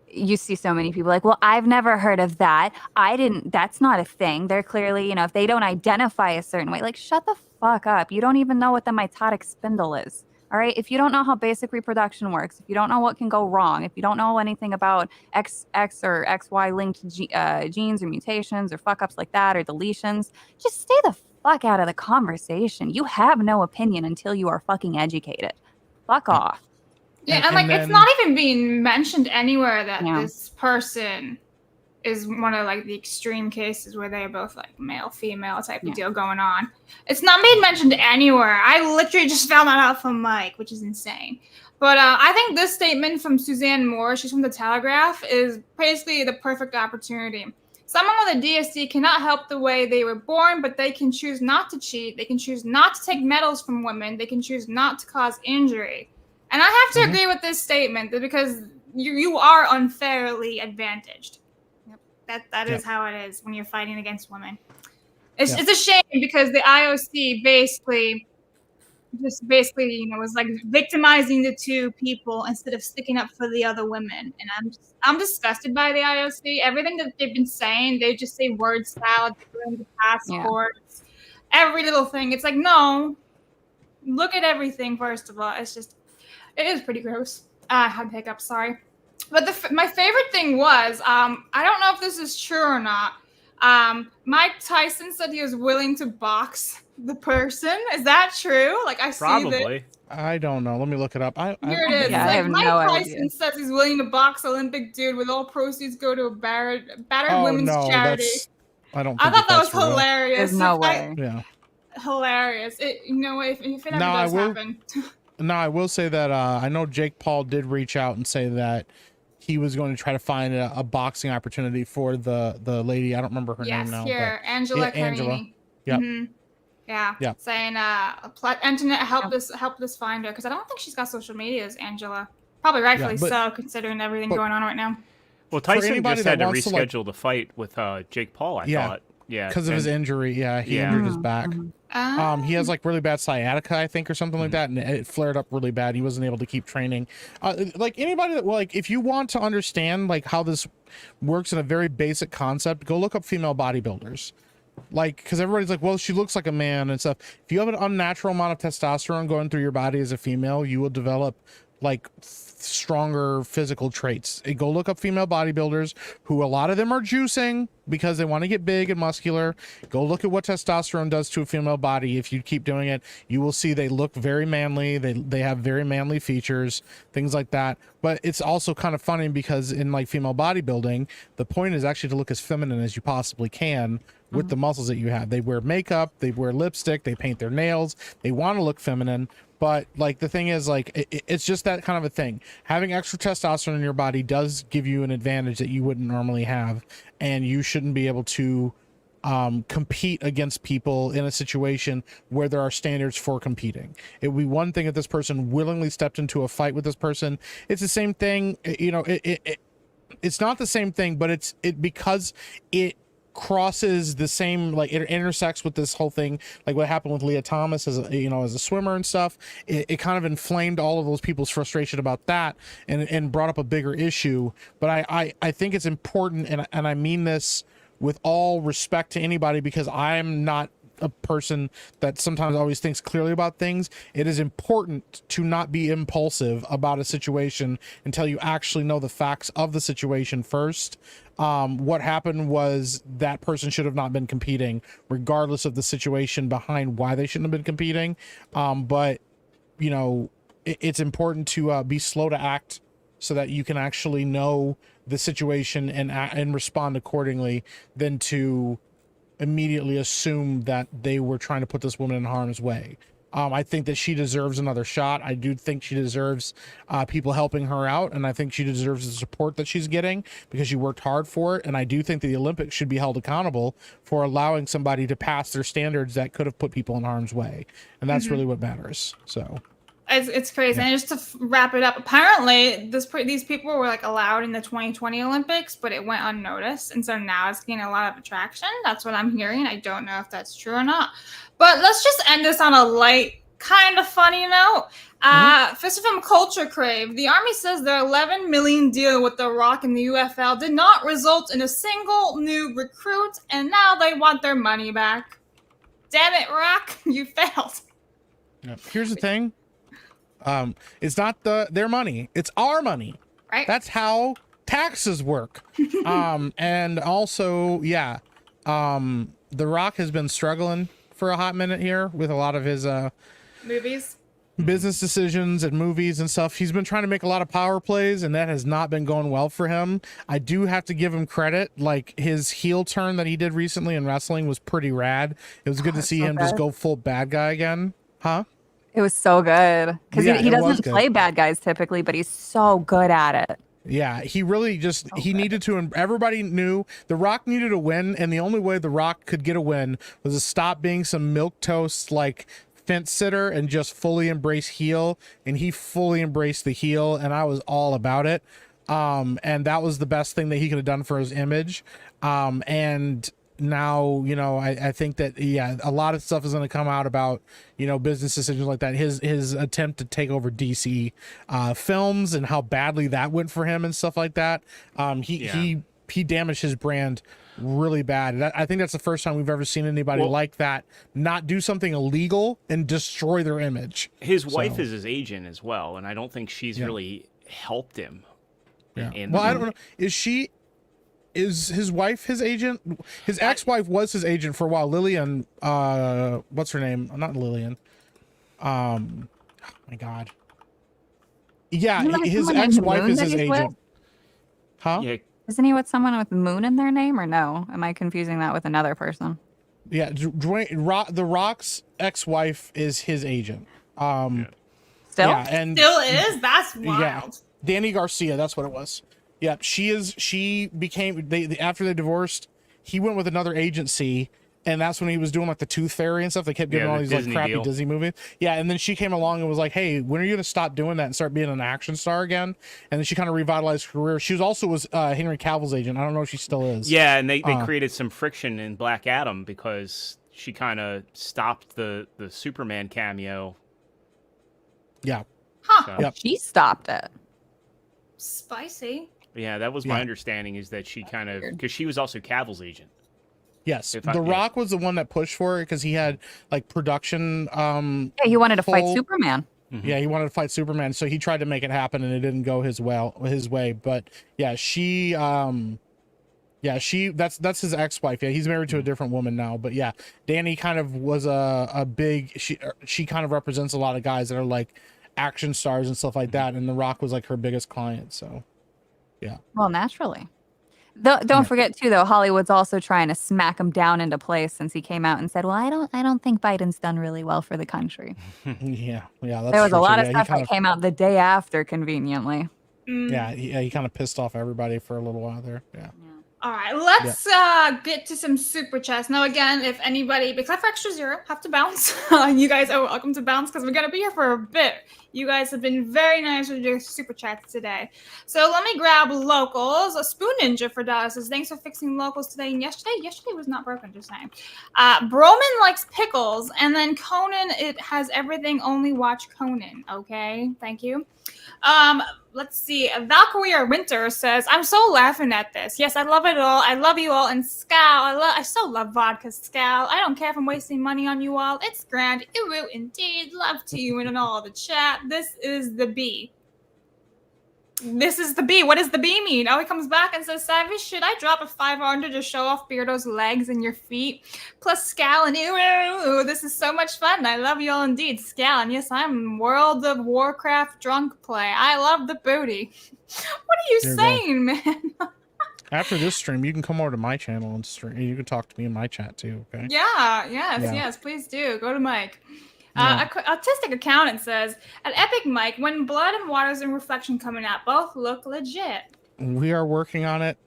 you see so many people like, well, I've never heard of that. That's not a thing. They're clearly, you know, if they don't identify a certain way, like, shut the fuck up. You don't even know what the mitotic spindle is. All right. If you don't know how basic reproduction works, if you don't know what can go wrong, if you don't know anything about XX or XY linked genes or mutations or fuck ups like that or deletions, just stay the fuck out of the conversation. You have no opinion until you are fucking educated. Fuck off. Yeah, and like, it's not even being mentioned anywhere that this person is one of like the extreme cases where they're both like male, female type of deal going on. It's not being mentioned anywhere. I literally just found that out from Mike, which is insane. But I think this statement from Suzanne Moore, she's from The Telegraph, is basically the perfect opportunity. Someone with a DSD cannot help the way they were born, but they can choose not to cheat. They can choose not to take medals from women. They can choose not to cause injury. And I have to agree with this statement, because you are unfairly advantaged. That is how it is when you're fighting against women. It's a shame, because the IOC basically, you know, was like victimizing the two people instead of sticking up for the other women. And I'm disgusted by the IOC. Everything that they've been saying, they just say word salad, the passports, every little thing. It's like, no, look at everything first of all. It is pretty gross. I had hiccups, sorry. But my favorite thing was, I don't know if this is true or not. Mike Tyson said he was willing to box the person. Is that true? Like, I see this. I don't know. Let me look it up. Here it is. Yeah, I have Mike no Tyson idea. says he's willing to box Olympic dude with all proceeds go to a battered women's charity. I don't. I thought that was real. hilarious. There's no way. Yeah. Hilarious. You know, if it ever does happen. No, I will say that I know Jake Paul did reach out and say that he was going to try to find a boxing opportunity for the lady. I don't remember her name now. Yes, here, Angela Carini. Yep. Mm-hmm. Yeah. Saying, internet, help this find her, because I don't think she's got social medias, Angela. Probably rightfully so, considering everything going on right now. Well, Tyson just had to reschedule the fight with Jake Paul, I thought. Yeah, because of his injury. Yeah, he injured his back. He has like really bad sciatica, I think, or something like that, and it flared up really bad. He wasn't able to keep training. Like anybody that, like, if you want to understand like how this works in a very basic concept, go look up female bodybuilders. Like, because everybody's like, well, she looks like a man and stuff. If you have an unnatural amount of testosterone going through your body as a female, you will develop like stronger physical traits. Go look up female bodybuilders, who a lot of them are juicing because they want to get big and muscular. Go look at what testosterone does to a female body. If you keep doing it, you will see they look very manly. They have very manly features, things like that. But it's also kind of funny because in like female bodybuilding, the point is actually to look as feminine as you possibly can with the muscles that you have. They wear makeup, they wear lipstick, they paint their nails, they want to look feminine. But like the thing is, like it's just that kind of a thing. Having extra testosterone in your body does give you an advantage that you wouldn't normally have, and you shouldn't be able to compete against people in a situation where there are standards for competing. It would be one thing if this person willingly stepped into a fight with this person. It's the same thing, you know. It's not the same thing, but it's because it crosses the same, like it intersects with this whole thing, like what happened with Leah Thomas as a swimmer and stuff. It kind of inflamed all of those people's frustration about that and brought up a bigger issue. But I think it's important, and I mean this with all respect to anybody, because I'm not a person that sometimes always thinks clearly about things. It is important to not be impulsive about a situation until you actually know the facts of the situation first. What happened was that person should have not been competing, regardless of the situation behind why they shouldn't have been competing. But you know, it's important to be slow to act so that you can actually know the situation and respond accordingly than to immediately assume that they were trying to put this woman in harm's way. I think that she deserves another shot. I do think she deserves people helping her out, and I think she deserves the support that she's getting because she worked hard for it. And I do think that the Olympics should be held accountable for allowing somebody to pass their standards that could have put people in harm's way, and that's really what matters. So it's crazy. And just to wrap it up, apparently these people were like allowed in the 2020 Olympics, but it went unnoticed, and so now it's getting a lot of attraction. That's what I'm hearing. I don't know if that's true or not. But let's just end this on a light, kind of funny note. Fist from Culture Crave. The Army says their $11 million deal with The Rock and the UFL did not result in a single new recruit, and now they want their money back. Damn it, Rock, you failed. Here's the thing. It's not their money. It's our money. Right. That's how taxes work. And also, The Rock has been struggling for a hot minute here with a lot of his Movies. business decisions and movies and stuff. He's been trying to make a lot of power plays, and that has not been going well for him. I do have to give him credit. Like, his heel turn that he did recently in wrestling was pretty rad. It was good to see him just go full bad guy again. Huh? It was so good because he doesn't play bad guys typically, but he's so good at it. Yeah, he really just he needed to. Everybody knew The Rock needed a win, and the only way The Rock could get a win was to stop being some milquetoast like fence sitter and just fully embrace heel. And he fully embraced the heel, and I was all about it. And that was the best thing that he could have done for his image. And now, you know, I think that a lot of stuff is going to come out about, you know, business decisions like that. His attempt to take over DC films and how badly that went for him and stuff like that. He damaged his brand really bad. I think that's the first time we've ever seen anybody like that not do something illegal and destroy their image. His wife is his agent as well, and I don't think she's really helped him. I don't know. Is his wife his agent? His ex-wife was his agent for a while. Lillian, what's her name? Not Lillian. Oh my God. Yeah, his ex-wife is his agent. Huh? Yeah. Isn't he with someone with Moon in their name, or no? Am I confusing that with another person? Yeah, The Rock's ex-wife is his agent. Still? Yeah, and Still is? That's wild. Yeah, Danny Garcia, that's what it was. Yeah, she became after they divorced, he went with another agency, and that's when he was doing like the Tooth Fairy and stuff. They kept giving all these like crappy Disney movies. Yeah, and then she came along and was like, "Hey, when are you gonna stop doing that and start being an action star again?" And then she kind of revitalized her career. She was Henry Cavill's agent. I don't know if she still is. Yeah, and they created some friction in Black Adam because she kind of stopped the Superman cameo. Yeah. Huh. So. Yep. She stopped it. Spicy. Yeah, that was my understanding, is that she kind of, because she was also Cavill's agent. Yes, The Rock was the one that pushed for it because he had like production. He wanted to fight Superman. Mm-hmm. Yeah, he wanted to fight Superman, so he tried to make it happen, and it didn't go his way. But yeah, that's his ex-wife. Yeah, he's married to a different woman now. But yeah, Danny kind of was a big. She kind of represents a lot of guys that are like action stars and stuff like that, and The Rock was like her biggest client. So. Yeah. Well, naturally. Don't forget too, though. Hollywood's also trying to smack him down into place since he came out and said, "Well, I don't think Biden's done really well for the country." Yeah. That's there was true a lot too. of stuff that came out the day after, conveniently. Yeah, he kind of pissed off everybody for a little while there. Yeah. All right, let's get to some super chats. Now, again, if anybody, except for Extra Zero, have to bounce, you guys are welcome to bounce because we're going to be here for a bit. You guys have been very nice with your super chats today. So let me grab locals. A Spoon Ninja for Dallas says, thanks for fixing locals today. And yesterday was not broken, just saying. Broman likes pickles. And then Conan, it has everything. Only watch Conan. Okay, thank you. Let's see. Valkyrie Winter says, I'm so laughing at this. Yes, I love it all. I love you all. And Scal, I so love vodka, Scal. I don't care if I'm wasting money on you all. It's grand. Iru indeed. Love to you and all the chat. This is the B. This is the B. What does the B mean? Oh, he comes back and says, Savvy, should I drop a 500 to show off Beardo's legs and your feet? Plus Scallon. Ooh, this is so much fun. I love you all indeed. Scallon, yes, I'm World of Warcraft drunk play. I love the booty. What are you saying, man? After this stream, you can come over to my channel and stream. You can talk to me in my chat too, okay? Yes, please do. Go to Mike. Autistic Accountant says, at Epic Mike, when Blood and Waters and Reflection coming out, both look legit. We are working on it.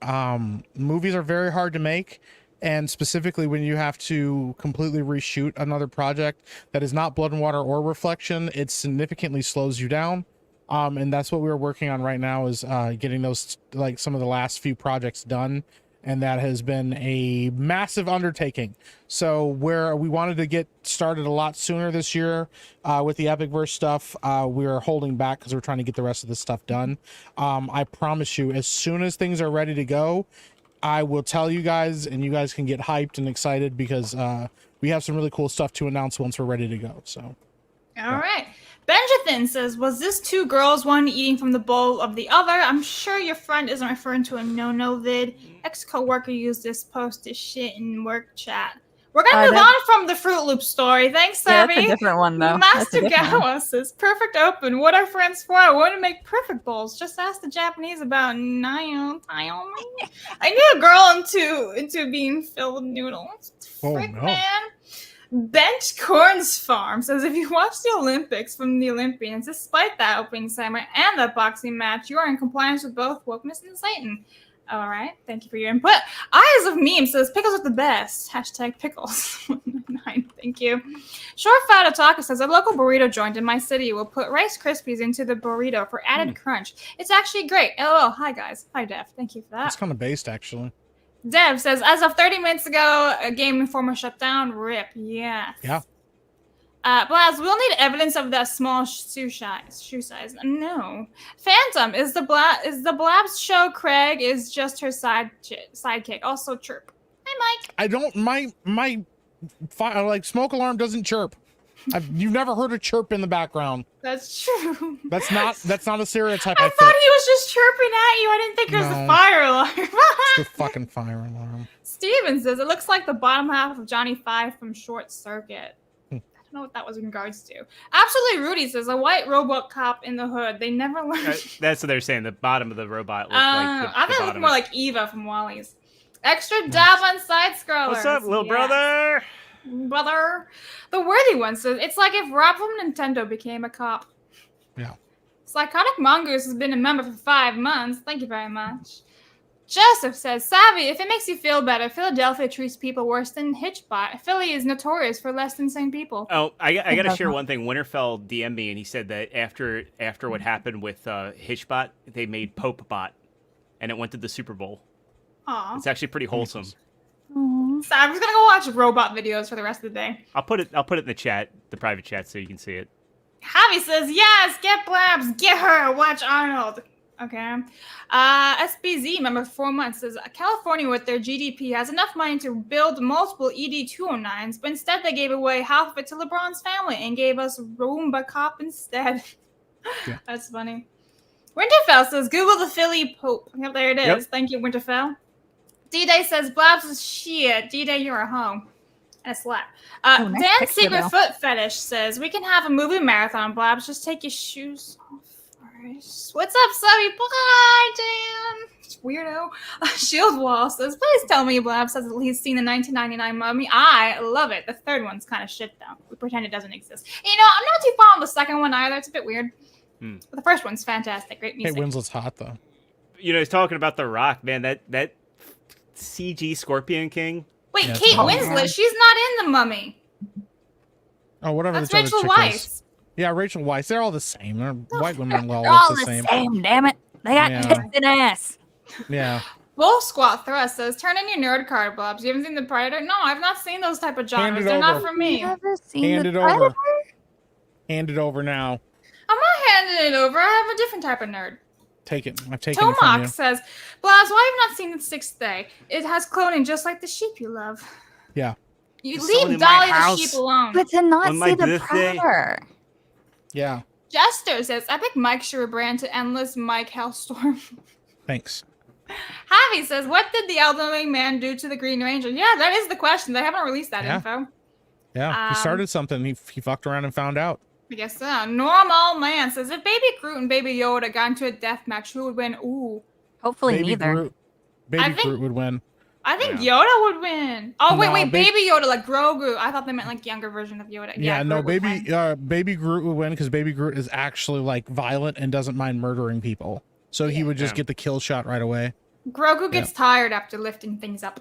Movies are very hard to make, and specifically when you have to completely reshoot another project that is not Blood and Water or Reflection, it significantly slows you down. And that's what we're working on right now is getting those, like some of the last few projects done. And that has been a massive undertaking. So where we wanted to get started a lot sooner this year with the Epicverse stuff, we are holding back because we're trying to get the rest of this stuff done. I promise you, as soon as things are ready to go, I will tell you guys, and you guys can get hyped and excited because we have some really cool stuff to announce once we're ready to go. So, all right. Benjathan says, was this two girls, one eating from the bowl of the other? I'm sure your friend isn't referring to a no-no vid. Ex-co-worker used this post to shit in work chat. We're going to move on from the Fruit Loop story. Thanks, Savvy. That's a different one, though. Master Gawa says, perfect open. What are friends for? I want to make perfect bowls. Just ask the Japanese about Nayo. I knew a girl into being filled with noodles. Frick, man. Bench Corns Farm says, if you watch the Olympics from the Olympians, despite that opening segment and that boxing match, you are in compliance with both wokeness and Satan. All right. Thank you for your input. Eyes of Meme says, pickles are the best. Hashtag pickles. Thank you. Short-Fat Otaku says, a local burrito joint in my city will put Rice Krispies into the burrito for added crunch. It's actually great. LOL. Hi, guys. Hi, Dev. Thank you for that. It's kind of based, actually. Dev says, as of 30 minutes ago, a GameInformer shut down. RIP. Yes. Yeah. Blaz, we'll need evidence of that small shoe size. No. Phantom, is the Blabs show Craig is just her sidekick. Also chirp. Hi, Mike. I don't, my like smoke alarm doesn't chirp. You've never heard a chirp in the background. That's true. That's not a stereotype. I thought he was just chirping at you. I didn't think it was a fire alarm. It's the fucking fire alarm. Steven says, it looks like the bottom half of Johnny Five from Short Circuit. I don't know what that was in regards to. Absolutely Rudy says, a white robot cop in the hood. They never learned. That's what they're saying. The bottom of the robot looks like the I thought it looked more like Eva from Wally's. Extra dab on side scrollers. What's up, little brother? Brother. The Worthy One says, it's like if Rob from Nintendo became a cop. Yeah. Psychotic Mongoose has been a member for 5 months. Thank you very much. Joseph says, Savvy, if it makes you feel better, Philadelphia treats people worse than Hitchbot. Philly is notorious for less than sane people. Oh, I got to share one thing. Winterfell DM'd me, and he said that after what happened with Hitchbot, they made Popebot, and it went to the Super Bowl. Aw. It's actually pretty wholesome. So I'm just gonna go watch robot videos for the rest of the day. I'll put it in the chat, the private chat, so you can see it. Javi says, yes, get Blabs, get her, watch Arnold. Okay. SBZ, member for 4 months, says, California with their GDP has enough money to build multiple ED-209s, but instead they gave away half of it to LeBron's family and gave us Roomba Cop instead. Yeah. That's funny. Winterfell says, Google the Philly Pope. Yep, there it is. Yep. Thank you, Winterfell. D-Day says, Blabs is shit. D-Day, you're a home. And a slap. Nice Dan's Secret Foot Fetish says, we can have a movie marathon, Blabs. Just take your shoes off first. What's up, Subby? Bye, Dan. Weirdo. Shield Wall says, please tell me Blabs has at least seen the 1999 Mummy. I love it. The third one's kind of shit, though. We pretend it doesn't exist. You know, I'm not too fond of the second one either. It's a bit weird. But the first one's fantastic. Great music. Hey, Winslet's hot, though. You know, he's talking about The Rock, man. That CG Scorpion King. Wait, yeah, Kate Winslet, she's not in The Mummy. Oh, whatever. That's Rachel Weisz. Yeah, Rachel Weisz. They're all the same. They're white women. Well, they're all the same. Damn it! They got tits and ass. Yeah. Wolf Squat Thrust says, turn in your nerd card, Blobs. You haven't seen The Predator? No, I've not seen those type of genres. They're not for me. Hand it over. Hand it over now. I'm not handing it over. I have a different type of nerd. Take it. I've taken it from you. Tomac says, Blaz, why have you not seen The Sixth Day? It has cloning just like the sheep you love. Yeah. You leave Dolly the sheep alone. But to not see the Predator. Yeah. Jester says, Epic Mike should rebrand to Endless Mike Hellstorm. Thanks. Javi says, what did the elderly man do to the Green Ranger? Yeah, that is the question. They haven't released that info. Yeah, he started something. He fucked around and found out. I guess so. Normal Man says, if Baby Groot and Baby Yoda got into a death match, who would win? Ooh. Hopefully Baby neither. Groot would win. I think Yoda would win. Oh, wait, Baby Yoda, like Grogu. I thought they meant like younger version of Yoda. Yeah, no, Groot Baby Groot would win because Baby Groot is actually like violent and doesn't mind murdering people. So he would just get the kill shot right away. Grogu gets tired after lifting things up.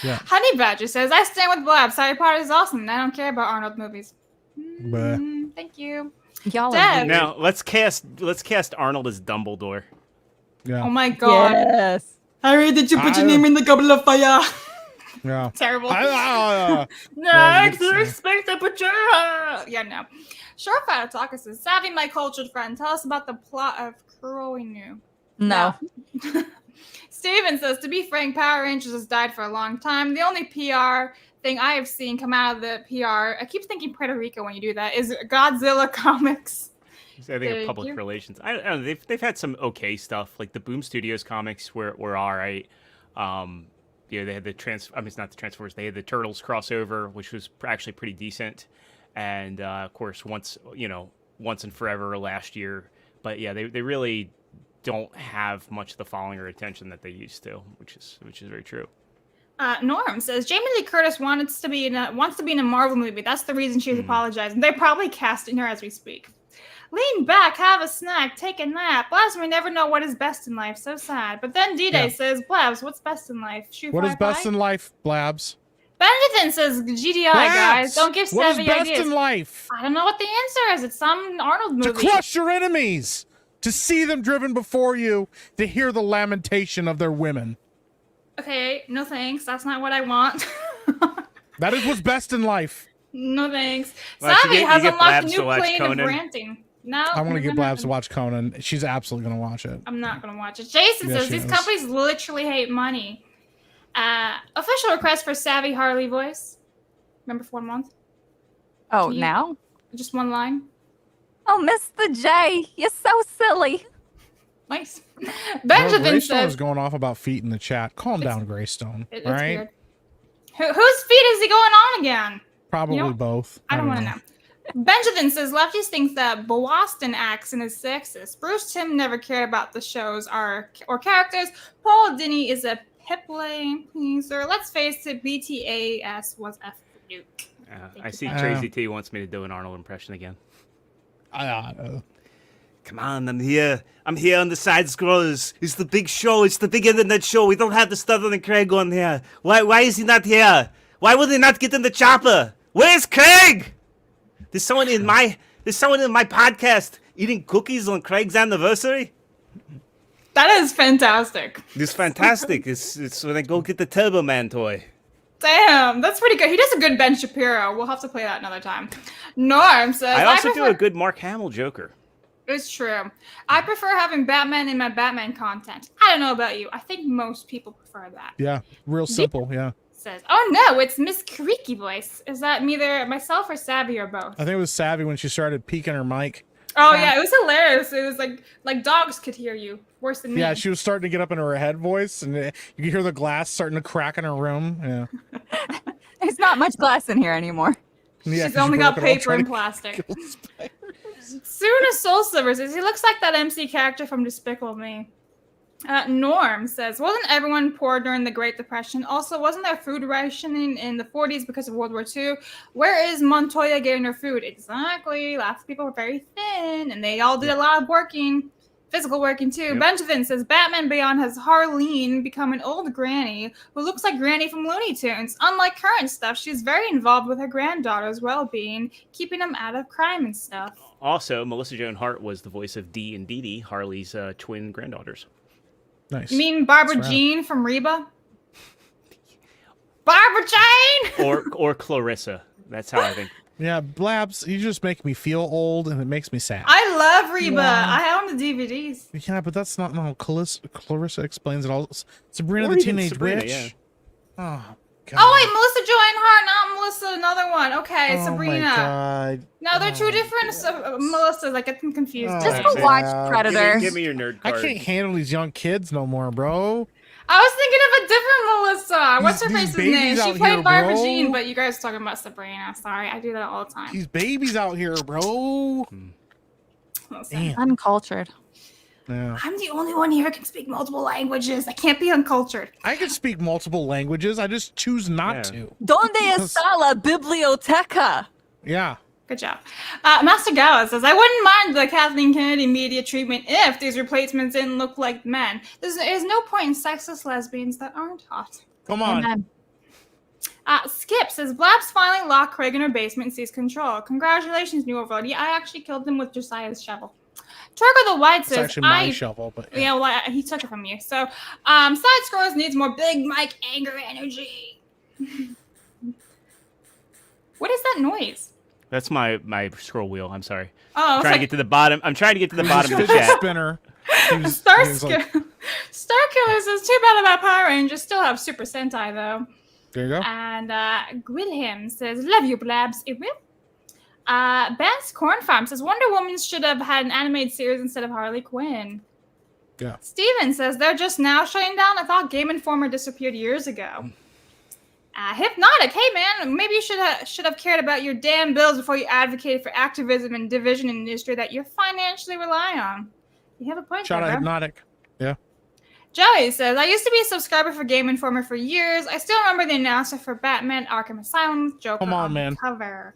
Yeah. Honey Badger says, I stand with Blabs. Harry Potter is awesome, and I don't care about Arnold movies. Thank you. Y'all now let's cast Arnold as Dumbledore. Yeah. Oh my god. Yes. Harry, did you put your name in the goblet of fire? Yeah. Terrible. No, Next, respect the picture. Yeah, no. Surefire Talker says, Savvy, my cultured friend, tell us about the plot of Kuroinu. No. Steven says, to be frank, Power Rangers has died for a long time. The only PR thing I have seen come out of the PR, I keep thinking Puerto Rico when you do that, is Godzilla comics. I think of public relations. I don't know. They've had some okay stuff. Like the Boom Studios comics were all right. They had the it's not the Transformers. They had the Turtles crossover, which was actually pretty decent. And of course, Once and Forever last year. But yeah, they really don't have much of the following or attention that they used to, which is very true. Norm says Jamie Lee Curtis wants to be in a Marvel movie. That's the reason she's apologizing. They're probably casting her as we speak. Lean back, have a snack, take a nap. Blabs, we never know what is best in life. So sad. But then D-Day says, Blabs, what's best in life? What is best in life, Blabs? Benjamin says GDI, guys. Don't give Savvy ideas. What is best in life? I don't know what the answer is. It's some Arnold movie. To crush your enemies. To see them driven before you. To hear the lamentation of their women. Okay, no thanks. That's not what I want. That is what's best in life. No thanks. Well, Savvy has unlocked a new plane of ranting. No, I'm going to get Blabs to watch Conan. She's absolutely going to watch it. I'm not going to watch it. Jason says these companies literally hate money. Official request for Savvy Harley voice. Remember for 1 month? Oh, now? Just one line. Oh, Mr. J, you're so silly. Nice. Benjamin Greystone says... is going off about feet in the chat. Calm down, Greystone. It's all right? weird. Whose feet is he going on again? Probably both. I don't want to know. Benjamin says Lefties thinks that Boston accent is sexist. Bruce Timm never cared about the shows or characters. Paul Dini is a pip-laying pleaser. Let's face it, BTAS was a fluke. I see Tracy T wants me to do an Arnold impression again. Come on, I'm here. I'm here on the side scrollers. It's the big show. It's the big internet show. We don't have the Stutter and Craig on here. Why is he not here? Why would he not get in the chopper? Where's Craig? There's someone in my podcast eating cookies on Craig's anniversary. That is fantastic. It's fantastic. It's when I go get the Turbo Man toy. Damn, that's pretty good. He does a good Ben Shapiro. We'll have to play that another time. Norm says I also do a good Mark Hamill Joker. It's true. I prefer having Batman in my Batman content. I don't know about you. I think most people prefer that. Yeah, real simple. Yeah. Says, oh no, it's Miss Creaky voice. Is that either myself or Savvy or both? I think it was Savvy when she started peeking her mic. Oh yeah, it was hilarious. It was like dogs could hear you worse than me. Yeah, she was starting to get up into her head voice, and you could hear the glass starting to crack in her room. Yeah. There's not much glass in here anymore. Yeah, she's only got paper and plastic. Suna Soul Silver says he looks like that MC character from Despicable Me. Norm says, wasn't everyone poor during the Great Depression? Also, wasn't there food rationing in the 40s because of World War II? Where is Montoya getting her food? Exactly. Lots of people were very thin, and they all did a lot of physical working too. Yep. Benjamin says, Batman Beyond has Harleen become an old granny who looks like Granny from Looney Tunes. Unlike current stuff, she's very involved with her granddaughter's well-being, keeping them out of crime and stuff. Also, Melissa Joan Hart was the voice of Dee and Dee Dee, Harley's twin granddaughters. Nice. You mean Barbara Jean from Reba? Barbara Jean! or Clarissa. That's how I think. Yeah, Blabs, you just make me feel old, and it makes me sad. I love Reba. Yeah. I have the DVDs. Yeah, but that's not no. Clarissa explains it all. Sabrina the Teenage Witch. Sabrina, yeah. Oh God. Oh wait, Melissa Joanne Hart, not Melissa, another one. Okay, Oh Sabrina. my God. No, they're two different Melissas. I get them confused. Oh, Just my go watch God. Predator. Give me your nerd I card. can't handle these young kids no more, bro. I was thinking of a different Melissa. What's her These face's babies name? She out played here, Barbara bro. Jean, but you guys are talking about Sabrina. Sorry, I do that all the time. These babies out here, bro. Listen, Damn. Uncultured. Yeah. I'm the only one here who can speak multiple languages. I can't be uncultured. I can speak multiple languages. I just choose not to. Donde está la biblioteca? Yeah. Good job. Master Gala says, I wouldn't mind the Kathleen Kennedy media treatment if these replacements didn't look like men. There's no point in sexist lesbians that aren't hot. Come on. Amen. Skip says, Blabs finally locked Craig in her basement and seized control. Congratulations, new overlord. Yeah, I actually killed him with Josiah's shovel. Turgo the White It's says, actually my shovel, but yeah, well, he took it from you. So, Side Scrolls needs more Big Mike anger energy. What is that noise? That's my scroll wheel. I'm sorry. Oh, I'm trying to get to the bottom. I'm trying to get to the bottom of the chat. Spinner. Star Killer says, too bad about Power Rangers. Still have Super Sentai, though. There you go. And Gwilham says, love you, Blabs. It will. Ben's Corn Farm says, Wonder Woman should have had an animated series instead of Harley Quinn. Yeah. Steven says, they're just now shutting down. I thought Game Informer disappeared years ago. Hypnotic, hey man, maybe you should have cared about your damn bills before you advocated for activism and division in the industry that you financially rely on. You have a point Shout there, out bro. Hypnotic. Yeah. Joey says, I used to be a subscriber for Game Informer for years. I still remember the announcer for Batman Arkham Asylum, Joker Come on, the man. cover.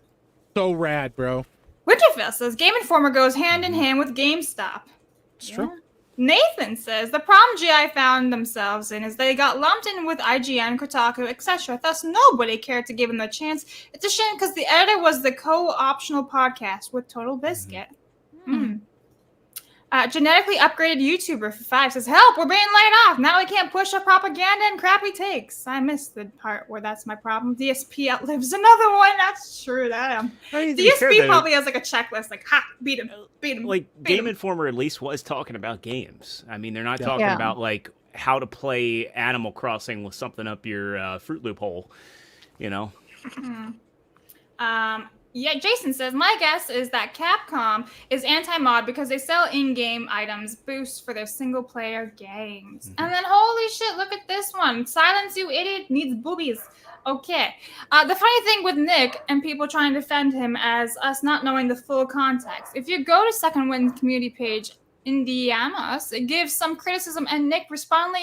So rad, bro. Winterfell says, Game Informer goes hand in hand with GameStop. It's true. Nathan says, the problem GI found themselves in is they got lumped in with IGN, Kotaku, etc. Thus, nobody cared to give them a chance. It's a shame because the editor was the co-optional podcast with Total Biscuit. Genetically upgraded YouTuber for 5 says, help, we're being laid off. Now we can't push our propaganda and crappy takes. I missed the part where that's my problem. DSP outlives another one. That's true. DSP probably has like a checklist, like, ha, beat him. Like, Game Informer at least was talking about games. I mean, they're not talking about, like, how to play Animal Crossing with something up your Fruit Loop hole, you know? Yeah, Jason says, my guess is that Capcom is anti-mod because they sell in-game items boosts for their single-player games. And then, holy shit, look at this one. Silence, you idiot, needs boobies. Okay. The funny thing with Nick and people trying to defend him as us not knowing the full context, if you go to Second Wind's community page, Indianos, it gives some criticism, and Nick respond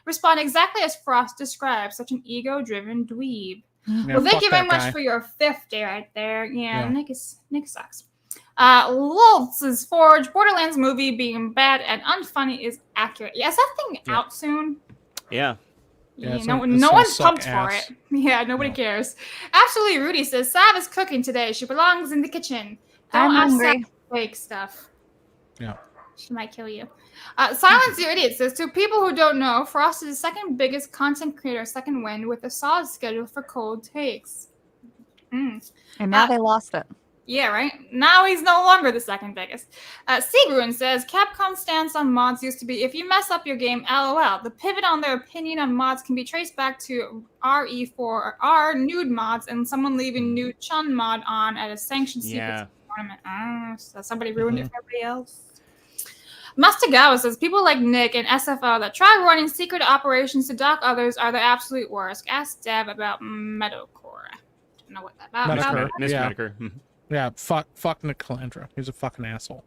exactly as Frost describes, such an ego-driven dweeb. Yeah, well, thank you very much guy. for your 50 right there. Yeah. Nick sucks. Lultz's Forge, Borderlands movie being bad and unfunny is accurate. Yeah, is that thing out soon? Yeah. Yeah, no one's pumped for it. Yeah, nobody cares. Absolutely, Rudy says, Sav is cooking today. She belongs in the kitchen. Don't I'm ask hungry. Sav to fake stuff. Yeah. She might kill you. Silence Your Idiot says, to people who don't know, Frost is the second biggest content creator, Second Wind, with a solid schedule for cold takes. And now they lost it. Yeah, right? Now he's no longer the second biggest. Seagruin says, Capcom's stance on mods used to be, if you mess up your game, LOL. The pivot on their opinion on mods can be traced back to RE4R nude mods and someone leaving nude chun mod on at a sanctioned secret tournament. So somebody ruined it for everybody else. Mastagawa says, people like Nick and SFO that try running secret operations to dock others are the absolute worst. Ask Dev about Metalcore. I don't know what that about. Metacore. Yeah, fuck Nick Calandra. He's a fucking asshole.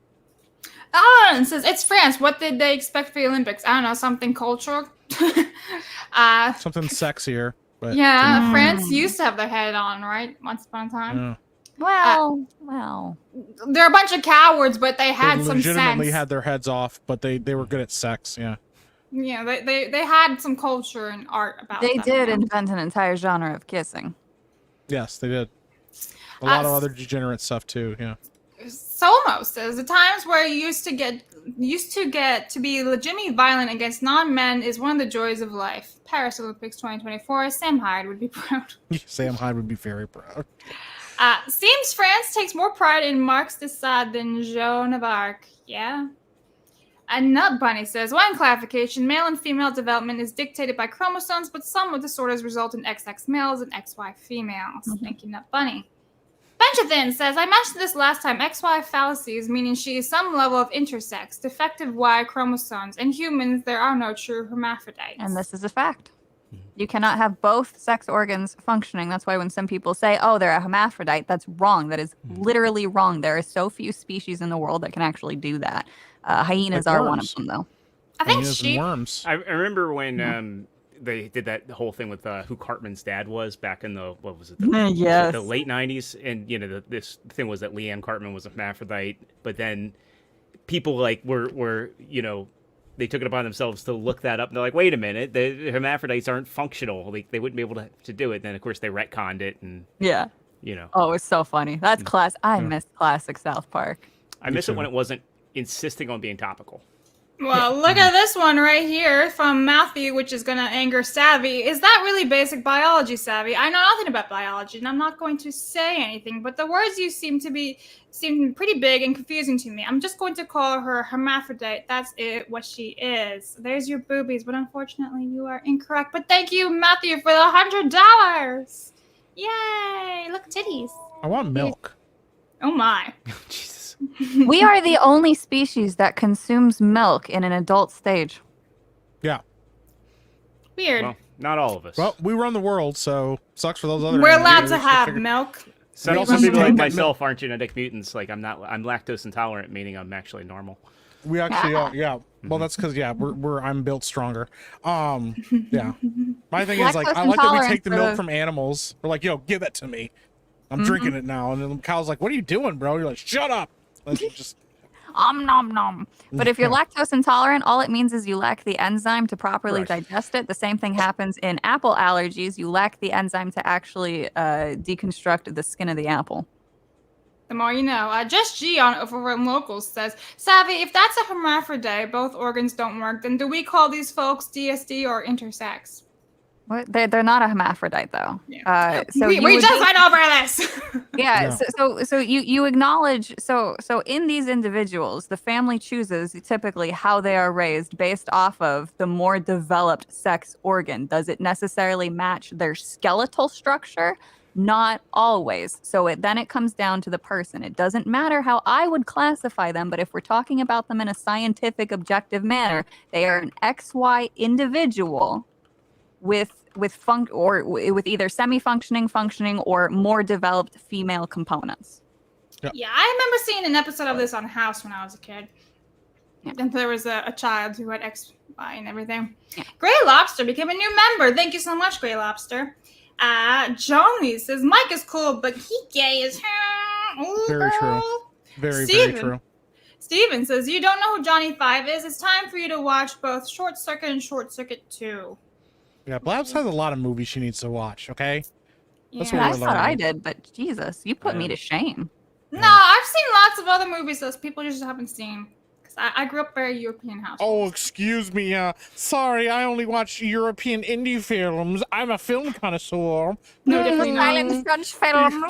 Alan says, it's France. What did they expect for the Olympics? I don't know, something cultural? Something sexier. But yeah, France used to have their head on, right? Once upon a time. Yeah. Well. They're a bunch of cowards, but they had some legitimately sense. had their heads off, but they were good at sex, yeah. Yeah, they had some culture and art about They them, did yeah. invent an entire genre of kissing. Yes, they did. A lot of other degenerate stuff too, yeah. Somo says, the times where you used to get to be legitimately violent against non-men is one of the joys of life. Paris Olympics 2024, Sam Hyde would be proud. Sam Hyde would be very proud. Seems France takes more pride in Marx de Sade than Joan of Arc. Yeah. And Nut Bunny says, one clarification, male and female development is dictated by chromosomes, but some of disorders result in XX males and XY females. Thank you, Nut Bunny. Benchathan says, I mentioned this last time, XY fallacies, meaning she is some level of intersex, defective Y chromosomes. In humans, there are no true hermaphrodites. And this is a fact. You cannot have both sex organs functioning. That's why when some people say, oh, they're a hermaphrodite, that's wrong. That is literally wrong. There are so few species in the world that can actually do that. Hyenas are one of them, though. I think Hyenas and worms. I remember when they did that whole thing with who Cartman's dad was back in the, what was it? Yes. The late 90s. And, you know, this thing was that Leanne Cartman was a hermaphrodite. But then people, like, were you know, they took it upon themselves to look that up. And they're like, wait a minute, the hermaphrodites aren't functional. They wouldn't be able to do it. Then, of course, they retconned it. And, yeah. You know. Oh, it's so funny. That's class. I miss classic South Park. I miss it when it wasn't insisting on being topical. Well, look at this one right here from Matthew, which is going to anger Savvy. Is that really basic biology, Savvy? I know nothing about biology, and I'm not going to say anything, but the words you seem pretty big and confusing to me. I'm just going to call her hermaphrodite. That's what she is. There's your boobies, but unfortunately you are incorrect. But thank you, Matthew, for the $100. Yay! Look, titties. I want milk. Oh my. Jesus. We are the only species that consumes milk in an adult stage. Yeah. Weird. Well, not all of us. Well, we run the world, so sucks for those other. We're allowed animals. to have milk. Some people like myself aren't genetic mutants. Like I'm lactose intolerant, meaning I'm actually normal. We actually are, yeah. Well, that's because I'm built stronger. Yeah. My thing is like I like that we take the milk from animals. We're like, yo, give it to me. I'm drinking it now, and then Kyle's like, "What are you doing, bro?" You're like, "Shut up." Like, just nom nom. But if you're lactose intolerant, all it means is you lack the enzyme to properly digest it. The same thing happens in apple allergies. You lack the enzyme to actually deconstruct the skin of the apple. The more you know. Just G on Overrun Locals says, Savvy, if that's a hermaphrodite, both organs don't work, then do we call these folks DSD or intersex? What? They're not a hermaphrodite, though. Yeah. So we just went over this. Yeah. So you acknowledge. So in these individuals, the family chooses typically how they are raised based off of the more developed sex organ. Does it necessarily match their skeletal structure? Not always. So then it comes down to the person. It doesn't matter how I would classify them, but if we're talking about them in a scientific, objective manner, they are an XY individual with either semi-functioning, functioning, or more developed female components. Yeah, I remember seeing an episode of this on House when I was a kid. Yeah. And there was a child who had XY and everything. Yeah. Grey Lobster became a new member. Thank you so much, Grey Lobster. Johnny says, Mike is cool, but he gay as hell. Very true. Very true. Steven says, you don't know who Johnny 5 is? It's time for you to watch both Short Circuit and Short Circuit 2. Yeah, Blabs has a lot of movies she needs to watch, okay? That's what I thought I did, but Jesus, you put me to shame. No, I've seen lots of other movies that people just haven't seen. Because I grew up very European house. Oh, excuse me. Sorry, I only watch European indie films. I'm a film connoisseur. No different Italian French films.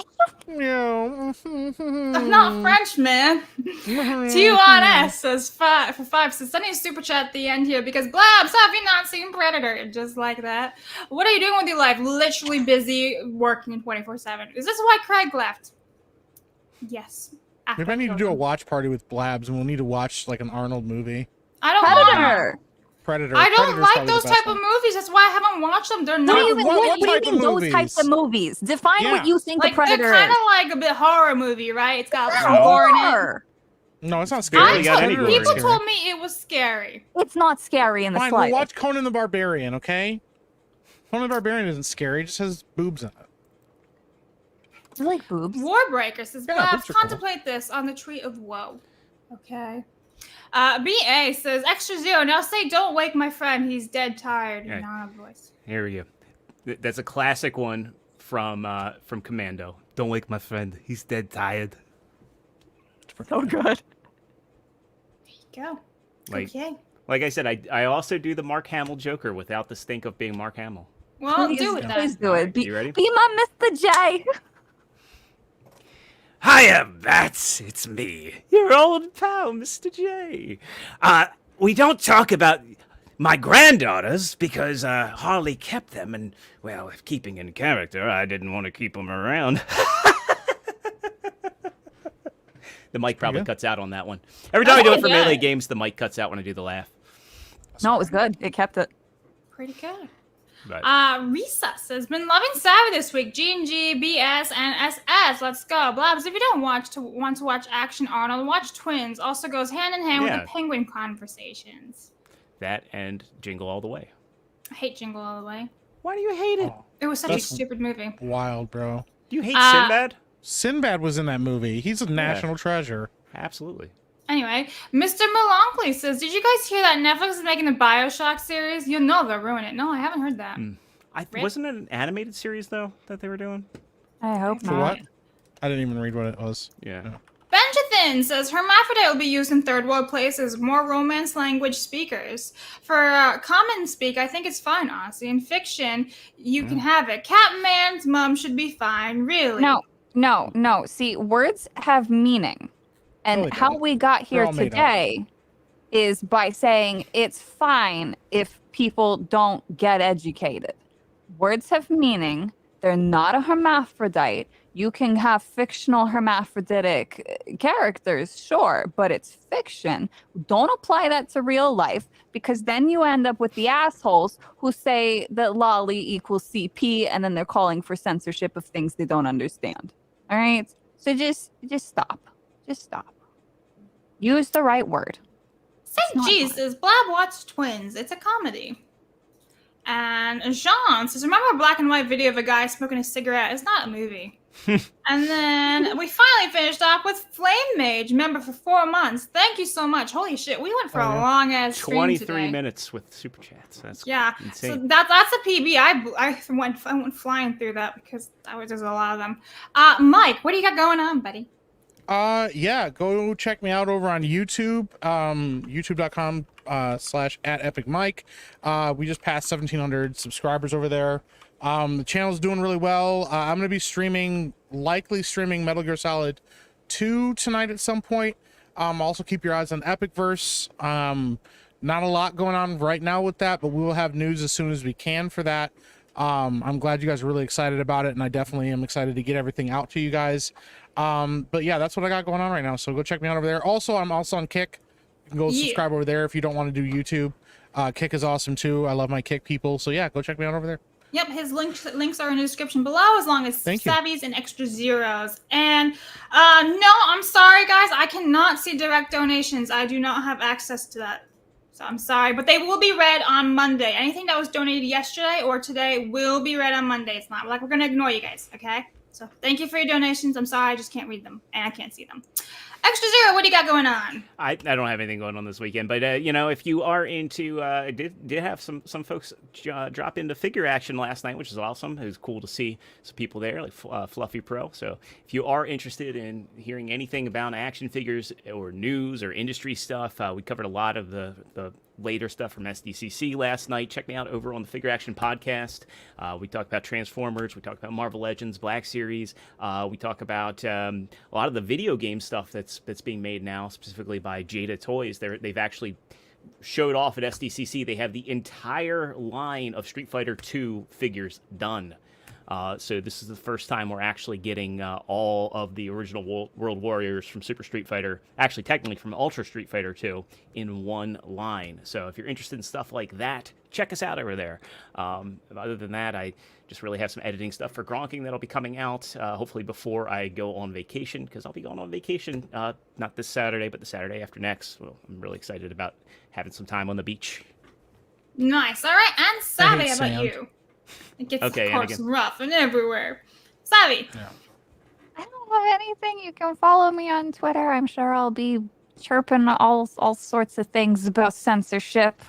Yeah. I'm not French, man. T1S says 5 for 5. So sending a super chat at the end here because Blabs, have you not seen Predator? Just like that. What are you doing with your life? Literally busy working 24/7. Is this why Craig left? Yes. Maybe I need to do a watch party with Blabs, and we'll need to watch like an Arnold movie. I don't want Predator. I don't like those type of movies. That's why I haven't watched them. They're not. What do you mean those types of movies? Define what you think like, a Predator is. They're kind of like a bit horror movie, right? It's got some gore in it. No, it's not scary. People told me it was scary. It's not scary in the Fine, slightest. we'll watch Conan the Barbarian, okay? Conan the Barbarian isn't scary. It just has boobs in it. I like boobs. Warbreaker says, Blabs, cool. contemplate this on the tree of woe. Okay. BA says, Extra Zero, now say don't wake my friend. He's dead tired. In Nana voice. Here we go. That's a classic one from Commando. Don't wake my friend. He's dead tired. So good. There you go. Like I said, I also do the Mark Hamill Joker without the stink of being Mark Hamill. Well, do it then. Please do it. You ready? Be my Mr. J. Hiya, Bats! It's me, your old pal, Mr. J. we don't talk about my granddaughters because Harley kept them, and, well, keeping in character, I didn't want to keep them around. The mic probably cuts out on that one. Every time I do it for Melee games, the mic cuts out when I do the laugh. No, it was good. It kept it. Pretty good. Right. Recess has been loving Savvy this week. G&G, BS, and SS. Let's go. Blabs, if you don't want to watch Action Arnold, watch Twins. Also goes hand in hand with the Penguin conversations. That and Jingle All the Way. I hate Jingle All the Way. Why do you hate it? It was such a stupid movie. Wild, bro. Do you hate Sinbad? Sinbad was in that movie. He's a national treasure. Absolutely. Anyway, Mr. Melancholy says, did you guys hear that Netflix is making a Bioshock series? You'll know they'll ruin it. No, I haven't heard that. Wasn't it an animated series, though, that they were doing? I hope For what? I didn't even read what it was. Yeah. Benjathan says, hermaphrodite will be used in third world places, more romance language speakers. For common speak, I think it's fine, honestly. In fiction, you can have it. Catman's mom should be fine, really. No. See, words have meaning. And how we got here today is by saying it's fine if people don't get educated. Words have meaning. They're not a hermaphrodite. You can have fictional hermaphroditic characters, sure, but it's fiction. Don't apply that to real life, because then you end up with the assholes who say that lolly equals CP, and then they're calling for censorship of things they don't understand. All right? So just stop. Just stop. Use the right word. St. G says, Blab watched Twins. It's a comedy. And Jean says, remember a black and white video of a guy smoking a cigarette? It's not a movie. And then we finally finished off with Flame Mage, member for 4 months. Thank you so much. Holy shit, we went for a long ass stream 23 today. minutes with super chats. That's So insane. that's a PB. I went flying through that because there's a lot of them. Mike, what do you got going on, buddy? Yeah, go check me out over on YouTube, youtube.com/@epicmike. We just passed 1,700 subscribers over there. The channel's doing really well. I'm going to be likely streaming Metal Gear Solid 2 tonight at some point. Also keep your eyes on Epicverse. Not a lot going on right now with that, but we will have news as soon as we can for that. I'm glad you guys are really excited about it, and I definitely am excited to get everything out to you guys. But yeah, that's what I got going on right now. So go check me out over there. Also, I'm also on Kick. You can go subscribe over there if you don't want to do YouTube. Kick is awesome too. I love my Kick people. So yeah, go check me out over there. Yep, his links are in the description below, as long as Savvy's and extra zeros. And no, I'm sorry, guys. I cannot see direct donations. I do not have access to that. So I'm sorry, but they will be read on Monday. Anything that was donated yesterday or today will be read on Monday. It's not like we're going to ignore you guys, okay? So thank you for your donations. I'm sorry, I just can't read them, and I can't see them. Extra Zero, what do you got going on? I don't have anything going on this weekend, but you know, if you are into, did have some folks drop into Figure Action last night, which is awesome. It was cool to see some people there, like Fluffy Pro. So if you are interested in hearing anything about action figures or news or industry stuff, we covered a lot of the later stuff from SDCC last night. Check me out over on the Figure Action podcast. We talked about Transformers. We talked about Marvel Legends, Black Series. We talk about a lot of the video game stuff that's being made now, specifically by Jada Toys. They've actually showed off at SDCC. They have the entire line of Street Fighter II figures done. So this is the first time we're actually getting all of the original World Warriors from Super Street Fighter, actually technically from Ultra Street Fighter 2, in one line. So if you're interested in stuff like that, check us out over there. Other than that, I just really have some editing stuff for Gronking that'll be coming out, hopefully before I go on vacation, because I'll be going on vacation not this Saturday, but the Saturday after next. Well, I'm really excited about having some time on the beach. Nice. All right, and Savvy, how about you? It gets, of course, rough and everywhere. Savvy. Yeah. I don't have anything. You can follow me on Twitter. I'm sure I'll be chirping all sorts of things about censorship.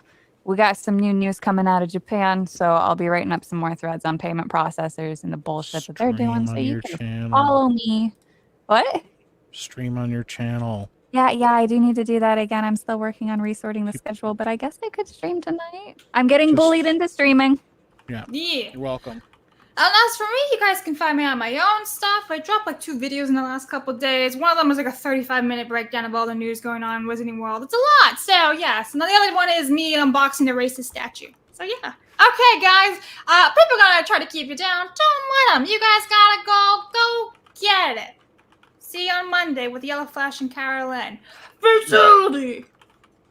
We got some new news coming out of Japan, so I'll be writing up some more threads on payment processors and the bullshit that they're doing. So you can follow me. What? Stream on your channel. Yeah, I do need to do that again. I'm still working on resorting the schedule, but I guess I could stream tonight. I'm getting bullied into streaming. Yeah. You're welcome. And as for me, you guys can find me on my own stuff. I dropped like 2 videos in the last couple days. One of them was like a 35-minute breakdown of all the news going on in Wizarding World. It's a lot. So, yes. And the other one is me unboxing the racist statue. So, yeah. Okay, guys. People gotta try to keep you down. Don't let them. You guys gotta go get it. See you on Monday with Yellow Flash and Carol Ann. Fatality!